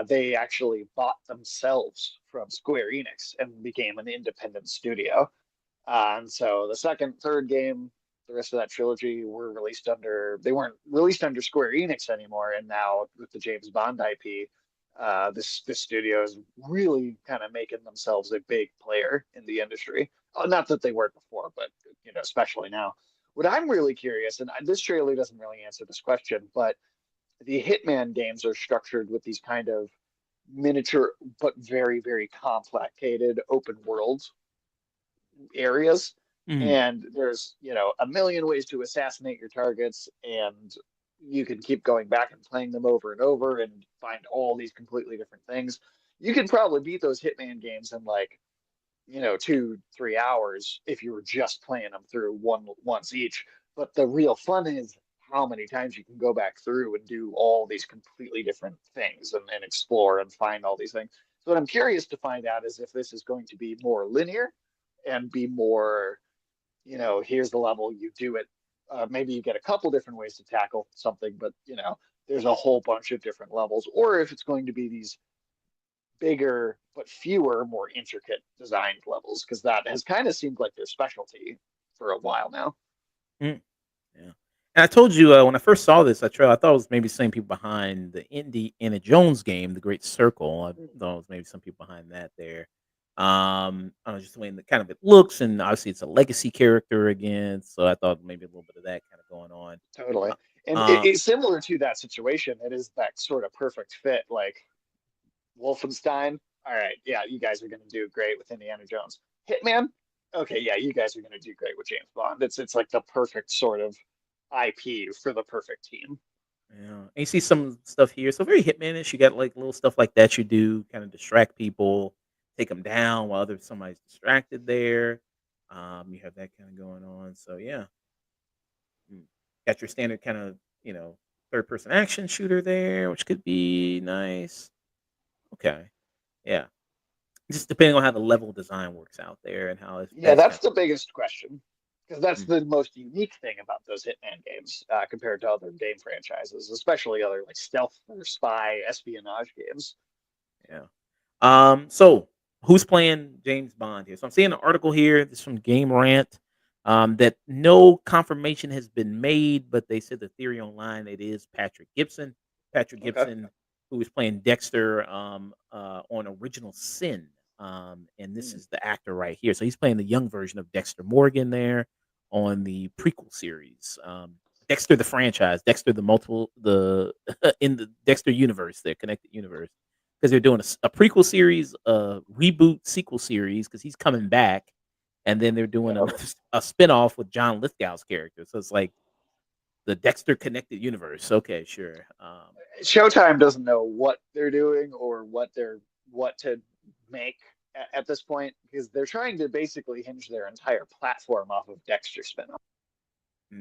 they actually bought themselves from Square Enix and became an independent studio. And so the second, third game, the rest of that trilogy they weren't released under Square Enix anymore. And now with the James Bond IP, this studio is really kind of making themselves a big player in the industry. Not that they weren't before, but especially now. What I'm really curious, and this trailer doesn't really answer this question, but the Hitman games are structured with these kind of miniature but very, very complicated open world areas. Mhm. And there's, a million ways to assassinate your targets, and you can keep going back and playing them over and over and find all these completely different things. You can probably beat those Hitman games in like, 2-3 hours if you were just playing them through once each. But the real fun is how many times you can go back through and do all these completely different things and explore and find all these things. So what I'm curious to find out is if this is going to be more linear and be more, here's the level, you do it. Maybe you get a couple different ways to tackle something, but there's a whole bunch of different levels, or if it's going to be these bigger but fewer, more intricate designed levels, because that has kind of seemed like their specialty for a while now. Mm, yeah. And I told you when I first saw this, I thought it was maybe the same people behind the Indiana Jones game, The Great Circle. I thought it was maybe some people behind that there. I don't know, just the way the kind of it looks, and obviously it's a legacy character again. So I thought maybe a little bit of that kind of going on. Totally. Uh, And uh, it's similar to that situation. It is that sort of perfect fit, like Wolfenstein. All right, yeah, you guys are going to do great with Indiana Jones. Hitman. Okay, yeah, you guys are going to do great with James Bond. It's like the perfect sort of IP for the perfect team. yeah, and you see some stuff here. So very Hitmanish. You got like little stuff like that you do, kind of distract people, take them down while somebody's distracted there. You have that kind of going on. So yeah. Got your standard kind of, third person action shooter there, which could be nice. Okay. Yeah. Just depending on how the level design works out there and how it's Yeah, that's that's kind the biggest question because that's of, the most unique thing about those Hitman games compared to other game franchises, especially other like stealth or spy espionage games. yeah. So who's playing James Bond here? So I'm seeing an article here. This is from Game Rant. That no confirmation has been made, but they said the theory online it is Patrick Gibson. Patrick Okay. Gibson, who was playing Dexter on Original Sin And this is the actor right here. So he's playing the young version of Dexter Morgan there on the prequel series. Dexter the franchise, Dexter the in the Dexter universe, their connected universe, because they're doing a prequel series, a reboot sequel series, because he's coming back, and then they're doing a spinoff with John Lithgow's character. So it's like the Dexter connected universe. Okay, sure. Showtime doesn't know what they're doing or what to make at this point, because they're trying to basically hinge their entire platform off of Dexter spinoff.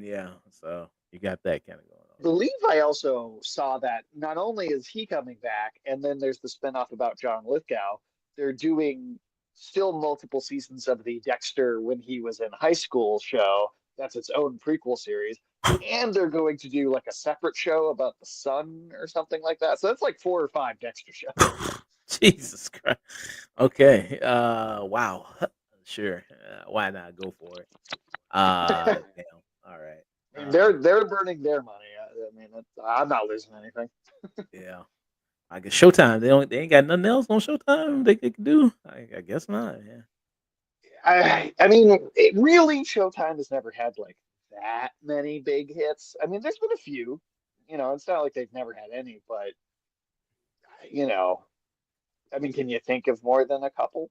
Yeah, so you got that kind of going on. I believe I also saw that not only is he coming back, and then there's the spinoff about John Lithgow, they're doing still multiple seasons of the Dexter when he was in high school show. That's its own prequel series. And they're going to do like a separate show about the son or something like that. So that's like 4 or 5 Dexter shows. Jesus Christ. Okay. Wow. Sure. Why not go for it? Damn. All right. I mean, they're burning their money. I mean, I'm not losing anything. Yeah. I guess Showtime. They ain't got nothing else on Showtime they could do. I guess not. Yeah. I mean, really, Showtime has never had like that many big hits. I mean, there's been a few. You know, it's not like they've never had any, but you know, I mean, can you think of more than a couple?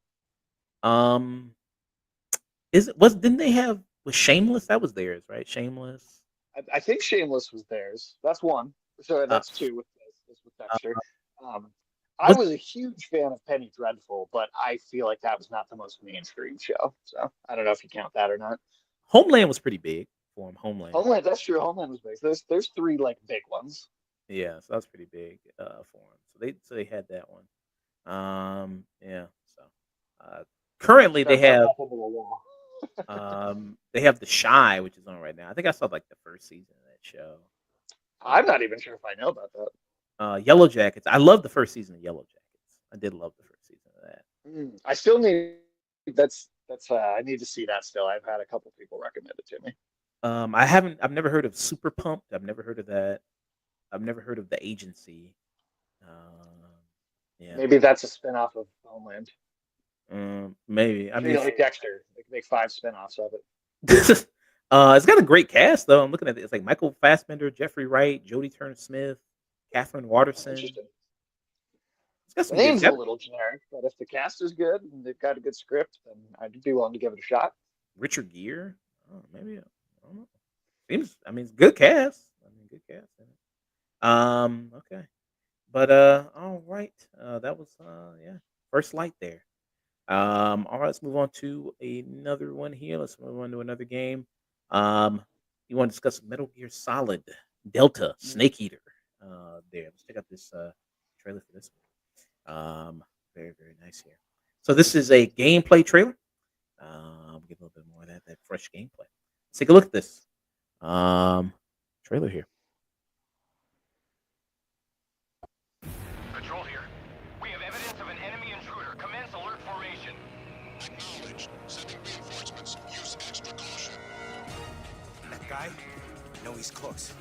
Didn't they have was Shameless? That was theirs, right? Shameless. I think Shameless was theirs. That's one. So that's two with Dexter. I was a huge fan of Penny Dreadful, but I feel like that was not the most mainstream show. So I don't know if you count that or not. Homeland was pretty big for him. Homeland, that's true. Homeland was big. So there's 3 like big ones. Yeah, so that's pretty big for him. So they had that one. Yeah. So currently they have The Shy, which is on right now. I think I saw like the first season of that show. I'm not even sure if I know about that. Yellow Jackets. I love the first season of Yellow Jackets. I did love the first season of that. I still need I need to see that still. I've had a couple people recommend it to me. I've never heard of Super Pumped. I've never heard of that. I've never heard of The Agency. Yeah. Maybe that's a spinoff of Homeland. Maybe. I mean, like Dexter. They can make 5 spinoffs of it. It's got a great cast though. I'm looking at it. It's like Michael Fassbender, Jeffrey Wright, Jodie Turner-Smith, Catherine Waterston. Interesting. It's got some The name's a little generic, but if the cast is good and they've got a good script, then I'd be willing to give it a shot. Richard Gere. Oh, maybe. I don't know. Seems. I mean, it's good cast. Good cast. Okay. But all right. That was First Light there. All right, let's move on to another one here. Let's move on to another game. You want to discuss Metal Gear Solid Delta Snake Eater? There. Let's check out this trailer for this one. Very, very nice here. So this is a gameplay trailer. Get a little bit more of that fresh gameplay. Let's take a look at this trailer here. Patrol here. We have evidence of an enemy intruder. Commence alert formation. Acknowledged. Sending reinforcements. Use extra caution. That guy? I know he's close.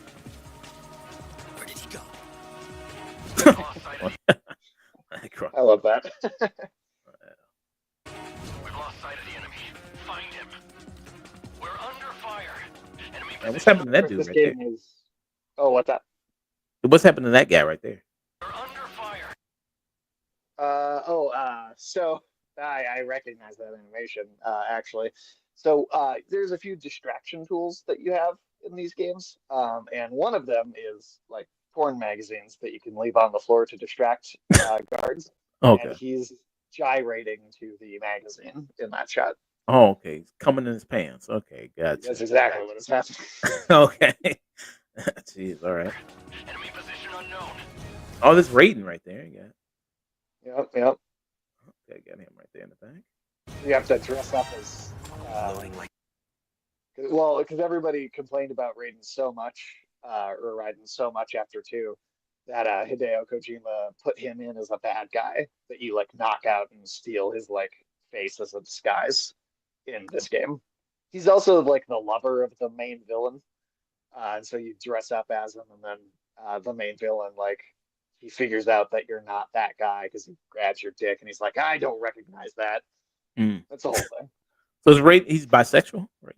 Where did he go? I love that. We've lost sight of the enemy. Find him. We're under fire. Enemy What's happening to that dude right there? Oh, what's that? What's happening to that guy right there? We're under fire. So I recognize that animation, actually. So there's a few distraction tools that you have in these games. And one of them is like porn magazines that you can leave on the floor to distract guards. Okay. And he's gyrating to the magazine in that shot. Oh, okay. He's coming in his pants. Okay, gotcha. That's exactly what is happening. Okay. Jeez, all right. Enemy position unknown. Oh, there's Raiden right there. Yep. Okay, got him right there in the back. You have to dress up as because everybody complained about Raiden so much, or Raiden so much after 2, that Hideo Kojima put him in as a bad guy that you like knock out and steal his like face as a disguise in this game. He's also like the lover of the main villain, and so you dress up as him, and then the main villain like he figures out that you're not that guy because he grabs your dick and he's like, I don't recognize that. Mm. That's the whole thing. So is Ray? He's bisexual, right?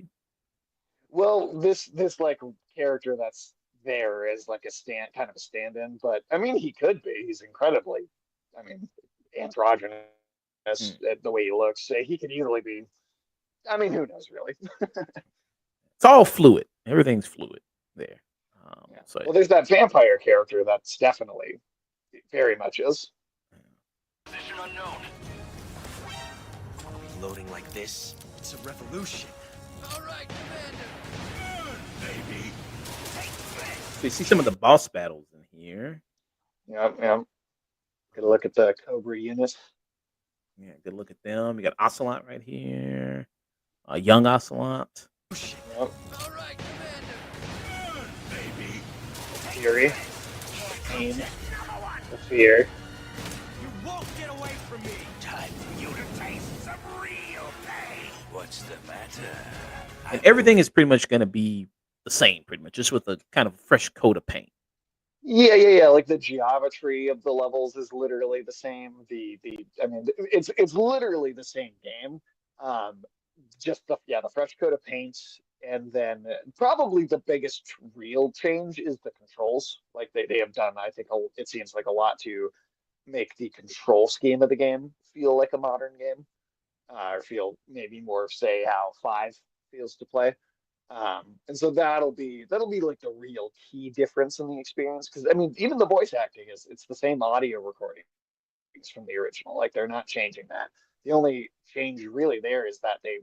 Well, this like character that's there is like a kind of a stand-in, but I mean he could be. He's incredibly, I mean, androgynous the way he looks. He could easily be. I mean, who knows really? It's all fluid. Everything's fluid there. So Well, there's that vampire character that's definitely very much is. Position unknown. Loading like this, it's a revolution. All right, Commander. Good, baby. you see some of the boss battles in here. Yep. Get a look at the Cobra unit. Yeah, good look at them. You got Ocelot right here. A young Ocelot. Yep. All right, Commander. Good, baby. Fury. Pain. The Fear. You won't get away from me. Time for you to taste some real pain. What's the matter? And everything is pretty much going to be the same, pretty much, just with a kind of fresh coat of paint. Yeah. Like the geometry of the levels is literally the same. I mean, it's literally the same game. Just the fresh coat of paint, and then probably the biggest real change is the controls. Like they have done, I think it seems like a lot to make the control scheme of the game feel like a modern game, or feel maybe more of, say, how 5 feels to play. And so that'll be like the real key difference in the experience. Because I mean, even the voice acting it's the same audio recording from the original. Like they're not changing that. The only change really there is that they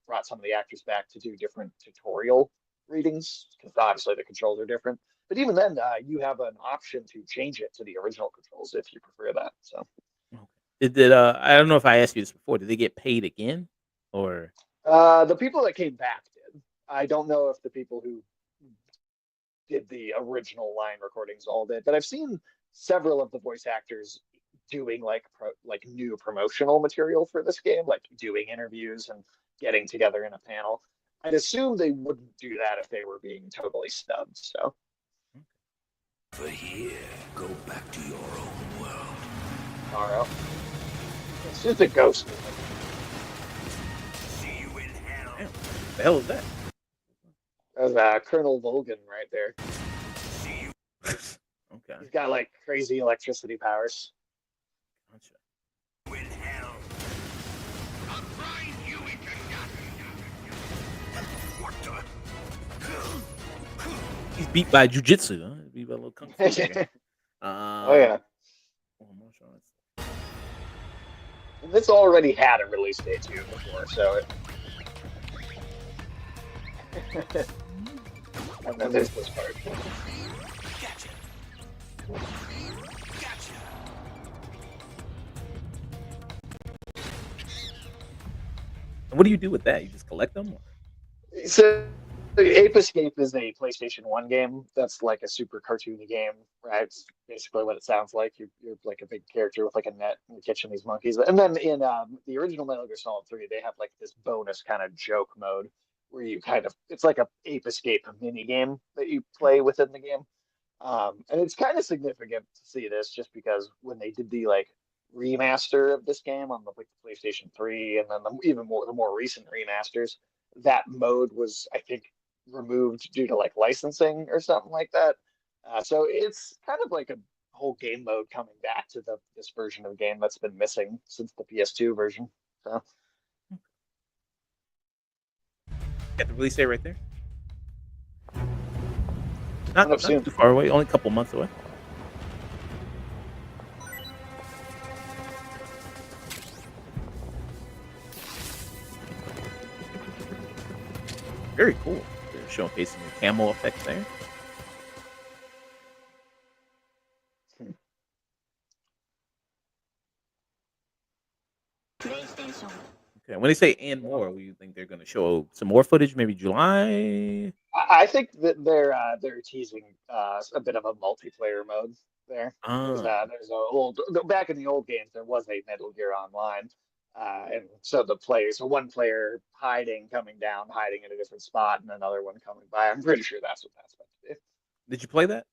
brought some of the actors back to do different tutorial readings because obviously the controls are different. But even then, you have an option to change it to the original controls if you prefer that. So Did I don't know if I asked you this before. Did they get paid again, or the people that came back did. I don't know if the people who did the original line recordings all did, but I've seen several of the voice actors doing like new promotional material for this game, like doing interviews and getting together in a panel. I'd assume they wouldn't do that if they were being totally snubbed. So. For here, go back to your own world. Tomorrow. It's just a ghost. See you in hell. damn, what the hell is that? There's Colonel Volgan right there. See you. Okay, He's got like crazy electricity powers. gotcha. In hell. I'll grind you into nothing. What the? He's beat by jujitsu. Huh? He's beat by a little kung fu. Oh yeah. Martial arts. And this already had a release date too before, so and then there's this part. Gotcha. Gotcha. And what do you do with that? You just collect them? Or? So Ape Escape is a PlayStation 1 game that's like a super cartoony game, right? It's basically what it sounds like. You're like a big character with like a net and you're catching these monkeys. And then in the original Metal Gear Solid 3, they have like this bonus kind of joke mode where you it's like a Ape Escape mini game that you play within the game. And it's kind of significant to see this just because when they did the like remaster of this game on the PlayStation 3 and then the more recent remasters, that mode was, I think, removed due to like licensing or something like that. So it's kind of like a whole game mode coming back to this version of the game that's been missing since the PS2 version. So Got the release date right there. Not soon. too far away. Only a couple months away. Very cool. They're showcasing the camo effects there. Okay, when they say and more, do you think they're going to show some more footage? Maybe July. I think that they're teasing a bit of a multiplayer mode there. There's back in the old games there was a Metal Gear Online, and so one player coming down, hiding in a different spot, and another one coming by. I'm pretty sure that's what that's meant to be. Did you play that?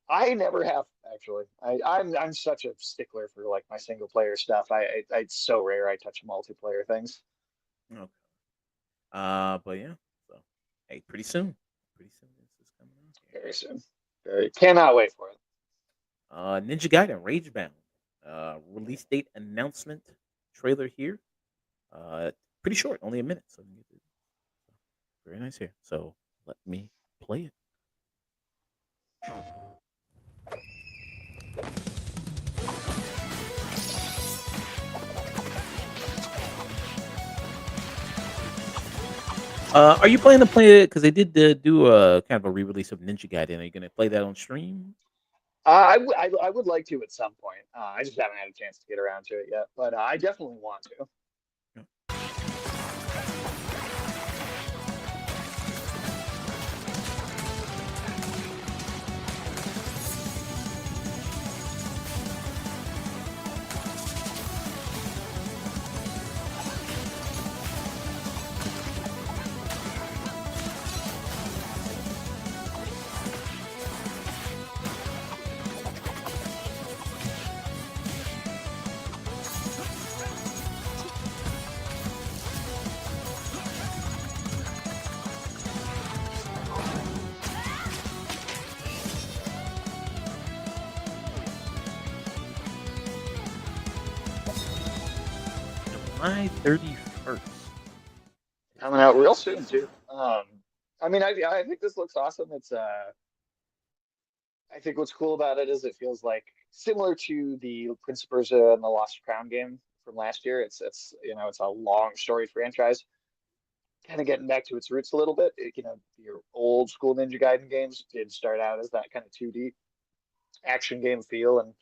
I never have actually. I'm such a stickler for like my single player stuff. It's so rare I touch multiplayer things. Okay. But yeah. So hey, pretty soon this is coming out here. Very soon. Cannot wait for it. Ninja Gaiden Ragebound. Release date announcement trailer here. Uh, Pretty short, only a minute. So very nice here. So let me play it. Are you planning to play it? Because they did do a kind of a re-release of Ninja Gaiden. Are you going to play that on stream? I would like to at some point. I just haven't had a chance to get around to it yet, but I definitely want to. July 31st. Coming out real soon too. I mean, I think this looks awesome. I think what's cool about it is it feels like similar to the Prince of Persia and the Lost Crown game from last year. It's it's a long story franchise, kind of getting back to its roots a little bit. Your old school Ninja Gaiden games did start out as that kind of 2D action game feel, and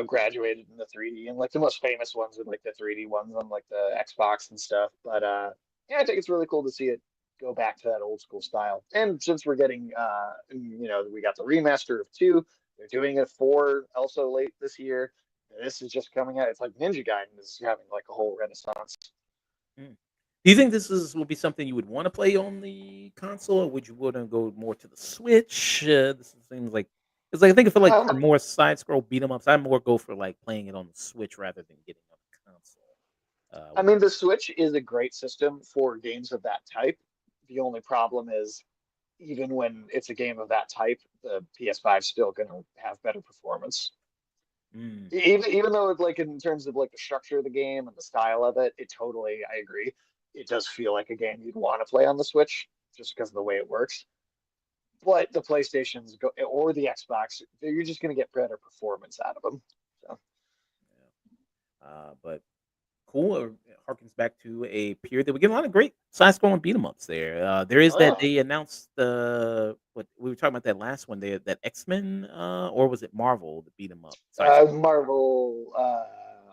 graduated into 3D, and like the most famous ones are like the 3D ones on like the Xbox and stuff. But yeah, I think it's really cool to see it go back to that old school style. And since we're getting we got the remaster of 2, they're doing it 4 also late this year. This is just coming out. It's like Ninja Gaiden is having like a whole renaissance. Do you think will be something you would want to play on the console, or would you want to go more to the Switch? This seems like because I think for like for more side scroll beat 'em ups, I more go for like playing it on the Switch rather than getting on the console. I mean, the Switch is a great system for games of that type. The only problem is, even when it's a game of that type, the PS5 is still going to have better performance. Even though it's like in terms of like the structure of the game and the style of it, I agree. It does feel like a game you'd want to play on the Switch just because of the way it works. But the PlayStations or the Xbox, you're just going to get better performance out of them. So. But cool. It harkens back to a period that we get a lot of great side-scrolling beat 'em ups there. There is that they announced what we were talking about that last one, that X-Men, or was it Marvel, the beat 'em up? Marvel,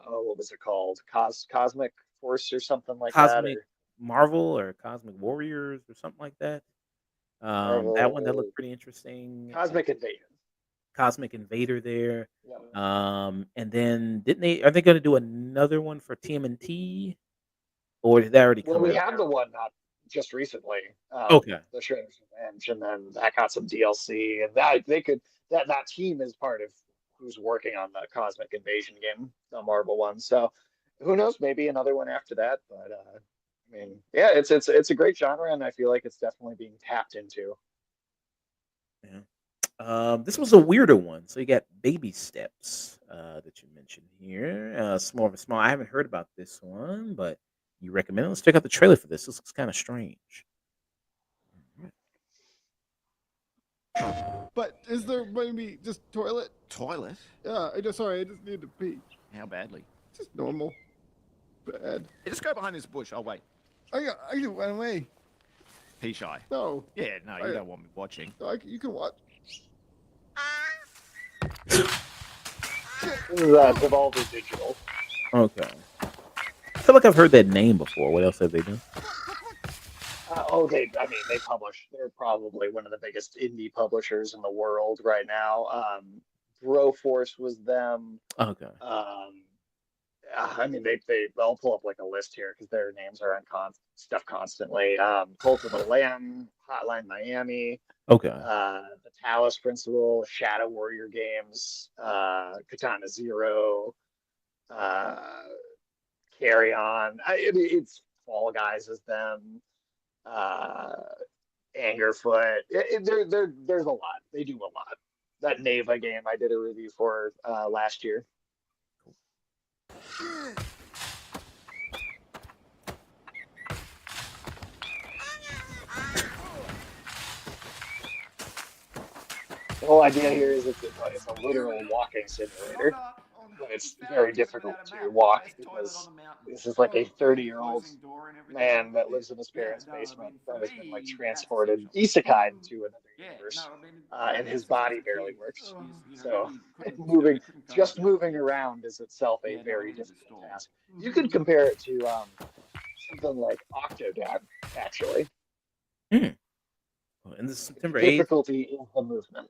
what was it called? Cosmic Force or something like Cosmic that. Marvel or Cosmic Warriors or something like that. That one that looked pretty interesting. Cosmic Invasion. Cosmic Invader there. Yeah. And then are they going to do another one for TMNT, or did that already come Well, we out? have the one not just recently. Okay. The Shredder's Revenge, and then that got some DLC, and that team is part of who's working on the Cosmic Invasion game, the Marvel one. So who knows? Maybe another one after that. But I mean, yeah, it's a great genre, and I feel like it's definitely being tapped into. Yeah. This was a weirder one. So you got Baby Steps that you mentioned here. It's more of a small. I haven't heard about this one, but you recommend it. Let's check out the trailer for this. This looks kind of strange. But is there maybe just toilet? Toilet? Yeah, I just need to pee. How badly? Just normal. Bad. Hey, just go behind this bush. I'll wait. I can run away. Pea shy. No. Yeah, no, you don't want me watching. You can watch. This is Devolver Digital. Okay. I feel like I've heard that name before. What else have they done? They publish. They're probably one of the biggest indie publishers in the world right now. Broforce was them. Okay. I mean, they'll pull up like a list here because their names are on stuff constantly. Cult of the Lamb, Hotline Miami, Okay. the Talos Principle, Shadow Warrior Games, Katana Zero, Carry On. I mean, it's Fall Guys as them, Angerfoot. There's a lot. They do a lot. That Neva game I did a review for last year. The whole idea here is it's a literal walking simulator, but it's very difficult to walk because this is like a 30-year-old man that lives in his parents' basement that has been like transported isekai into another universe, and his body barely works. So moving around is itself a very difficult task. You could compare it to something like Octodad, actually. And this is September 8th. Difficulty in the movement.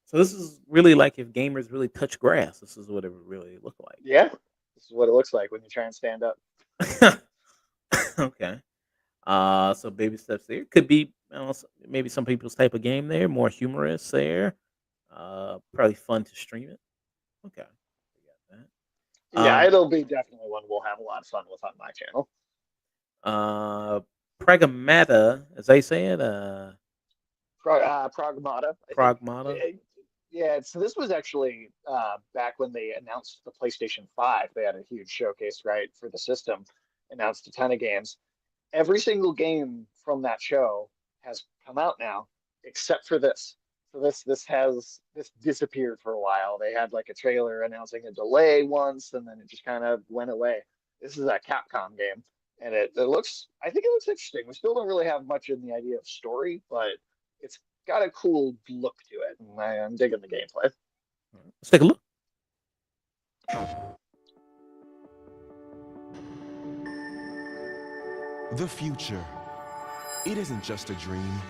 So this is really like if gamers really touch grass. This is what it would really look like. Yeah, this is what it looks like when you try and stand up. Okay. So baby steps there. Could be maybe some people's type of game there. More humorous there. Probably fun to stream it. Okay. We got that. Yeah, it'll be definitely one we'll have a lot of fun with on my channel. Pragmata, as they say it. Pragmata. Pragmata. Yeah, so this was actually back when they announced the PlayStation 5. They had a huge showcase, right, for the system, announced a ton of games. Every single game from that show has come out now, except for this. So this disappeared for a while. They had like a trailer announcing a delay once, and then it just kind of went away. This is a Capcom game, and I think it looks interesting. We still don't really have much in the idea of story, but it's got a cool look to it, and I'm digging the gameplay. Let's take a look. The future. It isn't just a dream.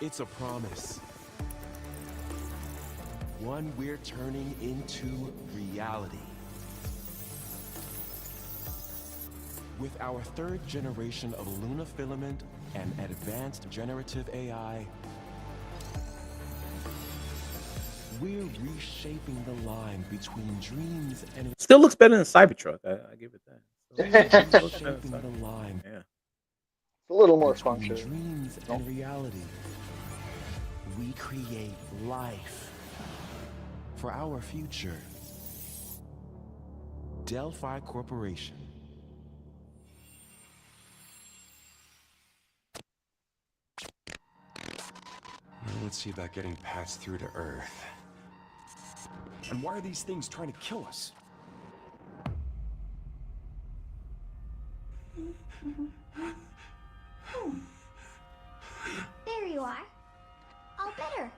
It's a promise. One we're turning into reality. With our third generation of Luna Filament and advanced generative AI, we're reshaping the line between dreams and Still looks better than Cybertruck. I give it that. shaping the line. Yeah. It's a little more between functional. dreams and reality. We create life for our future. Delphi Corporation. Now let's see about getting passed through to Earth. And why are these things trying to kill us? There you are. All better.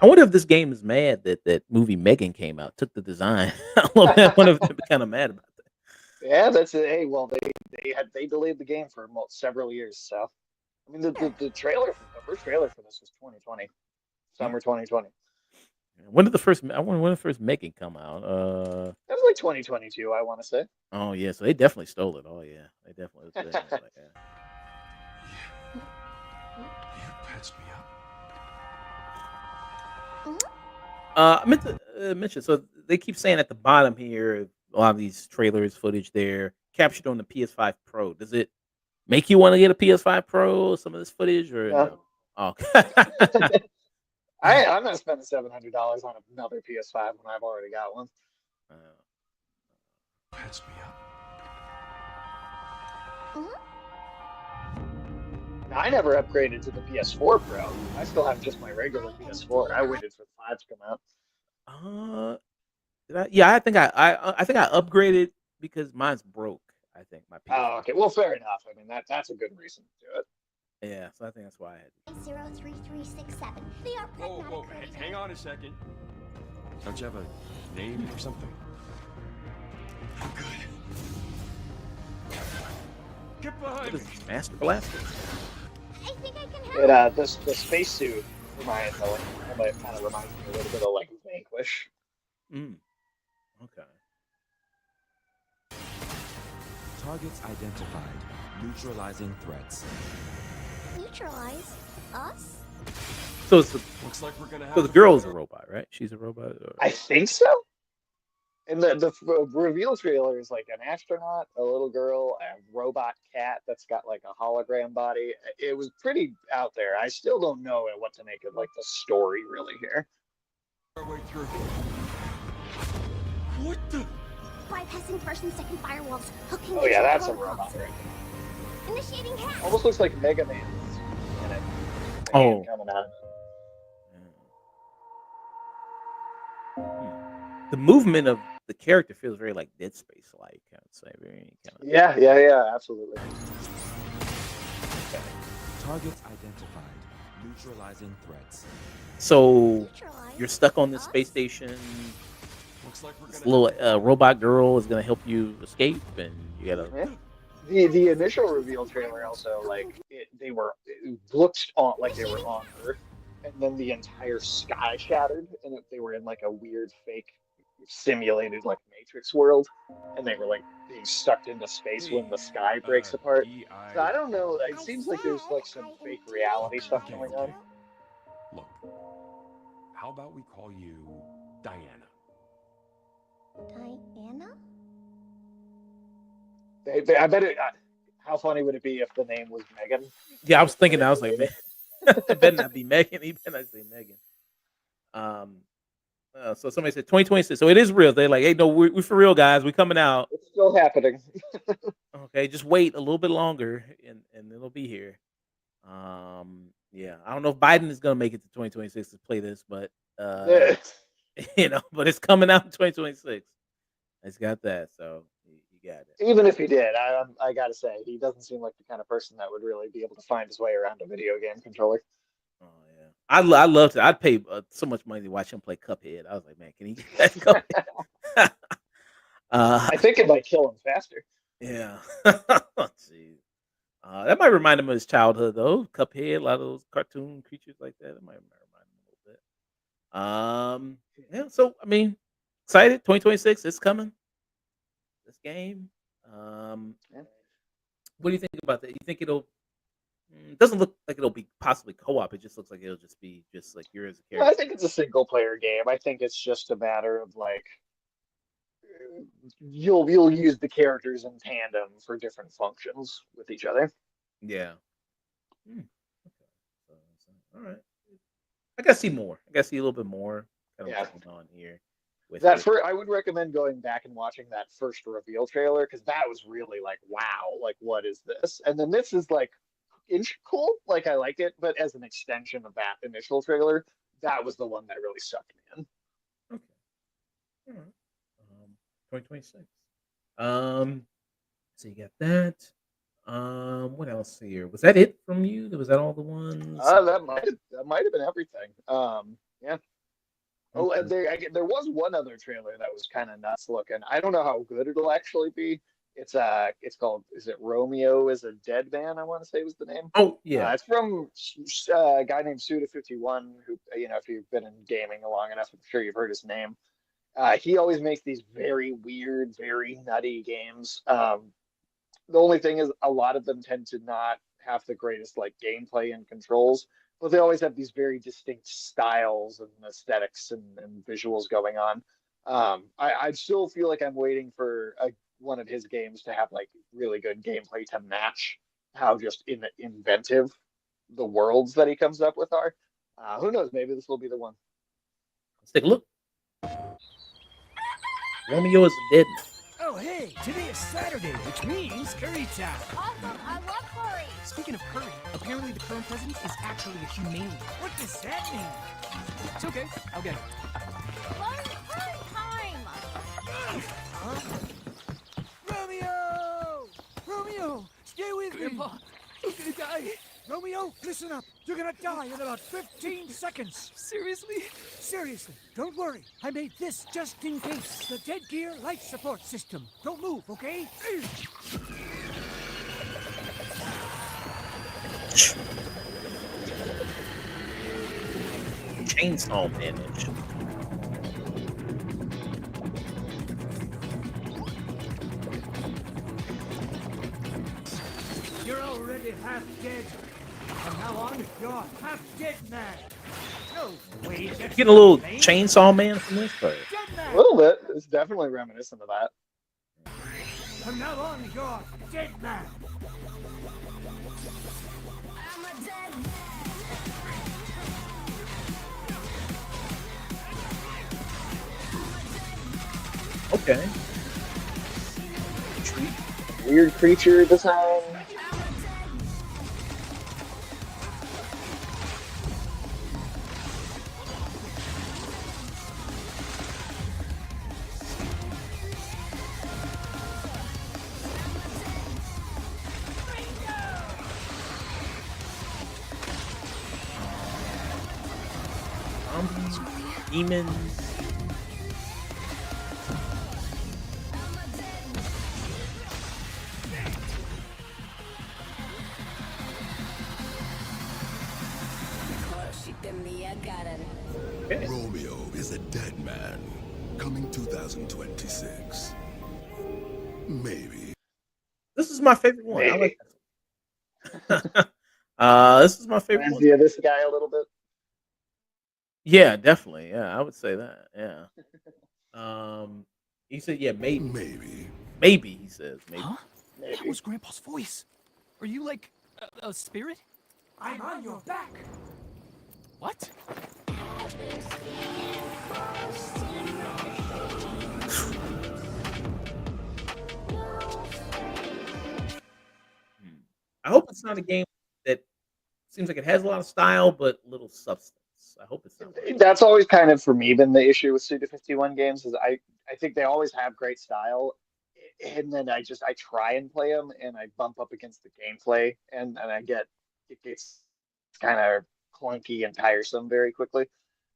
I wonder if this game is mad that movie Megan came out, took the design. I wonder if they're kind of mad about that. Yeah, that's it. Hey, well, they delayed the game for several years. So, I mean, the trailer, the first trailer for this was 2020, summer 2020. When did the first Megan come out? That was like 2022, I want to say. Oh yeah, so they definitely stole it. Oh yeah, they definitely. Like, yeah. You patched me up. I meant to mention. So they keep saying at the bottom here, a lot of these trailers, footage there captured on the PS5 Pro. Does it make you want to get a PS5 Pro? Some of this footage, or no? Oh. I'm not spending $700 on another PS5 when I've already got one. Patched me up. Now, I never upgraded to the PS4 Pro. I still have just my regular PS4. I waited for the 5 to come out. I think I upgraded because mine's broke. I think my PS4. Oh, okay. Well, fair enough. I mean, that's a good reason to do it. Yeah, so I think that's why I had. 03367. They are Whoa, hang on a second. Don't you have a name or something? I'm good. Get behind me. Master Blaster. I think I can help. The spacesuit reminds me a little bit of like Vanquish. Okay. Targets identified. Neutralizing threats. Neutralize us? So it's the, Looks like we're gonna have so the to girl is fight a robot, right? She's a robot. I think so. And the reveal trailer is like an astronaut, a little girl, a robot cat that's got like a hologram body. It was pretty out there. I still don't know what to make of like the story really here. our way through. What the? Bypassing first and second firewalls, hooking Oh yeah, into that's a robots. robot right there. Initiating hack. Almost looks like Mega Man's in it. The Oh. hand coming out of it. The movement of the character feels very like Dead Space like. I would say very kind of. Yeah, absolutely. Targets identified. Neutralizing threats. So you're stuck on this space station. Looks like we're This gonna little robot girl is gonna help you escape, and you gotta. Yeah. The initial reveal trailer also it looked on like they were on Earth, and then the entire sky shattered, and they were in like a weird fake simulated like Matrix world, and they were like being sucked into space when the sky breaks apart. So I don't know. It seems like there's like some fake reality stuff going on. Look, how about we call you Diana? Diana? I bet it. How funny would it be if the name was Megan? Yeah, I was thinking. I was like, man, it better not be Megan. He better not say Megan. So somebody said 2026. So it is real. They're like, hey, no, we for real, guys. We coming out. It's still happening. Okay, just wait a little bit longer, and it'll be here. Yeah, I don't know if Biden is gonna make it to 2026 to play this, but but it's coming out in 2026. It's got that, so you got it. Even if he did, I gotta say, he doesn't seem like the kind of person that would really be able to find his way around a video game controller. Oh yeah, I love to. I'd pay so much money to watch him play Cuphead. I was like, man, can he get that Cuphead? I think it might kill him faster. Yeah. Jeez. That might remind him of his childhood, though. Cuphead, a lot of those cartoon creatures like that. It might remind him a little bit. Yeah. So I mean, excited. 2026, it's coming. This game. What do you think about that? You think it'll? It doesn't look like it'll be possibly co-op. It just looks like it'll just be just like you as a character. I think it's a single player game. I think it's just a matter of like you'll use the characters in tandem for different functions with each other. Yeah. Okay. All right. I gotta see more. I gotta see a little bit more. Kind of what's going on here. With That it. I would recommend going back and watching that first reveal trailer because that was really like, wow, like what is this? And then this is like cool, like I like it, but as an extension of that initial trailer, that was the one that really sucked me in. Okay. All right. 2026. So you got that. What else here? Was that it from you? Was that all the ones? That might have been everything. Yeah. Oh, and there was one other trailer that was kind of nuts looking. I don't know how good it'll actually be. It's called, is it Romeo is a Dead Man? I want to say was the name. Oh yeah. It's from a guy named Suda51, who if you've been in gaming long enough, I'm sure you've heard his name. He always makes these very weird, very nutty games. The only thing is a lot of them tend to not have the greatest like gameplay and controls, but they always have these very distinct styles and aesthetics and visuals going on. I still feel like I'm waiting for one of his games to have like really good gameplay to match how just inventive the worlds that he comes up with are. Who knows? Maybe this will be the one. Let's take a look. Romeo is a Dead Man. Oh, hey, today is Saturday, which means curry time. Awesome, I love curry. Speaking of curry, apparently the current president is actually a humane. What does that mean? It's okay, I'll get it. Curry time. Romeo! Romeo, stay with me. Grandpa, I'm gonna die. Romeo, listen up. You're gonna die in about 15 seconds. Seriously? Seriously. Don't worry. I made this just in case. The Dead Gear life support system. Don't move, okay? Chainsaw manage. already half dead. From now on, you're half dead man. No way. Getting a little Chainsaw Man from this player. A little bit. It's definitely reminiscent of that. From now on, you're dead man. Okay. Weird creature design. Demons. Romeo is a dead man. Coming 2026. Maybe. This is my favorite one. I like this. This is my favorite Reminds one. you of this guy a little bit. Yeah, definitely. Yeah, I would say that. Yeah. He said, yeah, maybe. Maybe, he says. Maybe. Huh? That was Grandpa's voice. Are you like a spirit? I'm on your back. What? I hope it's not a game that seems like it has a lot of style but little substance. I hope it's not. That's always kind of for me been the issue with Suda 51 games is I think they always have great style, and then I try and play them and I bump up against the gameplay and it gets kind of clunky and tiresome very quickly.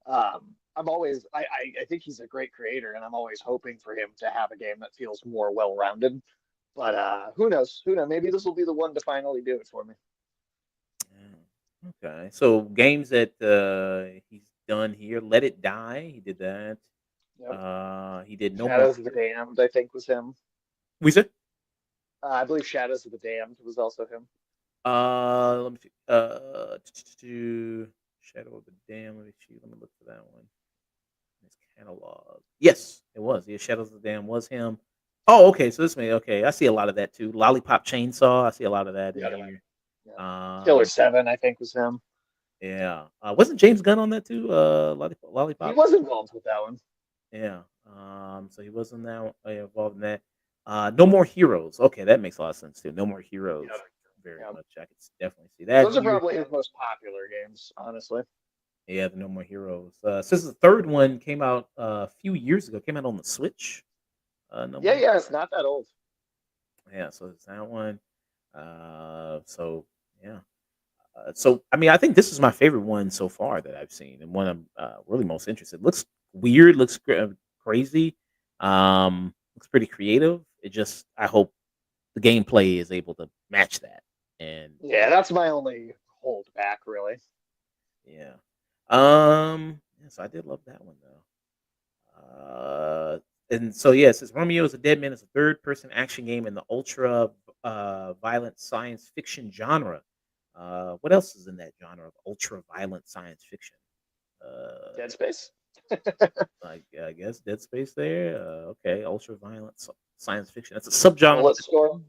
I'm always I think he's a great creator and I'm always hoping for him to have a game that feels more well-rounded. But who knows? Who knows? Maybe this will be the one to finally do it for me. Okay, so games that he's done here, Let It Die, he did that. Yep. He did No Shadows More. of the Damned, I think, was him. We said? I believe Shadows of the Damned was also him. Let me see. Shadow of the Dam. Let me look for that one. His catalog. Yes, it was. Yeah, Shadows of the Dam was him. Oh, okay. So okay. I see a lot of that too. Lollipop Chainsaw. I see a lot of that in here. Killer 7, I think, was him. Yeah. Wasn't James Gunn on that too? Lollipop. He was involved with that one. Yeah. So he was in that involved in that. No More Heroes. Okay, that makes a lot of sense too. No More Heroes. Very much. I could definitely see that. Those are probably his most popular games, honestly. Yeah, the No More Heroes. Since the third one came out a few years ago, came out on the Switch. Yeah, it's not that old. Yeah, so it's that one. So yeah. So I mean, I think this is my favorite one so far that I've seen, and one I'm really most interested. Looks weird, looks crazy, looks pretty creative. I hope the gameplay is able to match that. And yeah, that's my only hold back, really. Yeah. Yeah, so I did love that one though. And so yeah, it says Romeo is a Dead Man is a third-person action game in the ultra violent science fiction genre. What else is in that genre of ultra violent science fiction? Dead Space. I guess Dead Space there. Okay, ultra violent science fiction. That's a subgenre. Bulletstorm.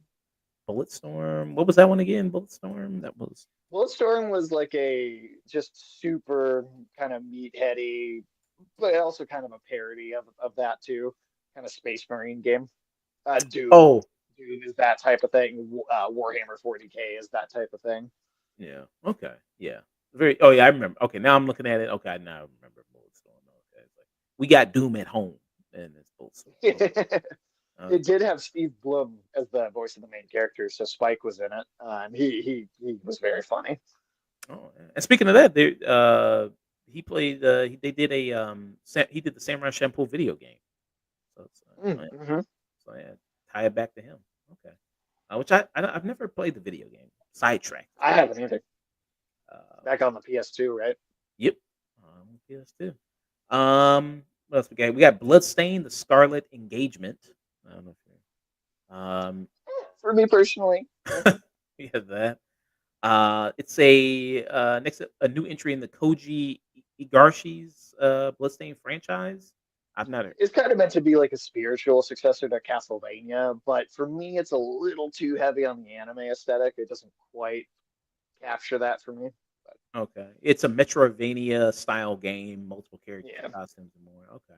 Bulletstorm. What was that one again? Bulletstorm. That was. Bulletstorm was like a just super kind of meatheady, but also kind of a parody of that too. Kind of Space Marine game. Doom. Oh. Doom is that type of thing. Warhammer 40K is that type of thing. Yeah. Okay. Yeah. Very. Oh yeah, I remember. Okay, now I'm looking at it. Okay, now I remember Bulletstorm. Okay, we got Doom at home, and it's Bulletstorm. It did have Steve Blum as the voice of the main character, so Spike was in it, and he was very funny. Oh, and speaking of that, he played. They did he did the Samurai Champloo video game. So so yeah, tie it back to him. Okay, which I've never played the video game. Sidetrack. I haven't either. Back on the PS2, right? Yep, PS2. What else we got? We got Bloodstained: The Scarlet Engagement. I don't know if for me personally. We have that. It's a new entry in the Koji Igashi's Bloodstained franchise. I've not heard. It's kind of meant to be like a spiritual successor to Castlevania, but for me, it's a little too heavy on the anime aesthetic. It doesn't quite capture that for me. Okay, it's a Metroidvania style game, multiple characters, Yeah. costumes, and more. Okay.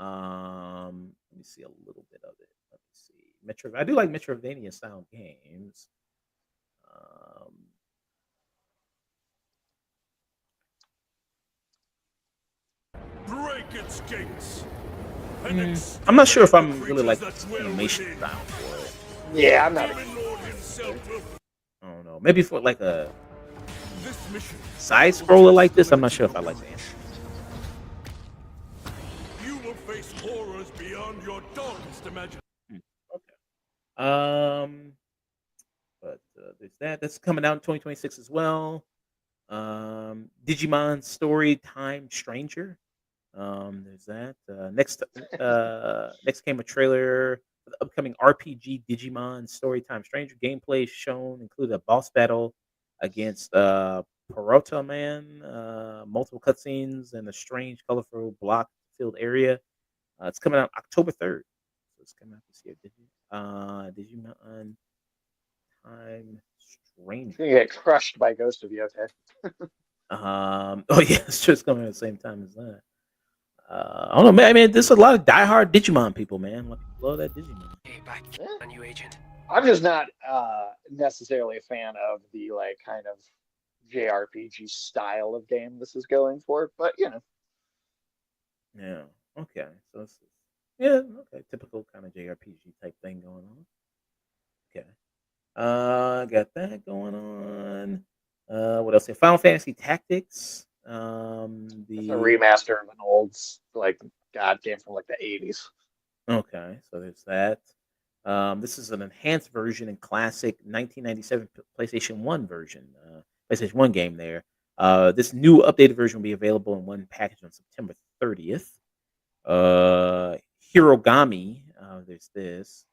Let me see a little bit of it. Let me see. I do like Metroidvania style games. Break its gates. I'm not sure if I'm really like animation style for it. Yeah, I'm not. I don't know. Maybe for like a This mission. side scroller like this, I'm not sure if I like the animation. You will face horrors beyond your darkest imagination. But there's that. That's coming out in 2026 as well. Digimon Story Time Stranger. There's that. Next came a trailer for the upcoming RPG Digimon Storytime Stranger. Gameplay shown included a boss battle against Perota Man, multiple cutscenes, and a strange, colorful block-filled area. It's coming out October 3rd. So it's coming out this year. Digimon Time Stranger. It's gonna get crushed by Ghost of Yote. Oh yeah, it's just coming at the same time as that. I don't know, man. I mean, there's a lot of diehard Digimon people, man. Like, love that Digimon. Hey, back on you, agent. I'm just not necessarily a fan of the like kind of JRPG style of game this is going for, but you know. Yeah. Okay. So it's, yeah. Okay. Typical kind of JRPG type thing going on. Okay. Got that going on. What else? Final Fantasy Tactics. It's a remaster of an old like god game from like the 80s. Okay, so there's that. This is an enhanced version and classic 1997 PlayStation 1 version, PlayStation 1 game there. This new updated version will be available in one package on September 30th. Hirogami, there's this,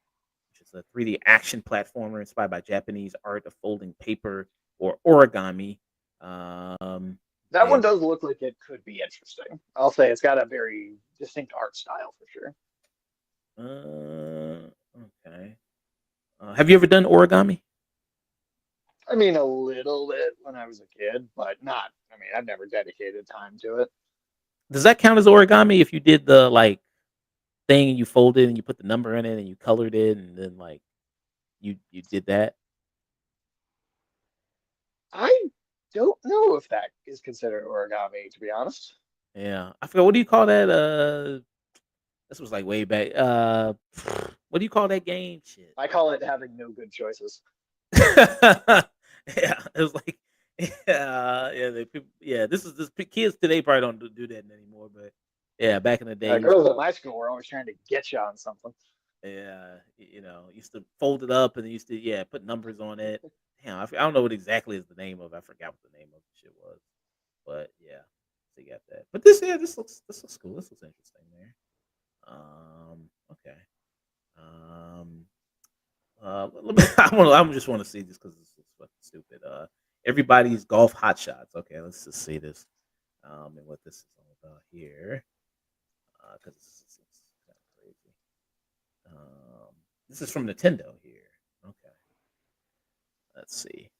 which is a 3D action platformer inspired by Japanese art of folding paper or origami. That one does look like it could be interesting. I'll say it's got a very distinct art style for sure. Okay. Have you ever done origami? I mean, a little bit when I was a kid, but not. I mean, I've never dedicated time to it. Does that count as origami if you did the like thing and you folded and you put the number in it and you colored it and then like you did that? I don't know if that is considered origami, to be honest. Yeah, I forgot. What do you call that? This was like way back. What do you call that game? Shit. I call it having no good choices. Yeah, it was like, This kids today probably don't do that anymore. But yeah, back in the day, girls at my school were always trying to get you on something. Yeah, used to fold it up and they used to put numbers on it. Damn, I don't know what exactly is the name of it. I forgot what the name of the shit was. But yeah, so you got that. But this looks cool. This looks interesting there. Okay. I just want to see this because this looks fucking stupid. Everybody's golf hot shots. Okay, let's just see this. And what this is all about here. Because this is kind of crazy. This is from Nintendo here. Okay. Let's see.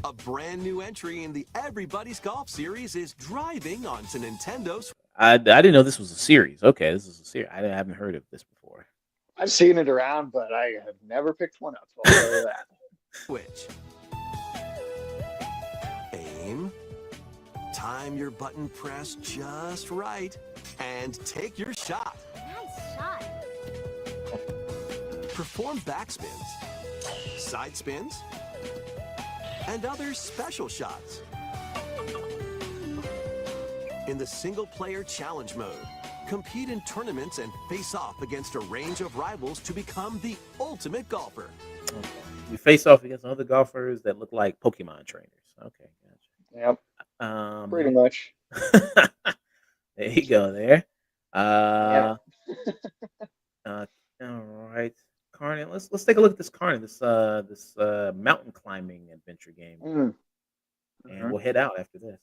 A brand new entry in the Everybody's Golf series is driving onto Nintendo's. I didn't know this was a series. Okay, this is a series. I haven't heard of this before. I've seen it around, but I have never picked one up. I'll tell you that. Switch. Aim. Time your button press just right. And take your shot. Nice shot. Perform backspins, side spins, and other special shots. In the single-player challenge mode, compete in tournaments and face off against a range of rivals to become the ultimate golfer. Okay. You face off against other golfers that look like Pokemon trainers. Okay, gotcha. Yep. Pretty much. There you go. There. Yeah. Uh, all right, Carnage. Let's take a look at this Carnage. This mountain climbing adventure game, Mm. and we'll head out after this.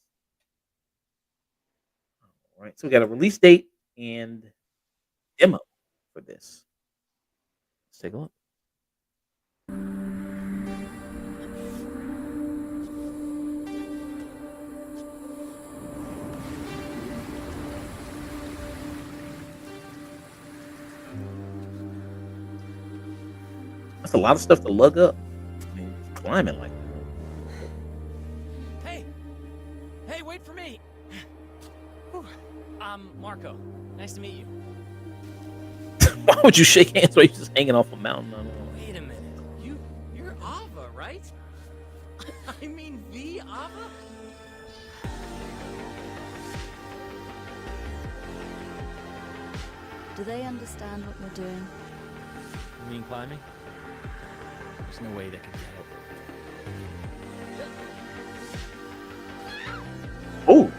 All right. So we got a release date and demo for this. Let's take a look. That's a lot of stuff to lug up. I mean, climbing like Hey! Hey, wait for me! Whew. I'm Marco. Nice to meet you. that. Why would you shake hands while you're just hanging off a mountain? I don't know. Wait a minute. You're Ava, right? I mean the Ava? Do they understand what we're doing? You mean climbing? There's no way they can get it. Oh.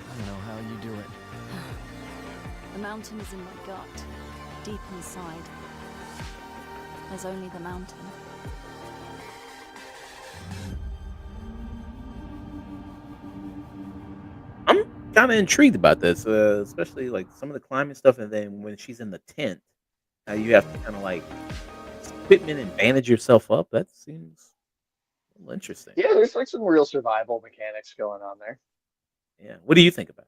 I don't know how you do it. The mountain is in my gut, deep inside. There's only the mountain. I'm kind of intrigued about this, especially like some of the climbing stuff, and then when she's in the tent, how you have to kind of like equipment and bandage yourself up. That seems a little interesting. Yeah, there's like some real survival mechanics going on there. Yeah. What do you think about it?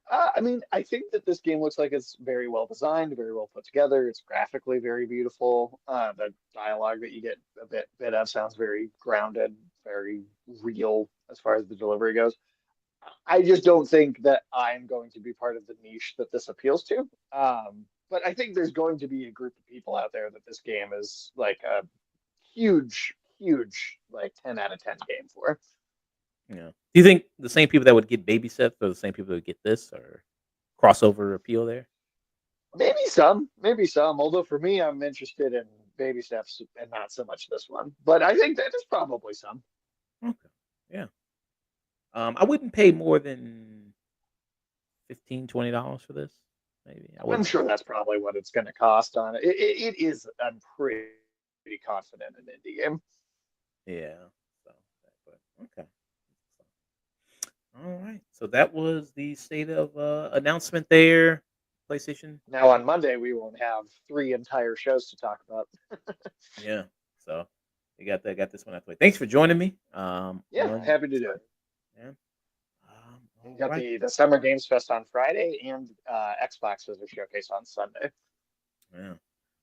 I mean, I think that this game looks like it's very well designed, very well put together. It's graphically very beautiful. The dialogue that you get a bit of sounds very grounded, very real as far as the delivery goes. I just don't think that I'm going to be part of the niche that this appeals to. But I think there's going to be a group of people out there that this game is like a huge, huge, like 10 out of 10 game for. Yeah. Do you think the same people that would get Baby Steps are the same people that would get this, or crossover appeal there? Maybe some, maybe some. Although for me, I'm interested in Baby Steps and not so much this one. But I think that there's probably some. Okay. Yeah. I wouldn't pay more than $15-20 for this. Maybe I I'm wouldn't. sure that's probably what it's going to cost on it. It is, I'm pretty confident, an indie game. Yeah. So, but okay. All right. So that was the state of announcement there. PlayStation. Now on Monday, we won't have 3 entire shows to talk about. Yeah. So you got that. Got this one out the way. Thanks for joining me. Yeah, happy to do it. Yeah. We got right. the Summer Games Fest on Friday and Xbox as a showcase on Sunday. Yeah.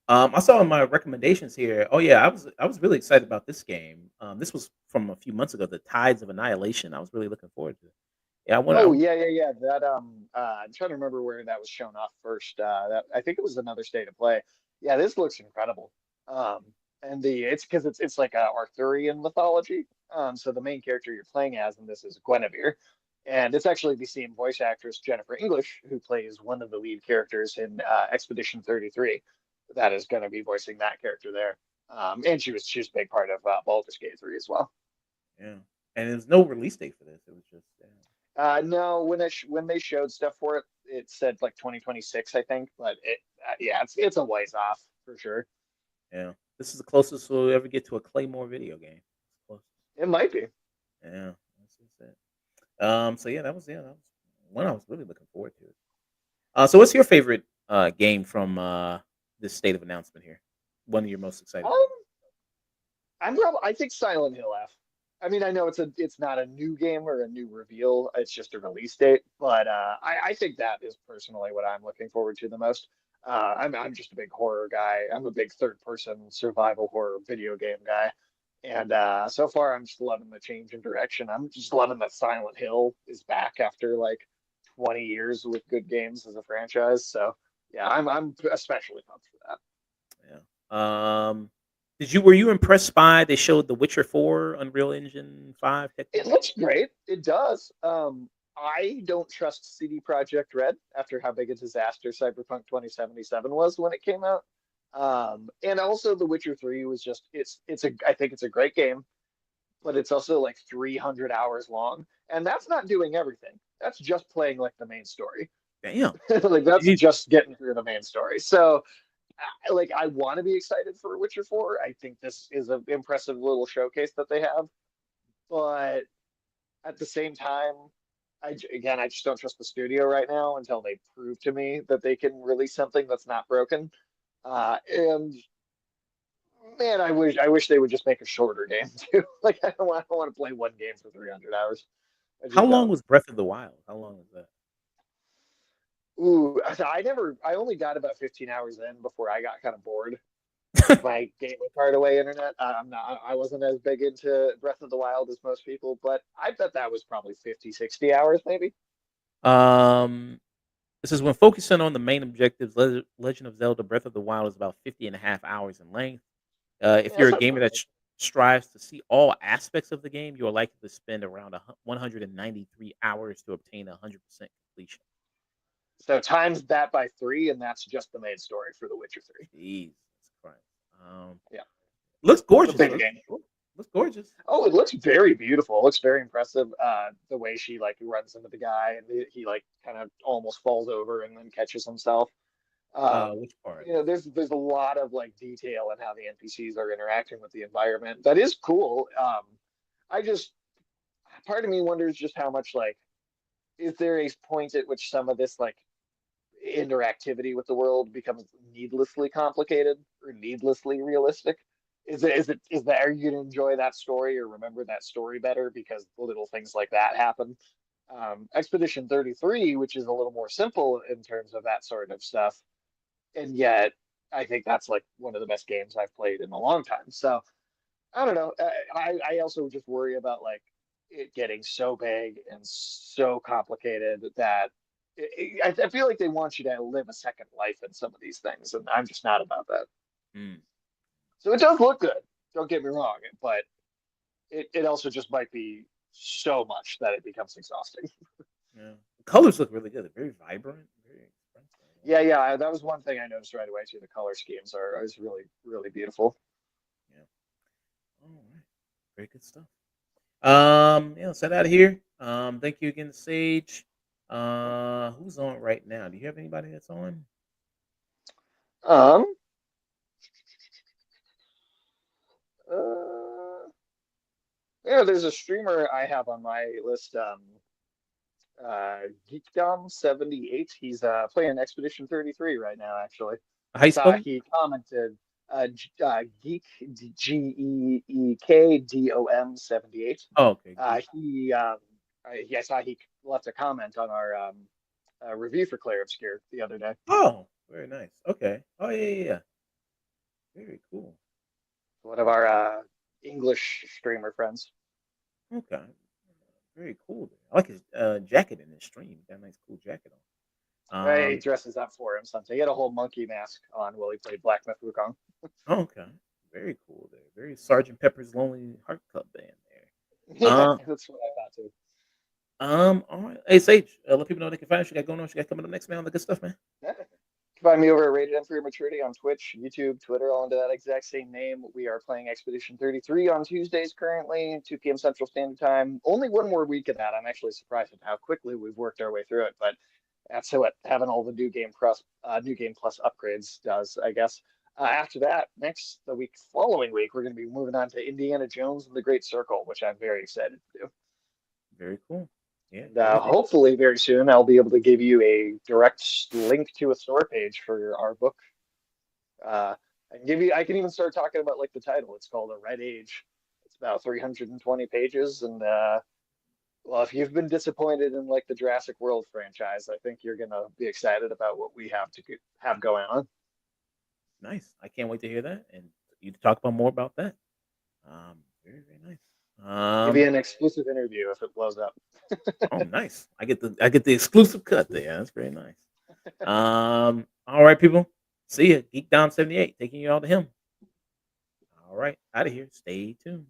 I saw in my recommendations here. Oh yeah, I was really excited about this game. This was from a few months ago, The Tides of Annihilation. I was really looking forward to it. Yeah, I went. Oh yeah. That I'm trying to remember where that was shown off first. That I think it was another State of Play. Yeah, this looks incredible. And it's because it's like a Arthurian mythology. So the main character you're playing as in this is Guinevere, and it's actually the same voice actress Jennifer English who plays one of the lead characters in Expedition 33. That is going to be voicing that character there. And she was a big part of Baldur's Gate 3 as well. Yeah, and there's no release date for this. It was just. No, when they showed stuff for it, it said like 2026, I think. But it's a ways off for sure. Yeah, this is the closest we'll ever get to a Claymore video game. It might be. Yeah, that's it. So yeah, that was one I was really looking forward to. So what's your favorite game from this state of announcement here? One of your most excited? I think Silent Hill F. I mean, I know it's not a new game or a new reveal. It's just a release date, but I think that is personally what I'm looking forward to the most. I'm just a big horror guy. I'm a big third-person survival horror video game guy, and so far I'm just loving the change in direction. I'm just loving that Silent Hill is back after like 20 years with good games as a franchise. So yeah, I'm especially pumped for that. Yeah. Were you impressed by they showed The Witcher 4 Unreal Engine 5 It technology? looks great. It does. I don't trust CD Projekt Red after how big a disaster Cyberpunk 2077 was when it came out. And also The Witcher 3 was just I think it's a great game, but it's also like 300 hours long, and that's not doing everything. That's just playing like the main story. Damn. Like that's Jeez. just getting through the main story. So like I want to be excited for Witcher 4. I think this is an impressive little showcase that they have, but at the same time, again, I just don't trust the studio right now until they prove to me that they can release something that's not broken. And man, I wish they would just make a shorter game too. Like I don't want to play one game for 300 hours. I How just long don't. was Breath of the Wild? How long was that? Ooh, I only got about 15 hours in before I got kind of bored. Took my Game Boy card away internet. I wasn't as big into Breath of the Wild as most people, but I bet that was probably 50, 60 hours maybe. Um, this is when focusing on the main objectives. Legend of Zelda: Breath of the Wild is about 50 and a half hours in length. If Yeah, you're a that's gamer not that strives to see all aspects of the game, you are likely to spend around 193 hours to obtain 100% completion. so times that by 3, and that's just the main story for The Witcher 3. Jesus Christ. Yeah, Looks it's a gorgeous, big though. game. Looks gorgeous. Oh, it looks very beautiful. It looks very impressive. The way she like runs into the guy and he like kind of almost falls over and then catches himself. Which part? There's a lot of like detail in how the NPCs are interacting with the environment. That is cool. I just part of me wonders just how much like is there a point at which some of this like interactivity with the world becomes needlessly complicated or needlessly realistic? Is that are you gonna enjoy that story or remember that story better because little things like that happen? Expedition 33, which is a little more simple in terms of that sort of stuff, and yet I think that's like one of the best games I've played in a long time. So I don't know. I also just worry about like it getting so big and so complicated that I feel like they want you to live a second life in some of these things, and I'm just not about that. Mm. So it does look good. Don't get me wrong, but it also just might be so much that it becomes exhausting. Yeah. The colors look really good. They're very vibrant. Very expensive. Yeah. That was one thing I noticed right away too. The color schemes are is really really beautiful. Yeah. All right. Very good stuff. Yeah, let's head out of here. Thank you again, Sage. Who's on right now? Do you have anybody that's on? Um. Uh, yeah, there's a streamer I have on my list. Geekdom78. He's playing Expedition 33 right now. Actually, How you spell it? he commented. Geek GeekDom 78. Oh, okay. I saw he left a comment on our review for Clair Obscure the other day. Oh, very nice. Okay. Oh, yeah. Very cool. One of our English streamer friends. Okay. Very cool. I like his jacket in his stream. He got a nice, cool jacket on. He dresses up for him something. He had a whole monkey mask on while he played Black Myth Wukong. Oh, okay. Very cool there. Very Sergeant Pepper's Lonely Heart Club Band there. Yeah, that's what I thought too. All right. Hey, Sage, let people know they can find us. You got going on. You got coming up next, man. All the good stuff, man. Yeah. Find me over at Rated M for Your Maturity on Twitch, YouTube, Twitter, all under that exact same name. We are playing Expedition 33 on Tuesdays currently, 2 p.m. Central Standard Time. Only one more week of that. I'm actually surprised at how quickly we've worked our way through it, but that's what having all the New Game Plus upgrades does, I guess. After that, the following week, we're going to be moving on to Indiana Jones and the Great Circle, which I'm very excited to do. Very cool. Yeah. And, hopefully, very soon, I'll be able to give you a direct link to a store page for our book. I can even start talking about like the title. It's called A Red Age. It's about 320 pages, and well, if you've been disappointed in like the Jurassic World franchise, I think you're gonna be excited about what we have going on. Nice. I can't wait to hear that and you to talk about more about that. Very, very nice. Maybe an exclusive interview if it blows up. Oh, nice. I get the exclusive cut there. That's very nice. All right, people. See ya. Geek Dom 78 taking you all to him. All right, out of here. Stay tuned.